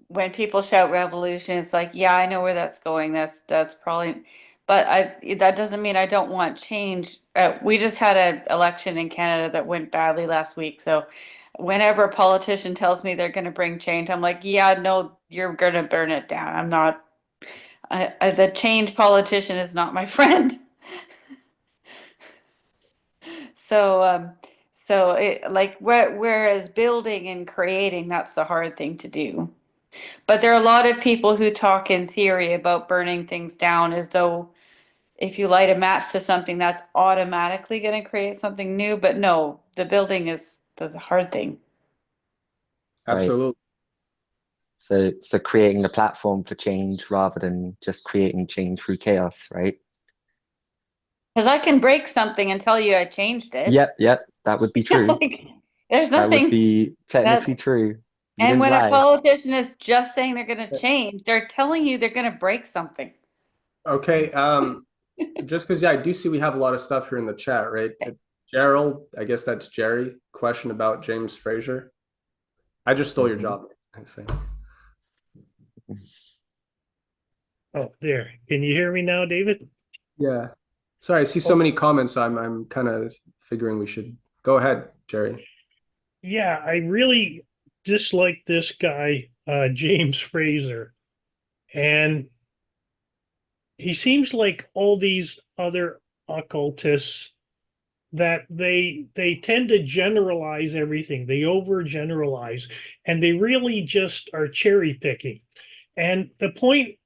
[SPEAKER 4] when people shout revolution. It's like, yeah, I know where that's going. That's probably, but that doesn't mean I don't want change. We just had an election in Canada that went badly last week, so whenever a politician tells me they're going to bring change, I'm like, yeah, no, you're going to burn it down. I'm not. The change politician is not my friend. So, like whereas building and creating, that's the hard thing to do. But there are a lot of people who talk in theory about burning things down as though if you light a match to something, that's automatically going to create something new. But no, the building is the hard thing.
[SPEAKER 3] Right.
[SPEAKER 2] Absolutely.
[SPEAKER 3] So creating the platform for change rather than just creating change through chaos, right?
[SPEAKER 4] Because I can break something and tell you I changed it.
[SPEAKER 3] Yep, that would be true.
[SPEAKER 4] Like, there's
[SPEAKER 3] That would
[SPEAKER 4] nothing
[SPEAKER 3] be technically
[SPEAKER 4] that.
[SPEAKER 3] true. You
[SPEAKER 4] And
[SPEAKER 3] didn't
[SPEAKER 4] when a
[SPEAKER 3] lie.
[SPEAKER 4] politician is just saying they're going to change, they're telling you they're going to break something.
[SPEAKER 2] Okay. Just because, yeah, I do see we have a lot of stuff here in the chat, right? Gerald, I guess that's Jerry. Question about James Frazer. I just stole your
[SPEAKER 3] Mhm.
[SPEAKER 2] job. I say.
[SPEAKER 5] Oh, there. Can you hear me now, David?
[SPEAKER 2] Yeah. Sorry, I see so
[SPEAKER 5] Oh,
[SPEAKER 2] many comments. So I'm kind of figuring we should go ahead, Jerry.
[SPEAKER 5] yeah, I really dislike this guy, James Frazer. And he seems like all these other occultists that they tend to generalize everything. They overgeneralize, and they really just are cherry picking. And the point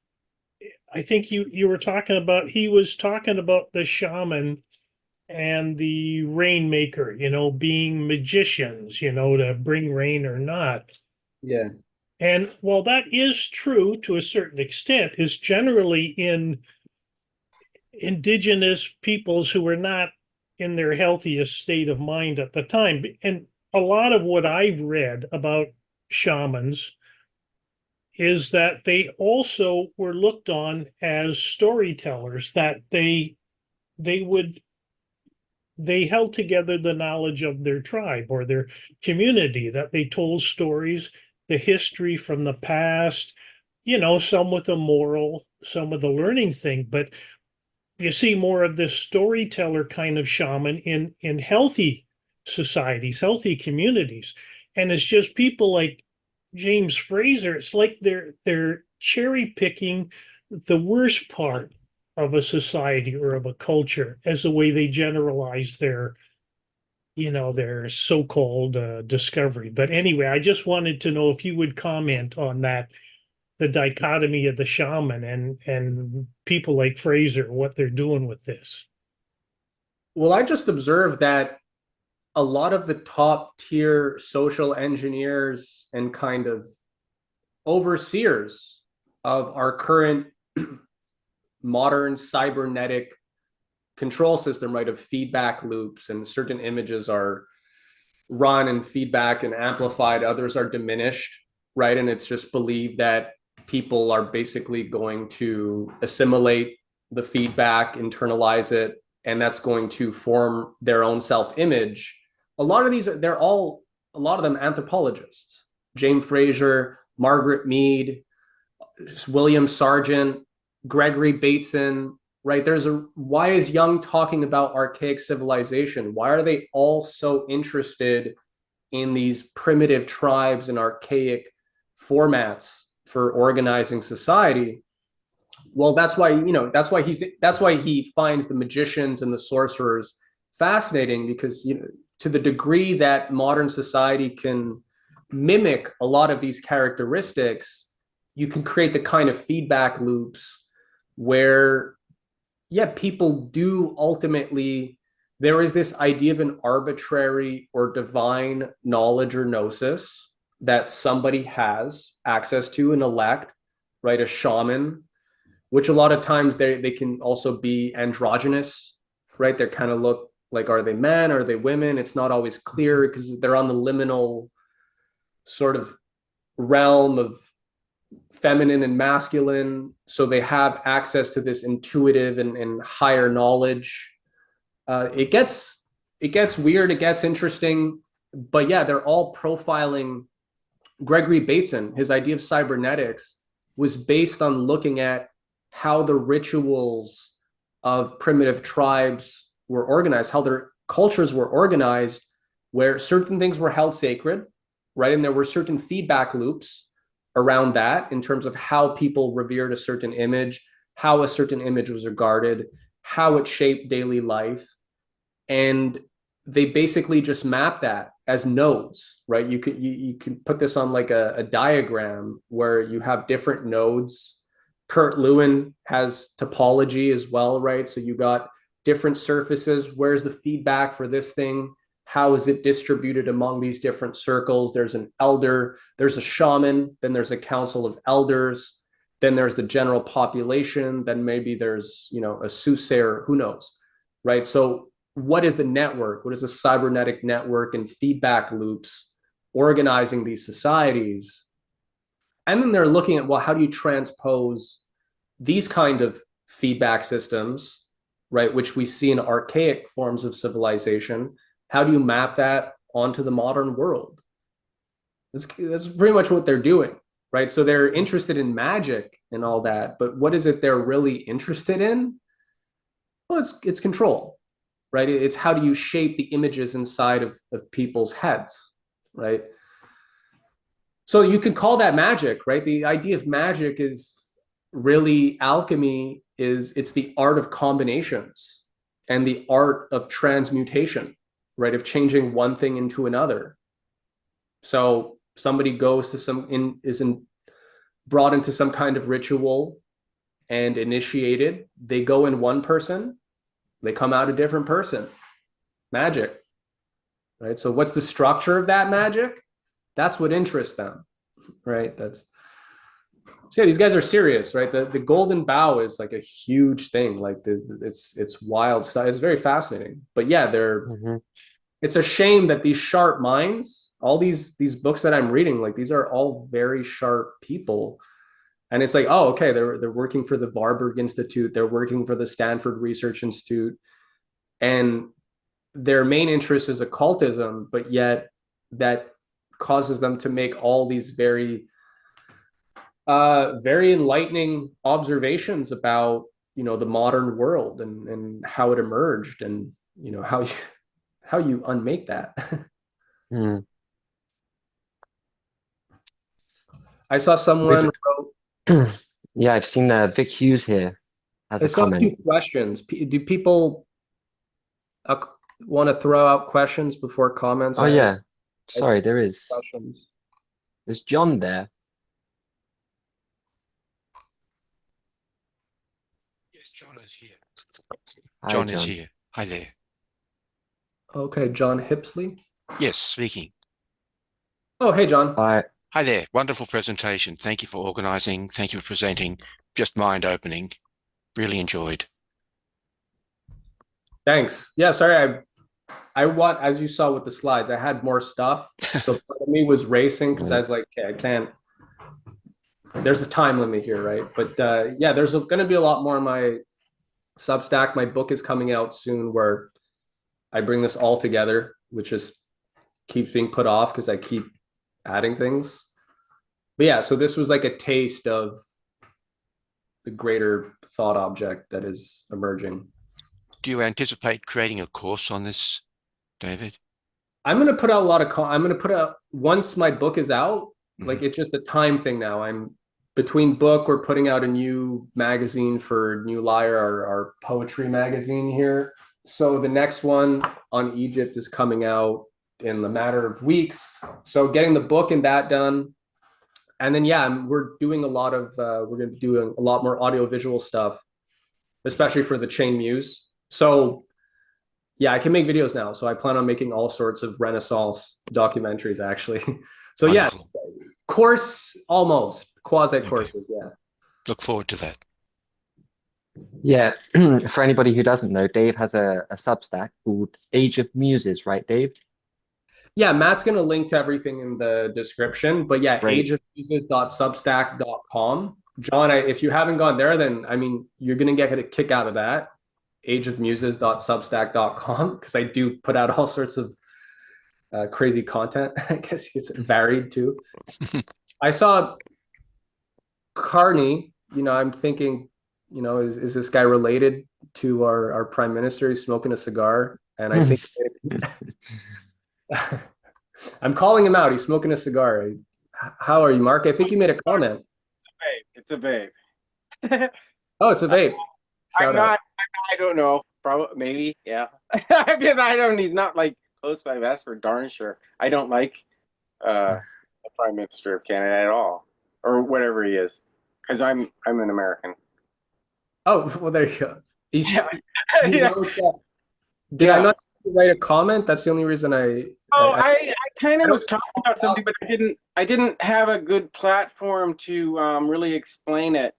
[SPEAKER 5] I think you were talking about, he was talking about the shaman and the rainmaker, being magicians, to bring rain or not.
[SPEAKER 2] Yeah.
[SPEAKER 5] And while that is true to a certain extent, is generally in indigenous peoples who were not in their healthiest state of mind at the time. And a lot of what I've read about shamans is that they also were looked on as storytellers, that they would they held together the knowledge of their tribe or their community, that they told stories, the history from the past, some with a moral, some with a learning thing. But you see more of this storyteller kind of shaman in healthy societies, healthy communities. And it's just people like James Frazer. It's like they're cherry picking the worst part of a society or of a culture as the way they generalize their so-called discovery. But anyway, I just wanted to know if you would comment on that the dichotomy of the shaman and people like Frazer, what they're doing with this?
[SPEAKER 2] Well, I just observed that a lot of the top tier social engineers and kind of overseers of our current modern cybernetic control system, right, of feedback loops, and certain images are run and feedback and amplified, others are diminished, right? And it's just believed that people are basically going to assimilate the feedback, internalize it, and that's going to form their own self-image. A lot of these, a lot of them anthropologists. James Frazer, Margaret Mead, William Sargent, Gregory Bateson, right? Why is Jung talking about archaic civilization? Why are they all so interested in these primitive tribes and archaic formats for organizing society? Well, that's why he finds the magicians and the sorcerers fascinating, because to the degree that modern society can mimic a lot of these characteristics, you can create the kind of feedback loops where, yeah, people do ultimately, there is this idea of an arbitrary or divine knowledge or gnosis that somebody has access to, an elect, right? A shaman, which a lot of times they can also be androgynous, right? They kind of look like, are they men? Are they women? It's not always clear because they're on the liminal sort of realm of feminine and masculine. So they have access to this intuitive and higher knowledge. It gets weird, it gets interesting, but yeah, they're all profiling. Gregory Bateson, his idea of cybernetics was based on looking at how the rituals of primitive tribes were organized, how their cultures were organized, where certain things were held sacred, right? And there were certain feedback loops around that in terms of how people revered a certain image, how a certain image was regarded, how it shaped daily life. And they basically just map that as nodes, right? You can put this on like a diagram where you have different nodes. Kurt Lewin has topology as well, right? So you got different surfaces. Where's the feedback for this thing? How is it distributed among these different circles? There's an elder, there's a shaman, then there's a council of elders, then there's the general population, then maybe there's, a soothsayer, who knows, right? So what is the network? What is the cybernetic network and feedback loops organizing these societies? And then they're looking at, well, how do you transpose these kind of feedback systems, right, which we see in archaic forms of civilization? How do you map that onto the modern world? That's pretty much what they're doing, right? So they're interested in magic and all that, but what is it they're really interested in? Well, it's control, right? It's how do you shape the images inside of people's heads, right? So you could call that magic, right? The idea of magic is really alchemy. It's the art of combinations and the art of transmutation, right? Of changing one thing into another. So somebody goes to brought into some kind of ritual and initiated. They go in one person, they come out a different person. Magic, right? So what's the structure of that magic? That's what interests them, right? So yeah, these guys are serious, right? The golden bough is like a huge thing. Like it's wild stuff. It's very fascinating. But yeah, it's a shame that these sharp minds, all these books that I'm reading, like these are all very sharp people. And it's like, oh, okay, they're working for the Warburg Institute, they're working for the Stanford Research Institute, and their main interest is occultism, but yet that causes them to make all these very enlightening observations about the modern world and how it emerged, and how you unmake that. I saw someone wrote,
[SPEAKER 3] yeah, I've seen Vic Hughes here as a comment.
[SPEAKER 2] a few questions. Do people want to throw out questions before comments?
[SPEAKER 3] Oh yeah, sorry, there is.
[SPEAKER 2] Questions.
[SPEAKER 3] There's John there.
[SPEAKER 6] Yes, John is here.
[SPEAKER 3] Hi,
[SPEAKER 6] John is
[SPEAKER 3] John.
[SPEAKER 6] here. Hi there.
[SPEAKER 2] Okay, John Hipsley.
[SPEAKER 6] Yes, speaking.
[SPEAKER 2] Oh, hey, John.
[SPEAKER 3] Hi.
[SPEAKER 6] Hi there. Wonderful presentation. Thank you for organizing. Thank you for presenting. Just mind-opening. Really enjoyed.
[SPEAKER 2] Thanks. Yeah, sorry, I want, as you saw with the slides, I had more stuff. So part of me was racing because I was like, okay, I can't. There's a time limit here, right? But yeah, there's going to be a lot more in my Substack. My book is coming out soon where I bring this all together, which just keeps being put off because I keep adding things. But yeah, so this was like a taste of the greater thought object that is emerging.
[SPEAKER 6] Do you anticipate creating a course on this, David?
[SPEAKER 2] I'm going to put out a lot of, I'm going to put out, once my book is out, like it's just a time thing now. I'm between book, we're putting out a new magazine for New Lyre, our poetry magazine here. So the next one on Egypt is coming out in the matter of weeks. So getting the book and that done. And then, yeah, we're doing a lot of, we're going to be doing a lot more audio-visual stuff, especially for the Chain Muse. So yeah, I can make videos now. So I plan on making all sorts of Renaissance documentaries, actually. So
[SPEAKER 6] Wonderful.
[SPEAKER 2] yes, course, almost, quasi-courses, yeah.
[SPEAKER 6] Look forward to that.
[SPEAKER 3] Yeah, for anybody who doesn't know, Dave has a Substack called Age of Muses, right, Dave?
[SPEAKER 2] Yeah, Matt's going to link to everything in the description. But yeah,
[SPEAKER 3] Great.
[SPEAKER 2] ageofmuses.substack.com. John, if you haven't gone there, then I mean, you're going to get a kick out of that. ageofmuses.substack.com, because I do put out all sorts of crazy content. I guess it's varied too. I saw Carney, you know, I'm thinking, you know, is this guy related to our prime minister? He's smoking a cigar. And I think I'm calling him out. He's smoking a cigar. How are you, Mark? I think you made a comment.
[SPEAKER 7] It's a vape.
[SPEAKER 2] Oh, it's a vape.
[SPEAKER 7] I'm not, I don't know. Probably, maybe, yeah. I mean, I don't, he's not like close by vest for darn sure. I don't like the Prime Minister of Canada at all, or whatever he is, because I'm an American.
[SPEAKER 2] Oh, well, there you go.
[SPEAKER 7] Yeah.
[SPEAKER 2] Did I not write a comment? That's the only reason
[SPEAKER 7] I kind of was talking about something, but I didn't have a good platform to really explain it,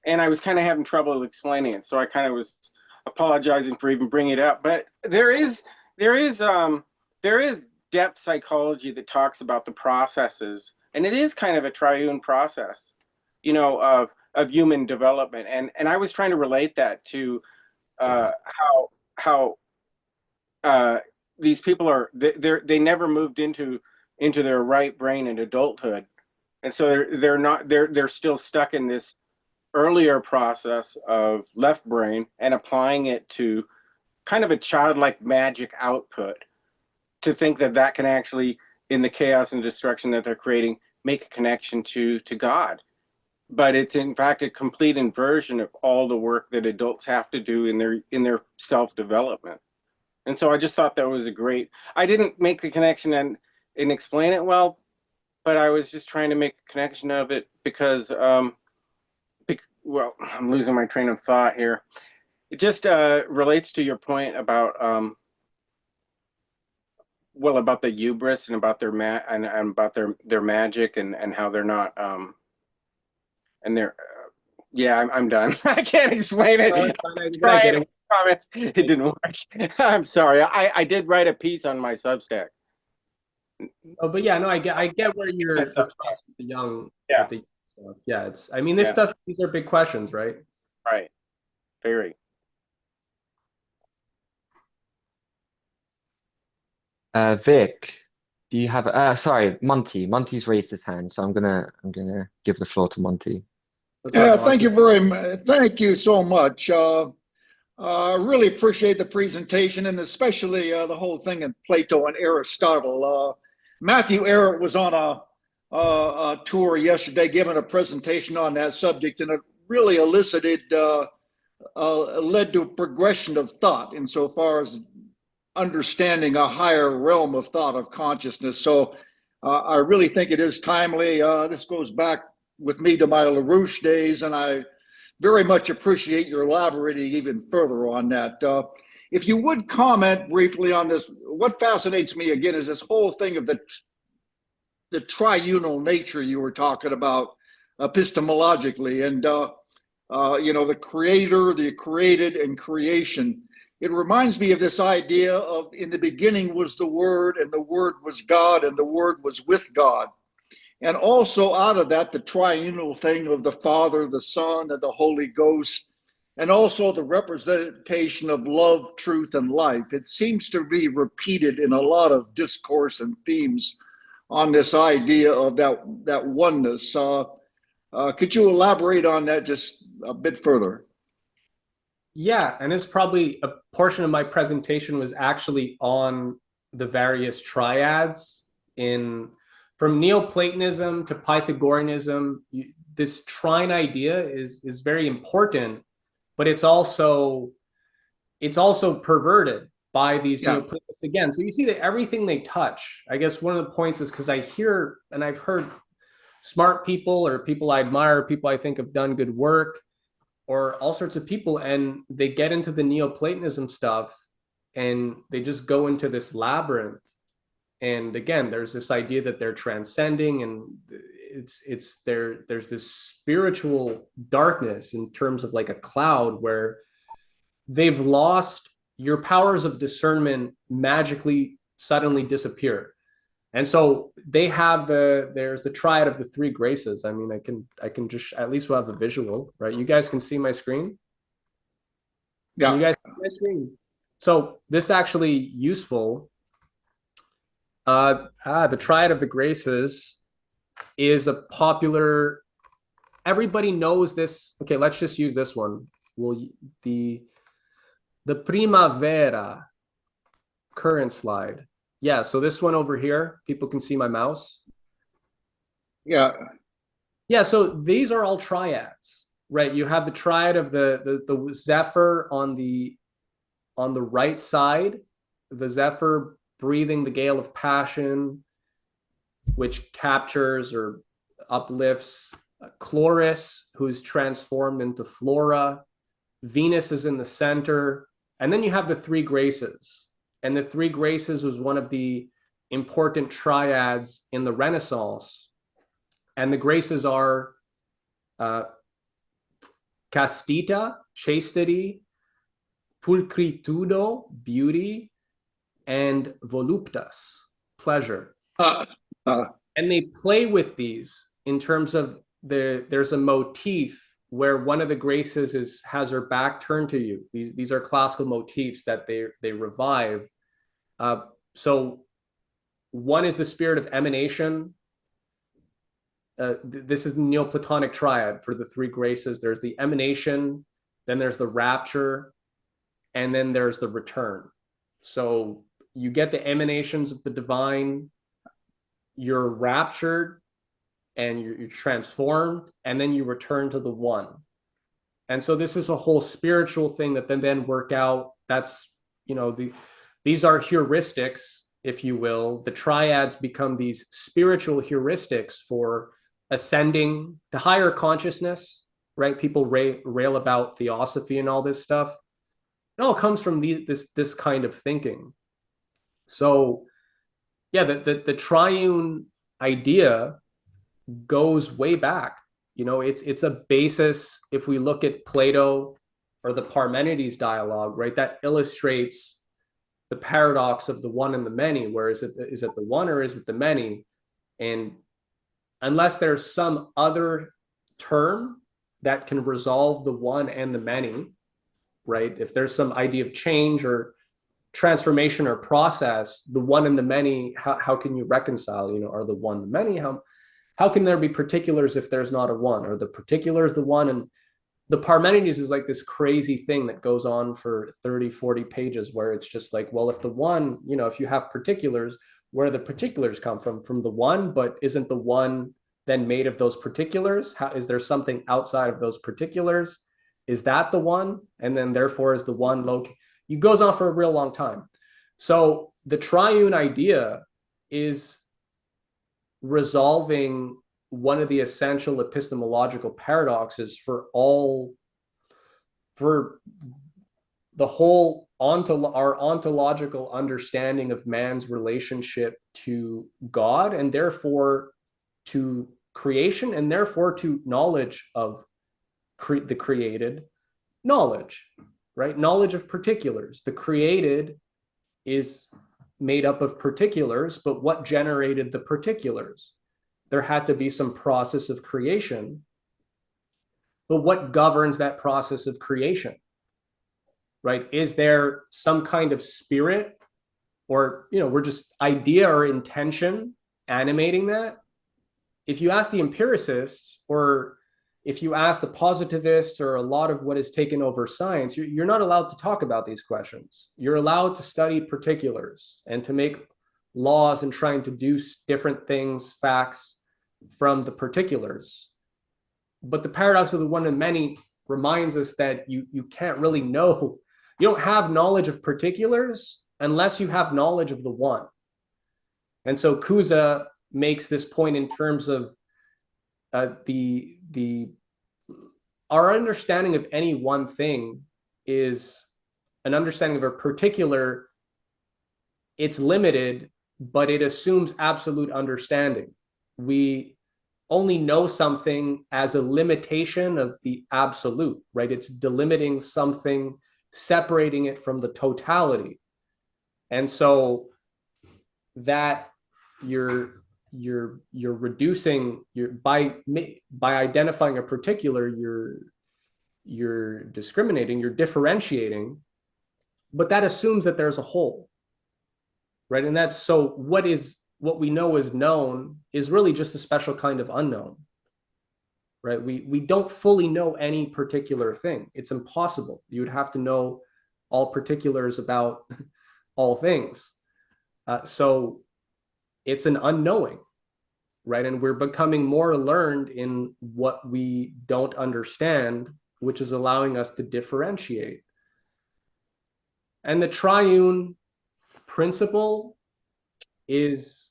[SPEAKER 7] and I was kind of having trouble explaining it. So I kind of was apologizing for even bringing it up. But there is depth psychology that talks about the processes, and it is kind of a triune process, you know, of human development. And I was trying to relate that to how these people are, they never moved into their right brain in adulthood, and so they're still stuck in this earlier process of left brain and applying it to kind of a childlike magic output, to think that can actually, in the chaos and destruction that they're creating, make a connection to God. But it's in fact a complete inversion of all the work that adults have to do in their self-development. And so I just thought that was a great, I didn't make the connection and explain it well, but I was just trying to make a connection of it because, well, I'm losing my train of thought here. It just relates to your point about, well, about the hubris and about their and about their magic and how they're not, and they're, yeah, I'm done. I can't explain it. Comments. It didn't work. I'm sorry. I did write a piece on my Substack.
[SPEAKER 2] Oh, but yeah, no, I get where you're with the young.
[SPEAKER 7] Yeah.
[SPEAKER 2] With the stuff. Yeah, it's. I mean, this stuff. These are big questions, right?
[SPEAKER 7] Right. Very.
[SPEAKER 3] Vic, do you have? Sorry, Monty. Monty's raised his hand, so I'm gonna give the floor to Monty.
[SPEAKER 8] Yeah, thank you very much. Thank you so much. I really appreciate the presentation, and especially the whole thing in Plato and Aristotle. Matthew Arrett was on a tour yesterday giving a presentation on that subject, and it really elicited, led to a progression of thought insofar as understanding a higher realm of thought, of consciousness. So I really think it is timely. This goes back with me to my LaRouche days, and I very much appreciate your elaborating even further on that. If you would comment briefly on this, what fascinates me again is this whole thing of the triunal nature you were talking about epistemologically, and the creator, the created, and creation. It reminds me of this idea of in the beginning was the Word, and the Word was God, and the Word was with God. And also out of that, the triunal thing of the Father, the Son, and the Holy Ghost, and also the representation of love, truth, and life. It seems to be repeated in a lot of discourse and themes on this idea of that oneness. Could you elaborate on that just a bit further?
[SPEAKER 2] Yeah, and it's probably a portion of my presentation was actually on the various triads from Neoplatonism to Pythagoreanism. This trine idea is very important, but it's also perverted by these Neoplatonists again. So you see that everything they touch, I guess one of the points is because I hear and I've heard smart people or people I admire, people I think have done good work, or all sorts of people, and they get into the Neoplatonism stuff and they just go into this labyrinth. And again, there's this idea that they're transcending, and there's this spiritual darkness in terms of like a cloud where they've lost your powers of discernment magically suddenly disappear. And so they have there's the triad of the three graces. I mean, I can just, at least we'll have a visual, right? You guys can see my screen?
[SPEAKER 8] Yeah.
[SPEAKER 2] Can you guys see my screen? So this is actually useful. The triad of the graces is a popular, everybody knows this. Okay, let's just use this one. The primavera, current slide. Yeah, so this one over here, people can see my mouse.
[SPEAKER 8] Yeah.
[SPEAKER 2] Yeah, so these are all triads, right? You have the triad of the Zephyr on the right side, the Zephyr breathing the gale of passion, which captures or uplifts Chloris, who's transformed into Flora. Venus is in the center. And then you have the three graces. And the three graces was one of the important triads in the Renaissance. And the graces are castita, chastity, pulchritudo, beauty, and voluptas, pleasure. And they play with these in terms of there's a motif where one of the graces has her back turned to you. These are classical motifs that they revive. So one is the spirit of emanation. This is the Neoplatonic triad for the three graces. There's the emanation, then there's the rapture, and then there's the return. So you get the emanations of the divine, you're raptured, and you're transformed, and then you return to the one. And so this is a whole spiritual thing that then work out. That's, these are heuristics, if you will. The triads become these spiritual heuristics for ascending to higher consciousness, right? People rail about theosophy and all this stuff. It all comes from this kind of thinking. So yeah, the triune idea goes way back. It's a basis. If we look at Plato or the Parmenides dialogue, right, that illustrates the paradox of the one and the many. Where is it the one or is it the many? And unless there's some other term that can resolve the one and the many, right? If there's some idea of change or transformation or process, the one and the many, how can you reconcile? Are the one the many? How can there be particulars if there's not a one? Or the particulars the one? And the Parmenides is like this crazy thing that goes on for 30, 40 pages where it's just like, well, if the one, if you have particulars, where the particulars come from the one, but isn't the one then made of those particulars? Is there something outside of those particulars? Is that the one? And then therefore is the one located? It goes on for a real long time. So the triune idea is resolving one of the essential epistemological paradoxes for all for the whole our ontological understanding of man's relationship to God, and therefore to creation, and therefore to knowledge of the created, knowledge, right? Knowledge of particulars. The created is made up of particulars, but what generated the particulars? There had to be some process of creation, but what governs that process of creation? Right? Is there some kind of spirit, or, you know, we're just idea or intention animating that? If you ask the empiricists, or if you ask the positivists, or a lot of what is taken over science, you're not allowed to talk about these questions. You're allowed to study particulars and to make laws and try and deduce different things, facts from the particulars. But the paradox of the one and many reminds us that you can't really know. You don't have knowledge of particulars unless you have knowledge of the one. And so Cusa makes this point in terms of our understanding of any one thing is an understanding of a particular. It's limited, but it assumes absolute understanding. We only know something as a limitation of the absolute, right? It's delimiting something, separating it from the totality. And so that you're reducing by identifying a particular, you're discriminating, you're differentiating, but that assumes that there's a whole, right? And that's, so what we know is known is really just a special kind of unknown, right? We don't fully know any particular thing. It's impossible. You would have to know all particulars about all things. So it's an unknowing, right? And we're becoming more learned in what we don't understand, which is allowing us to differentiate. And the triune principle is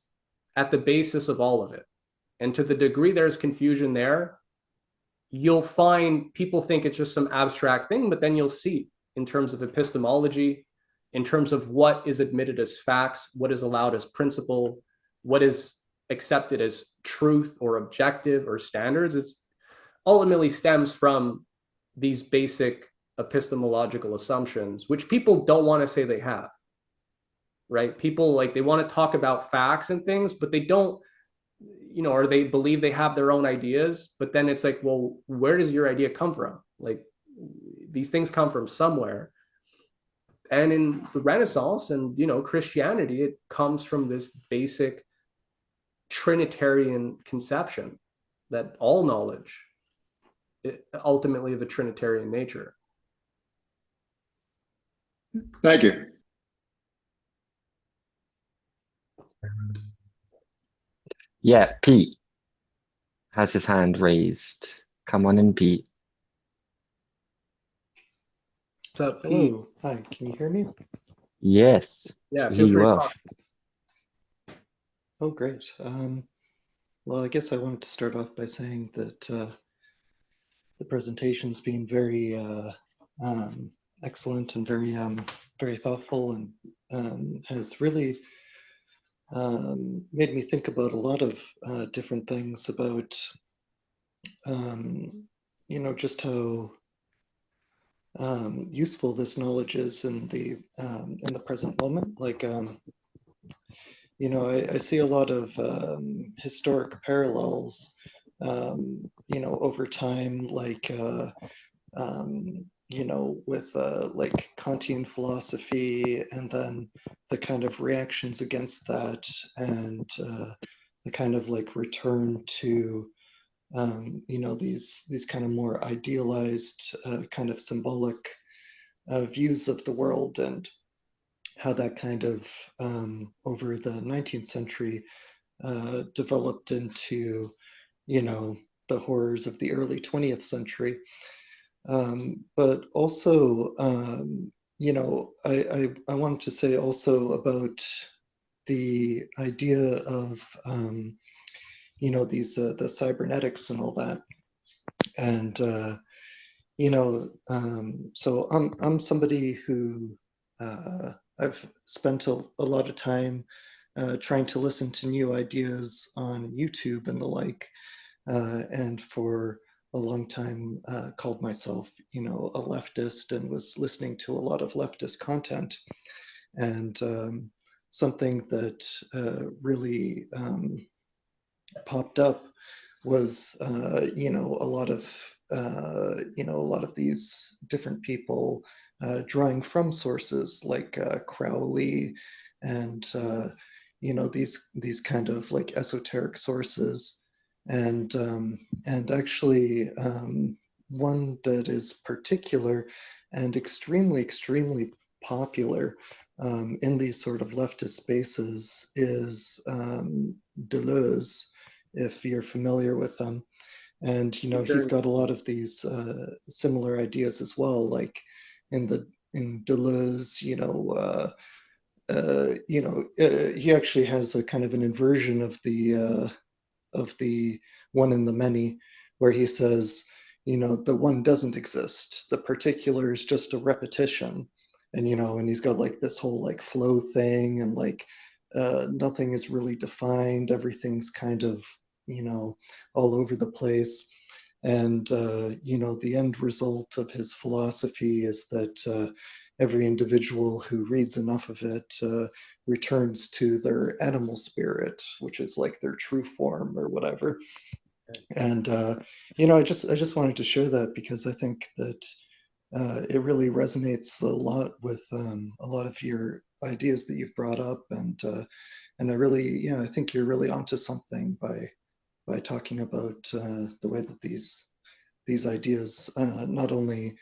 [SPEAKER 2] at the basis of all of it. And to the degree there's confusion there, you'll find people think it's just some abstract thing, but then you'll see in terms of epistemology, in terms of what is admitted as facts, what is allowed as principle, what is accepted as truth or objective or standards. It's ultimately stems from these basic epistemological assumptions, which people don't want to say they have, right? People, like, they want to talk about facts and things, but they don't, you know, or they believe they have their own ideas, but then it's like, well, where does your idea come from? Like, these things come from somewhere. And in the Renaissance and, you know, Christianity, it comes from this basic Trinitarian conception that all knowledge ultimately of a Trinitarian nature.
[SPEAKER 8] Thank you.
[SPEAKER 3] Yeah, Pete has his hand raised. Come on in, Pete.
[SPEAKER 2] What's up, Pete?
[SPEAKER 9] Hello. Hi, can you hear me?
[SPEAKER 3] Yes.
[SPEAKER 2] Yeah,
[SPEAKER 3] Here
[SPEAKER 2] feel
[SPEAKER 3] you
[SPEAKER 2] free to
[SPEAKER 3] are.
[SPEAKER 2] talk.
[SPEAKER 9] Oh, great. Well, I guess I wanted to start off by saying that the presentation's been very excellent and very thoughtful, and has really made me think about a lot of different things about, you know, just how useful this knowledge is in the present moment. Like, you know, I see a lot of historic parallels, you know, over time, like, you know, with like Kantian philosophy, and then the kind of reactions against that, and the kind of like return to, you know, these kind of more idealized, kind of symbolic views of the world, and how that kind of over the 19th century developed into, you know, the horrors of the early 20th century. But also, you know, I wanted to say also about the idea of, you know, these the cybernetics and all that, and So I'm somebody who I've spent a lot of time trying to listen to new ideas on YouTube and the like, and for a long time called myself, a leftist, and was listening to a lot of leftist content. And something that really popped up was, a lot of these different people drawing from sources like Crowley and these kind of like esoteric sources, and actually one that is particular and extremely popular in these sort of leftist spaces is Deleuze, if you're familiar with them. And he's got a lot of these similar ideas as well, like in Deleuze, he actually has a kind of an inversion of the one in the many, where he says, the one doesn't exist, the particular is just a repetition. And and he's got like this whole like flow thing, and like nothing is really defined, everything's kind of all over the place. And the end result of his philosophy is that every individual who reads enough of it returns to their animal spirit, which is like their true form or whatever. And I just wanted to share that because I think that it really resonates a lot with a lot of your ideas that you've brought up, and I think you're really onto something by talking about the way that these ideas not only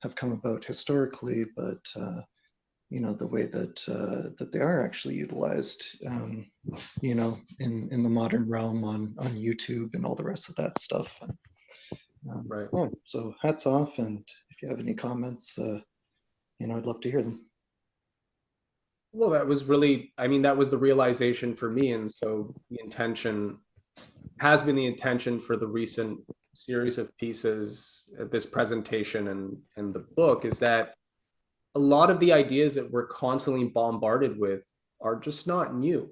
[SPEAKER 9] have come about historically, but the way that they are actually utilized, in the modern realm on YouTube and all the rest of that stuff.
[SPEAKER 2] Right.
[SPEAKER 9] Yeah, so hats off, and if you have any comments, I'd love to hear them.
[SPEAKER 2] Well, that was the realization for me. And so the intention has been the intention for the recent series of pieces, this presentation and the book, is that a lot of the ideas that we're constantly bombarded with are just not new,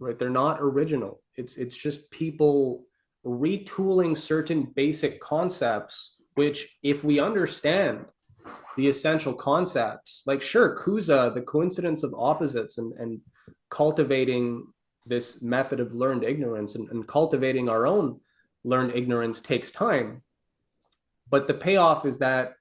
[SPEAKER 2] right? They're not original. It's just people retooling certain basic concepts, which, if we understand the essential concepts, like sure, Kuza, the coincidence of opposites, and cultivating this method of learned ignorance and cultivating our own learned ignorance takes time. But the payoff is that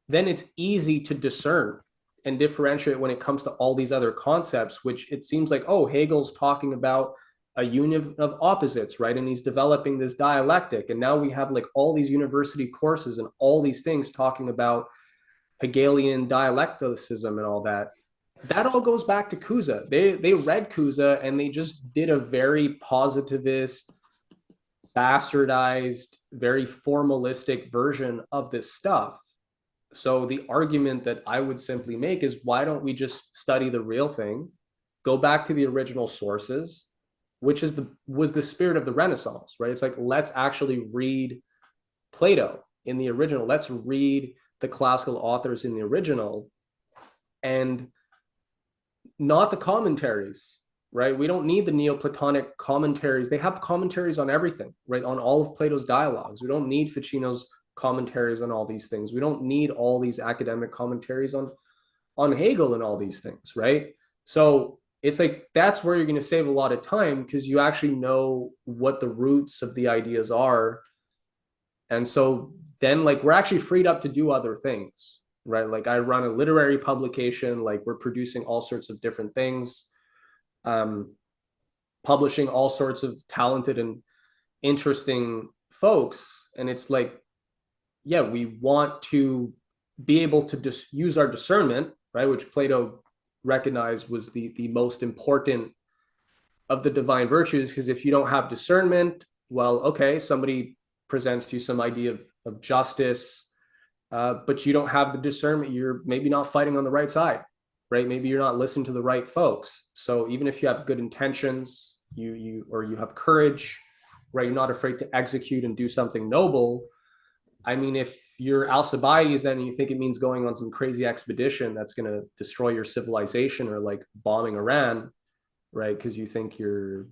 [SPEAKER 2] then it's easy to discern and differentiate when it comes to all these other concepts, which it seems like, oh, Hegel's talking about a union of opposites, right? And he's developing this dialectic. And now we have like all these university courses and all these things talking about Hegelian dialecticism and all that. That all goes back to Kuza. They read Kuza and they just did a very positivist, bastardized, very formalistic version of this stuff. So the argument that I would simply make is, why don't we just study the real thing, go back to the original sources, which was the spirit of the Renaissance, right? It's like, let's actually read Plato in the original. Let's read the classical authors in the original, and not the commentaries, right? We don't need the Neoplatonic commentaries. They have commentaries on everything, right? On all of Plato's dialogues. We don't need Ficino's commentaries on all these things. We don't need all these academic commentaries on Hegel and all these things, right? So it's like, that's where you're going to save a lot of time, because you actually know what the roots of the ideas are. And so then like we're actually freed up to do other things, right? Like I run a literary publication, like we're producing all sorts of different things, publishing all sorts of talented and interesting folks. And it's like, yeah, we want to be able to just use our discernment, right? Which Plato recognized was the most important of the divine virtues. Because if you don't have discernment, well, okay, somebody presents to you some idea of justice, but you don't have the discernment, you're maybe not fighting on the right side, right? Maybe you're not listening to the right folks. So even if you have good intentions, you have courage, right? You're not afraid to execute and do something noble. I mean, if you're Alcibiades, then you think it means going on some crazy expedition that's going to destroy your civilization, or like bombing Iran, right? Because you think you're,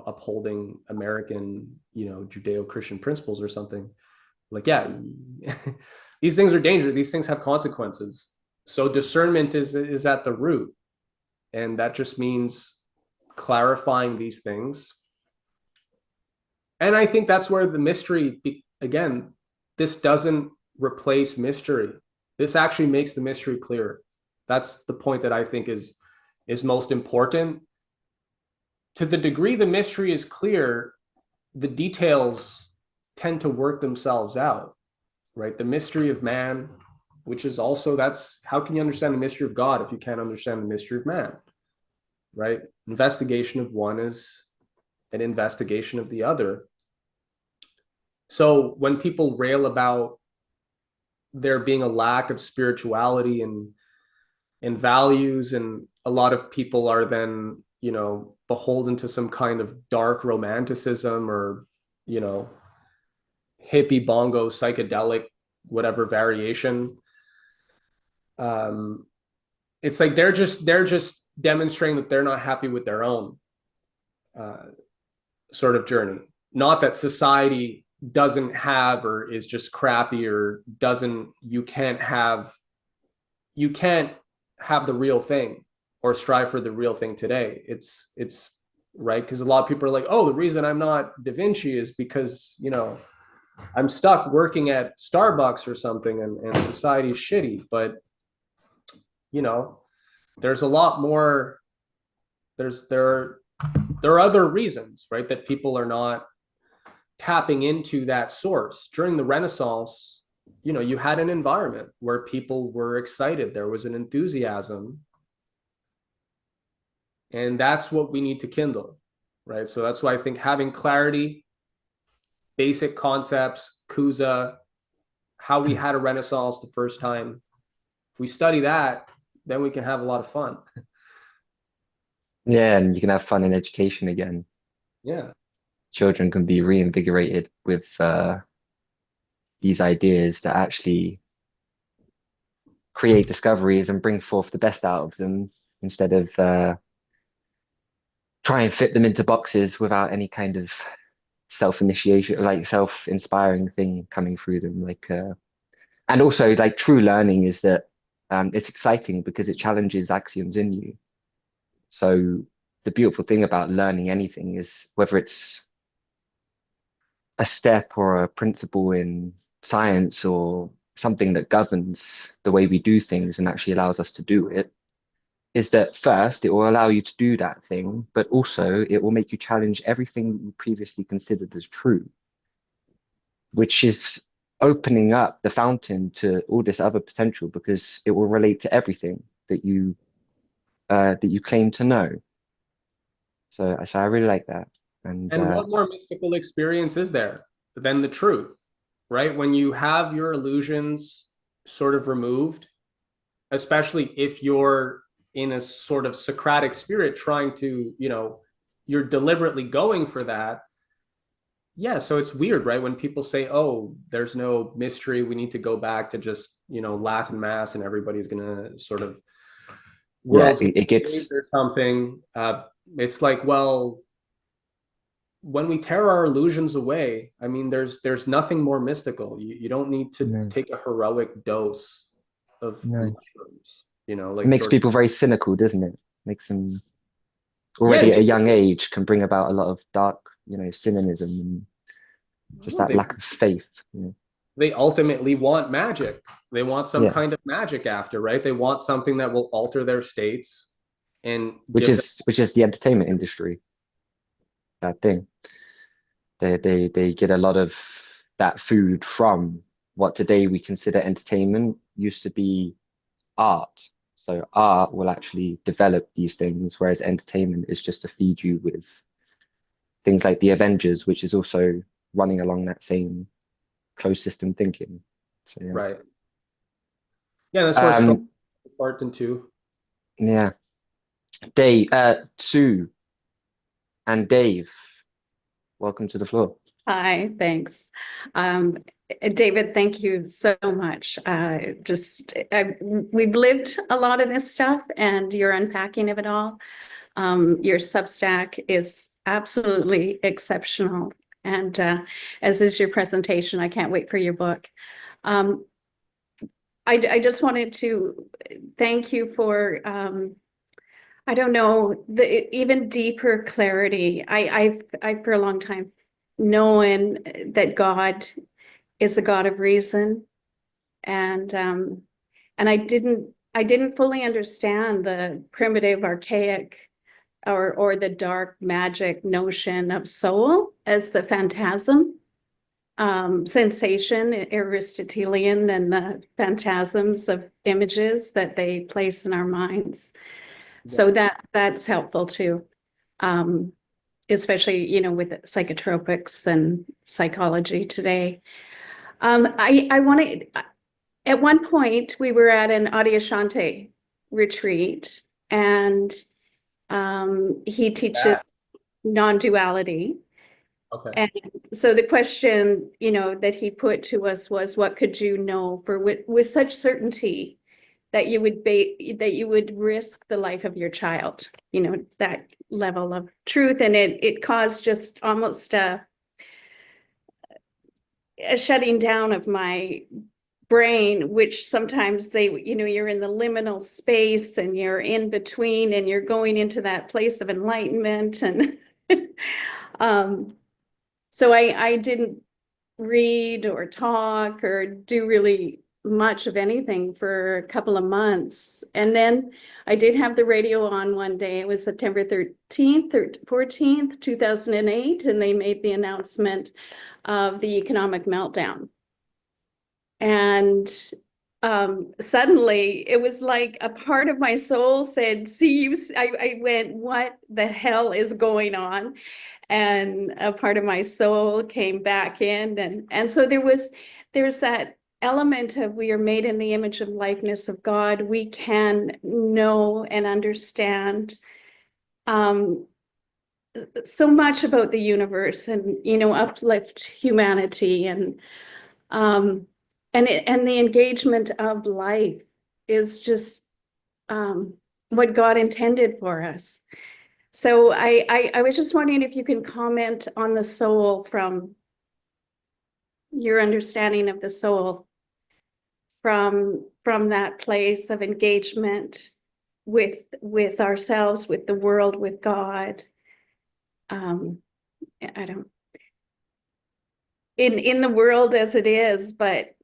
[SPEAKER 2] upholding American, Judeo-Christian principles or something. Like, yeah, these things are dangerous. These things have consequences. So discernment is at the root. And that just means clarifying these things. And I think that's where the mystery, again, this doesn't replace mystery. This actually makes the mystery clear. That's the point that I think is most important. To the degree the mystery is clear, the details tend to work themselves out, right? The mystery of man, which is also, that's, how can you understand the mystery of God if you can't understand the mystery of man, right? Investigation of one is an investigation of the other. So when people rail about there being a lack of spirituality and values, and a lot of people are then, beholden to some kind of dark romanticism, or, hippie bongo psychedelic, whatever variation. It's like they're just demonstrating that they're not happy with their own sort of journey. Not that society doesn't have, or is just crappy, or doesn't, you can't have the real thing or strive for the real thing today. It's right, because a lot of people are like, oh, the reason I'm not Da Vinci is because, I'm stuck working at Starbucks or something, and society's shitty. But, there's a lot more, there are other reasons, right, that people are not tapping into that source. During the Renaissance, you had an environment where people were excited. There was an enthusiasm. And that's what we need to kindle, right? So that's why I think having clarity, basic concepts, Cusa, how we had a Renaissance the first time. If we study that, then we can have a lot of fun.
[SPEAKER 3] Yeah, and you can have fun in education again.
[SPEAKER 2] Yeah.
[SPEAKER 3] Children can be reinvigorated with these ideas that actually create discoveries and bring forth the best out of them, instead of try and fit them into boxes without any kind of self-initiation, like self-inspiring thing coming through them. Like, and also, like, true learning is that it's exciting because it challenges axioms in you. So the beautiful thing about learning anything is, whether it's a step or a principle in science, or something that governs the way we do things and actually allows us to do it, is that first, it will allow you to do that thing, but also it will make you challenge everything you previously considered as true, which is opening up the fountain to all this other potential, because it will relate to everything that you claim to know. So I really like that. And
[SPEAKER 2] what more mystical experience is there than the truth, right? When you have your illusions sort of removed, especially if you're in a sort of Socratic spirit trying to, you're deliberately going for that. Yeah, so it's weird, right? When people say, oh, there's no mystery, we need to go back to just, Latin mass, and everybody's gonna sort of
[SPEAKER 3] it gets
[SPEAKER 2] or something. It's like, well, when we tear our illusions away, I mean, there's nothing more mystical. You don't need to take a heroic dose of mushrooms, like
[SPEAKER 3] it makes people very cynical, doesn't it? Makes them already at a young age can bring about a lot of dark, cynicism, and just that lack of faith.
[SPEAKER 2] They ultimately want magic. They want some kind of magic after, right? They want something that will alter their states, and
[SPEAKER 3] which is the entertainment industry. That thing. They get a lot of that food from what today we consider entertainment. Used to be art. So art will actually develop these things, whereas entertainment is just to feed you with things like the Avengers, which is also running along that same closed system thinking. So, yeah.
[SPEAKER 2] Right. Yeah, that's where part into.
[SPEAKER 3] Yeah. Dave, Sue and Dave, welcome to the floor.
[SPEAKER 10] Hi, thanks. David, thank you so much. We've lived a lot of this stuff and your unpacking of it all. Your Substack is absolutely exceptional. And as is your presentation, I can't wait for your book. I just wanted to thank you for, I don't know, the even deeper clarity. I've for a long time known that God is a God of reason, and I didn't fully understand the primitive, archaic, or the dark magic notion of soul as the phantasm, sensation, Aristotelian, and the phantasms of images that they place in our minds. So that's helpful too, especially, you know, with psychotropics and psychology today. I wanted, at one point we were at an Adyashanti retreat, and he teaches non-duality.
[SPEAKER 2] Okay.
[SPEAKER 10] And so the question, you know, that he put to us was, what could you know for with such certainty that you would risk the life of your child, you know, that level of truth. And it caused just almost a shutting down of my brain, which sometimes you're in the liminal space and you're in between and you're going into that place of enlightenment. And so I didn't read or talk or do really much of anything for a couple of months. And then I did have the radio on one day. It was September 13th or 14th, 2008, and they made the announcement of the economic meltdown. And suddenly it was like a part of my soul said, see, I went, what the hell is going on? And a part of my soul came back in. And so there's that element of, we are made in the image and likeness of God. We can know and understand so much about the universe, and, you know, uplift humanity, and the engagement of life is just what God intended for us. So I was just wondering if you can comment on the soul, from your understanding of the soul, from that place of engagement with ourselves, with the world, with God. I don't, in the world as it is, but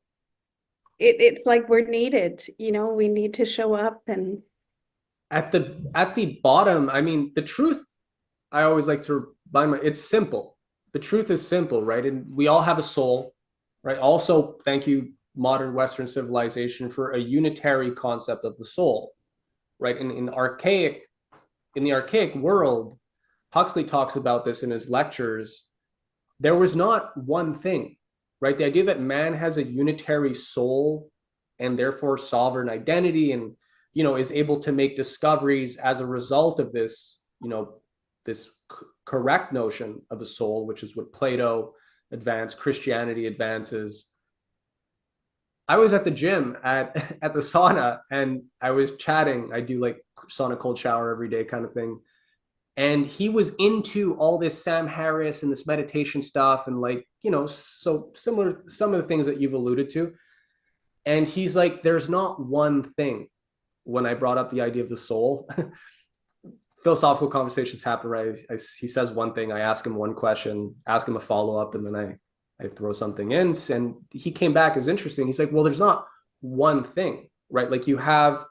[SPEAKER 10] it's like we're needed, you know, we need to show up. And
[SPEAKER 2] at the bottom, I mean, the truth, I always like to remind it's simple. The truth is simple, right? And we all have a soul, right? Also, thank you, modern Western civilization, for a unitary concept of the soul, right? In the archaic world, Huxley talks about this in his lectures. There was not one thing, right? The idea that man has a unitary soul and therefore sovereign identity, and, you know, is able to make discoveries as a result of this, you know, this correct notion of a soul, which is what Plato advanced, Christianity advances. I was at the gym at the sauna, and I was chatting. I do like sauna cold shower every day kind of thing. And he was into all this Sam Harris and this meditation stuff, and, like, you know, so similar, some of the things that you've alluded to. And he's like, there's not one thing. When I brought up the idea of the soul, philosophical conversations happen, right? He says one thing, I ask him one question, ask him a follow-up, and then I throw something in. And he came back as interesting. He's like, well, there's not one thing, right? Like, you have,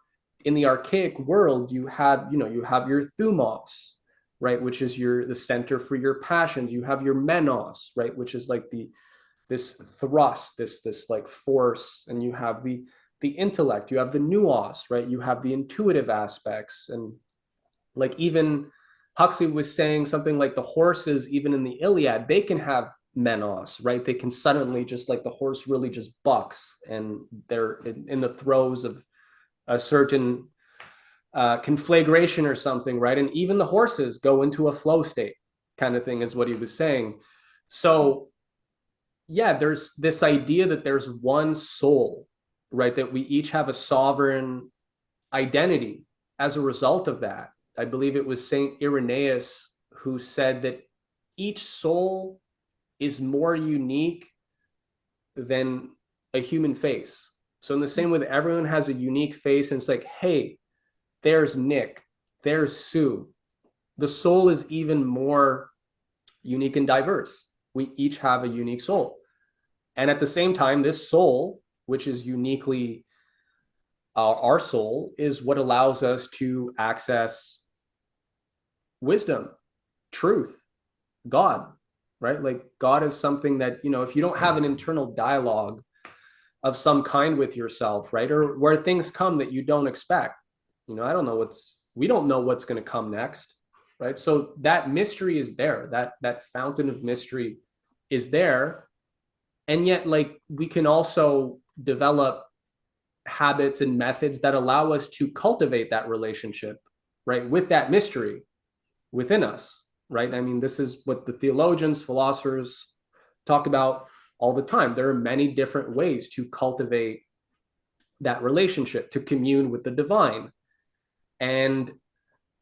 [SPEAKER 2] in the archaic world, you have your thumos, right, which is the center for your passions. You have your menos, right, which is like this thrust, this like force, and you have the intellect. You have the nous, right? You have the intuitive aspects. And, like, even Huxley was saying something like the horses, even in the Iliad, they can have menos, right? They can suddenly, just like the horse really just bucks, and they're in the throes of a certain conflagration or something, right? And even the horses go into a flow state kind of thing, is what he was saying. So yeah, there's this idea that there's one soul, right? That we each have a sovereign identity as a result of that. I believe it was Saint Irenaeus who said that each soul is more unique than a human face. So in the same way that everyone has a unique face, and it's like, hey, there's Nick, there's Sue. The soul is even more unique and diverse. We each have a unique soul. And at the same time, this soul, which is uniquely our soul, is what allows us to access wisdom, truth, God, right? Like God is something that, you know, if you don't have an internal dialogue of some kind with yourself, right? Or where things come that you don't expect, you know, we don't know what's going to come next, right? So that mystery is there, that fountain of mystery is there. And yet, like, we can also develop habits and methods that allow us to cultivate that relationship, right, with that mystery within us, right? I mean, this is what the theologians, philosophers talk about all the time. There are many different ways to cultivate that relationship, to commune with the divine. And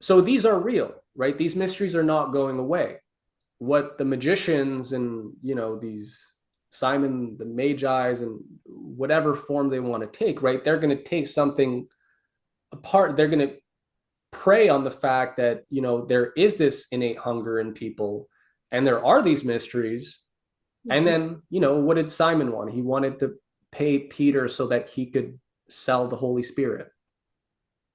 [SPEAKER 2] so these are real, right? These mysteries are not going away. What the magicians and, you know, these Simon the Magi's and whatever form they want to take, right? They're going to take something apart. They're going to prey on the fact that, you know, there is this innate hunger in people and there are these mysteries. And then, you know, what did Simon want? He wanted to pay Peter so that he could sell the Holy Spirit.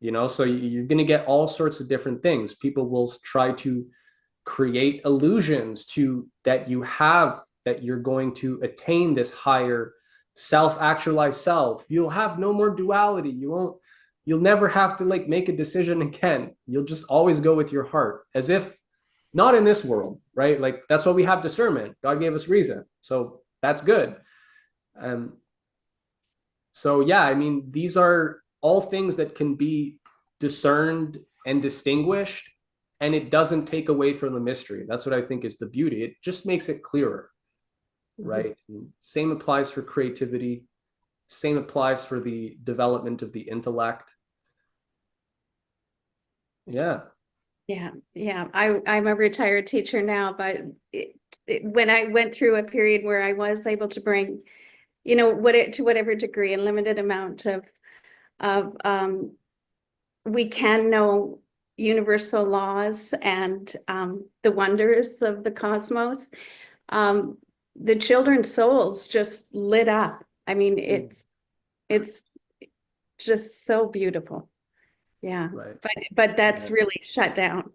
[SPEAKER 2] You know, so you're going to get all sorts of different things. People will try to create illusions to that you have, that you're going to attain this higher self-actualized self. You'll have no more duality. You'll never have to like make a decision again. You'll just always go with your heart, as if not in this world, right? Like that's why we have discernment. God gave us reason. So that's good. So yeah, I mean, these are all things that can be discerned and distinguished, and it doesn't take away from the mystery. That's what I think is the beauty. It just makes it clearer, right? Same applies for creativity. Same applies for the development of the intellect. Yeah.
[SPEAKER 10] I'm a retired teacher now, but when I went through a period where I was able to bring, you know, to whatever degree, a limited amount of we can know universal laws and the wonders of the cosmos. The children's souls just lit up. I mean, it's just so beautiful. Yeah,
[SPEAKER 2] Right.
[SPEAKER 10] but that's really shut down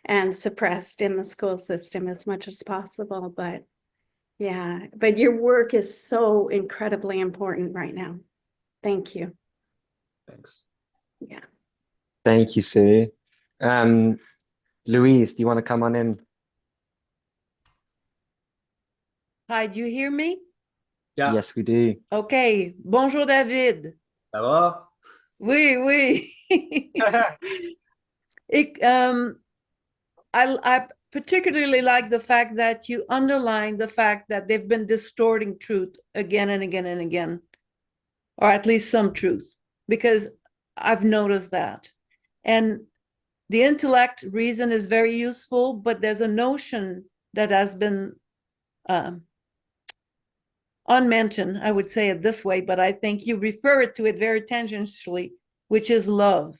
[SPEAKER 10] and suppressed in the school system as much as possible. But yeah, but your work is so incredibly important right now. Thank you.
[SPEAKER 2] Thanks.
[SPEAKER 10] Yeah.
[SPEAKER 3] Thank you, Sue. Louise, do you want to come on in?
[SPEAKER 11] Hi, do you hear me?
[SPEAKER 2] Yeah.
[SPEAKER 3] Yes, we do.
[SPEAKER 11] Okay. Bonjour, David.
[SPEAKER 2] Ça va?
[SPEAKER 11] Oui, oui. I particularly like the fact that you underline the fact that they've been distorting truth again and again and again, or at least some truth, because I've noticed that. And the intellect reason is very useful, but there's a notion that has been unmentioned, I would say it this way, but I think you refer to it very tangentially, which is love.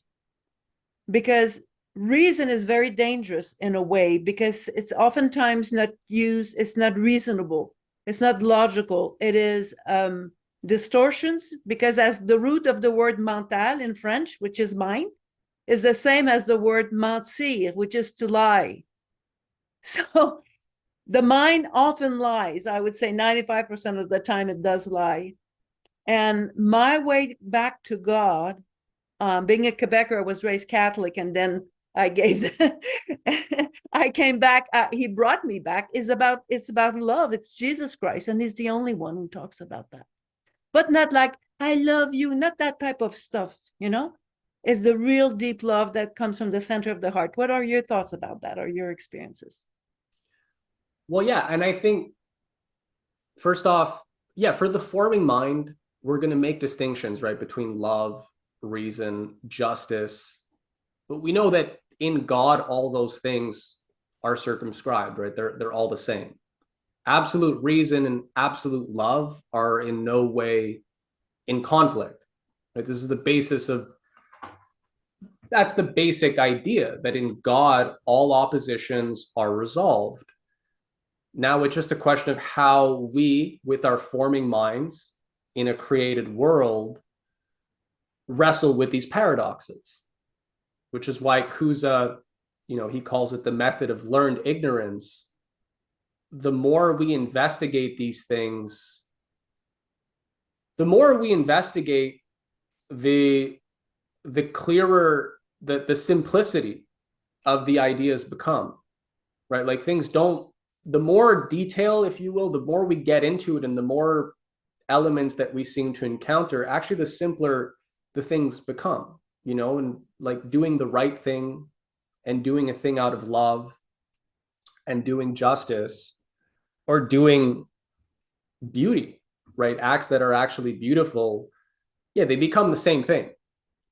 [SPEAKER 11] Because reason is very dangerous in a way, because it's oftentimes not used, it's not reasonable, it's not logical, it is distortions, because as the root of the word mental in French, which is mind, is the same as the word mentir, which is to lie. So the mind often lies. I would say 95% of the time it does lie. And my way back to God, being a Quebecer, I was raised Catholic, and then I came back, he brought me back, it's about love. It's Jesus Christ, and he's the only one who talks about that. But not like, I love you, not that type of stuff, you know? It's the real deep love that comes from the center of the heart. What are your thoughts about that, or your experiences?
[SPEAKER 2] Well, yeah, and I think first off, yeah, for the forming mind, we're going to make distinctions, right, between love, reason, justice. But we know that in God, all those things are circumscribed, right? They're all the same. Absolute reason and absolute love are in no way in conflict. Right? This is the basis of, that's the basic idea, that in God, all oppositions are resolved. Now it's just a question of how we, with our forming minds in a created world, wrestle with these paradoxes, which is why Cusa, he calls it the method of learned ignorance. The more we investigate these things, the more we investigate, the clearer the simplicity of the ideas become, right? Like things don't, the more detail, if you will, the more we get into it and the more elements that we seem to encounter, actually the simpler the things become, and like doing the right thing and doing a thing out of love and doing justice or doing beauty, right? Acts that are actually beautiful, yeah, they become the same thing,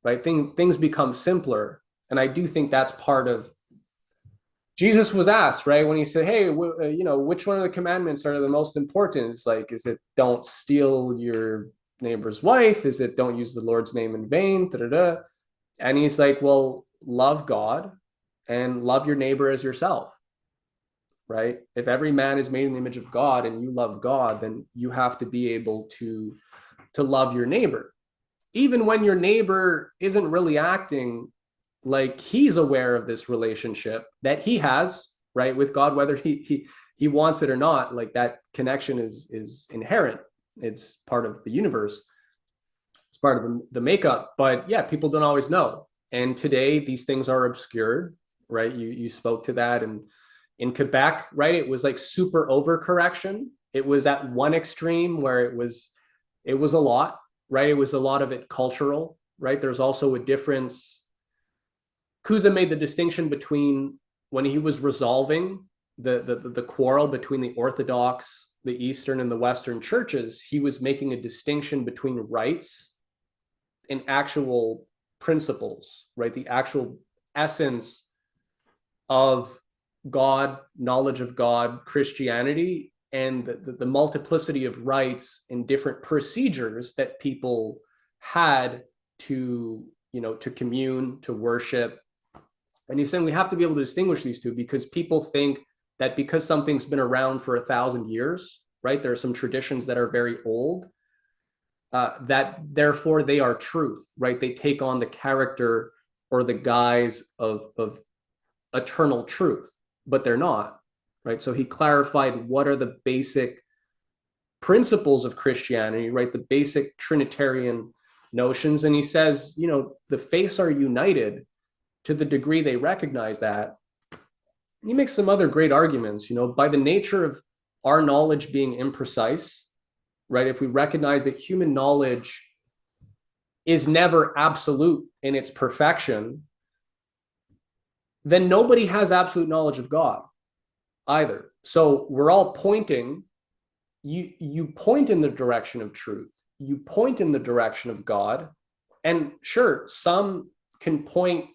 [SPEAKER 2] right? Things become simpler. And I do think that's part of, Jesus was asked, right, when he said, hey, which one of the commandments are the most important? It's like, is it don't steal your neighbor's wife? Is it don't use the Lord's name in vain? Da-da-da. And he's like, well, love God and love your neighbor as yourself, right? If every man is made in the image of God and you love God, then you have to be able to love your neighbor, even when your neighbor isn't really acting like he's aware of this relationship that he has, right, with God, whether he wants it or not. Like that connection is inherent. It's part of the universe. It's part of the makeup. But yeah, people don't always know. And today these things are obscured, right? You spoke to that. And in Quebec, right, it was like super overcorrection. It was at one extreme where it was a lot, right? It was a lot of it cultural, right? There's also a difference. Cusa made the distinction between when he was resolving the quarrel between the Orthodox, the Eastern and the Western churches, he was making a distinction between rites and actual principles, right? The actual essence of God, knowledge of God, Christianity, and the multiplicity of rites and different procedures that people had to commune, to worship. And he's saying we have to be able to distinguish these two, because people think that because something's been around for 1,000 years, right? There are some traditions that are very old, that therefore they are truth, right? They take on the character or the guise of eternal truth, but they're not, right? So he clarified what are the basic principles of Christianity, right? The basic Trinitarian notions. And he says, the faiths are united to the degree they recognize that. He makes some other great arguments, by the nature of our knowledge being imprecise, right? If we recognize that human knowledge is never absolute in its perfection, then nobody has absolute knowledge of God either. So we're all pointing, you point in the direction of truth, you point in the direction of God, and sure, some can point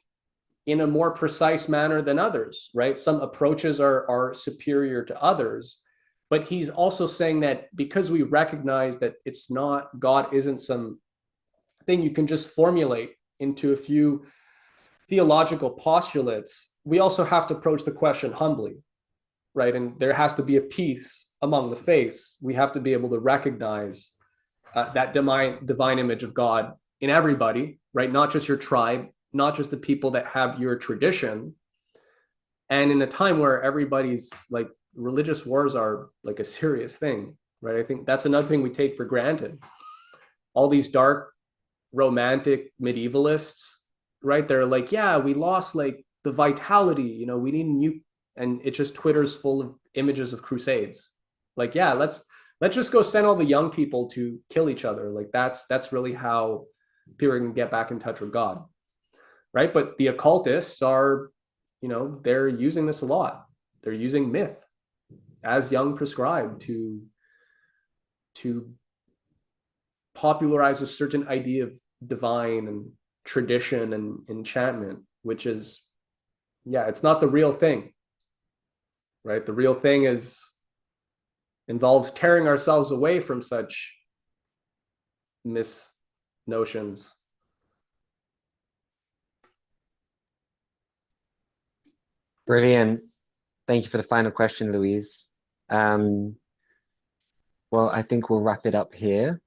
[SPEAKER 2] in a more precise manner than others, right? Some approaches are superior to others, but he's also saying that because we recognize that it's not, God isn't some thing you can just formulate into a few theological postulates, we also have to approach the question humbly, right? And there has to be a peace among the faiths. We have to be able to recognize that divine image of God in everybody, right? Not just your tribe, not just the people that have your tradition. And in a time where everybody's like, religious wars are like a serious thing, right? I think that's another thing we take for granted. All these dark, romantic medievalists, right? They're like, yeah, we lost like the vitality, we need new, and it just Twitter's full of images of crusades. Like, yeah, let's just go send all the young people to kill each other. Like that's really how people can get back in touch with God. Right. But the occultists are, they're using this a lot. They're using myth as Jung prescribed to to popularize a certain idea of divine and tradition and enchantment, which is, yeah, it's not the real thing, right? The real thing involves tearing ourselves away from such misnotions.
[SPEAKER 3] Brilliant. Thank you for the final question, Louise. Well, I think we'll wrap it up here.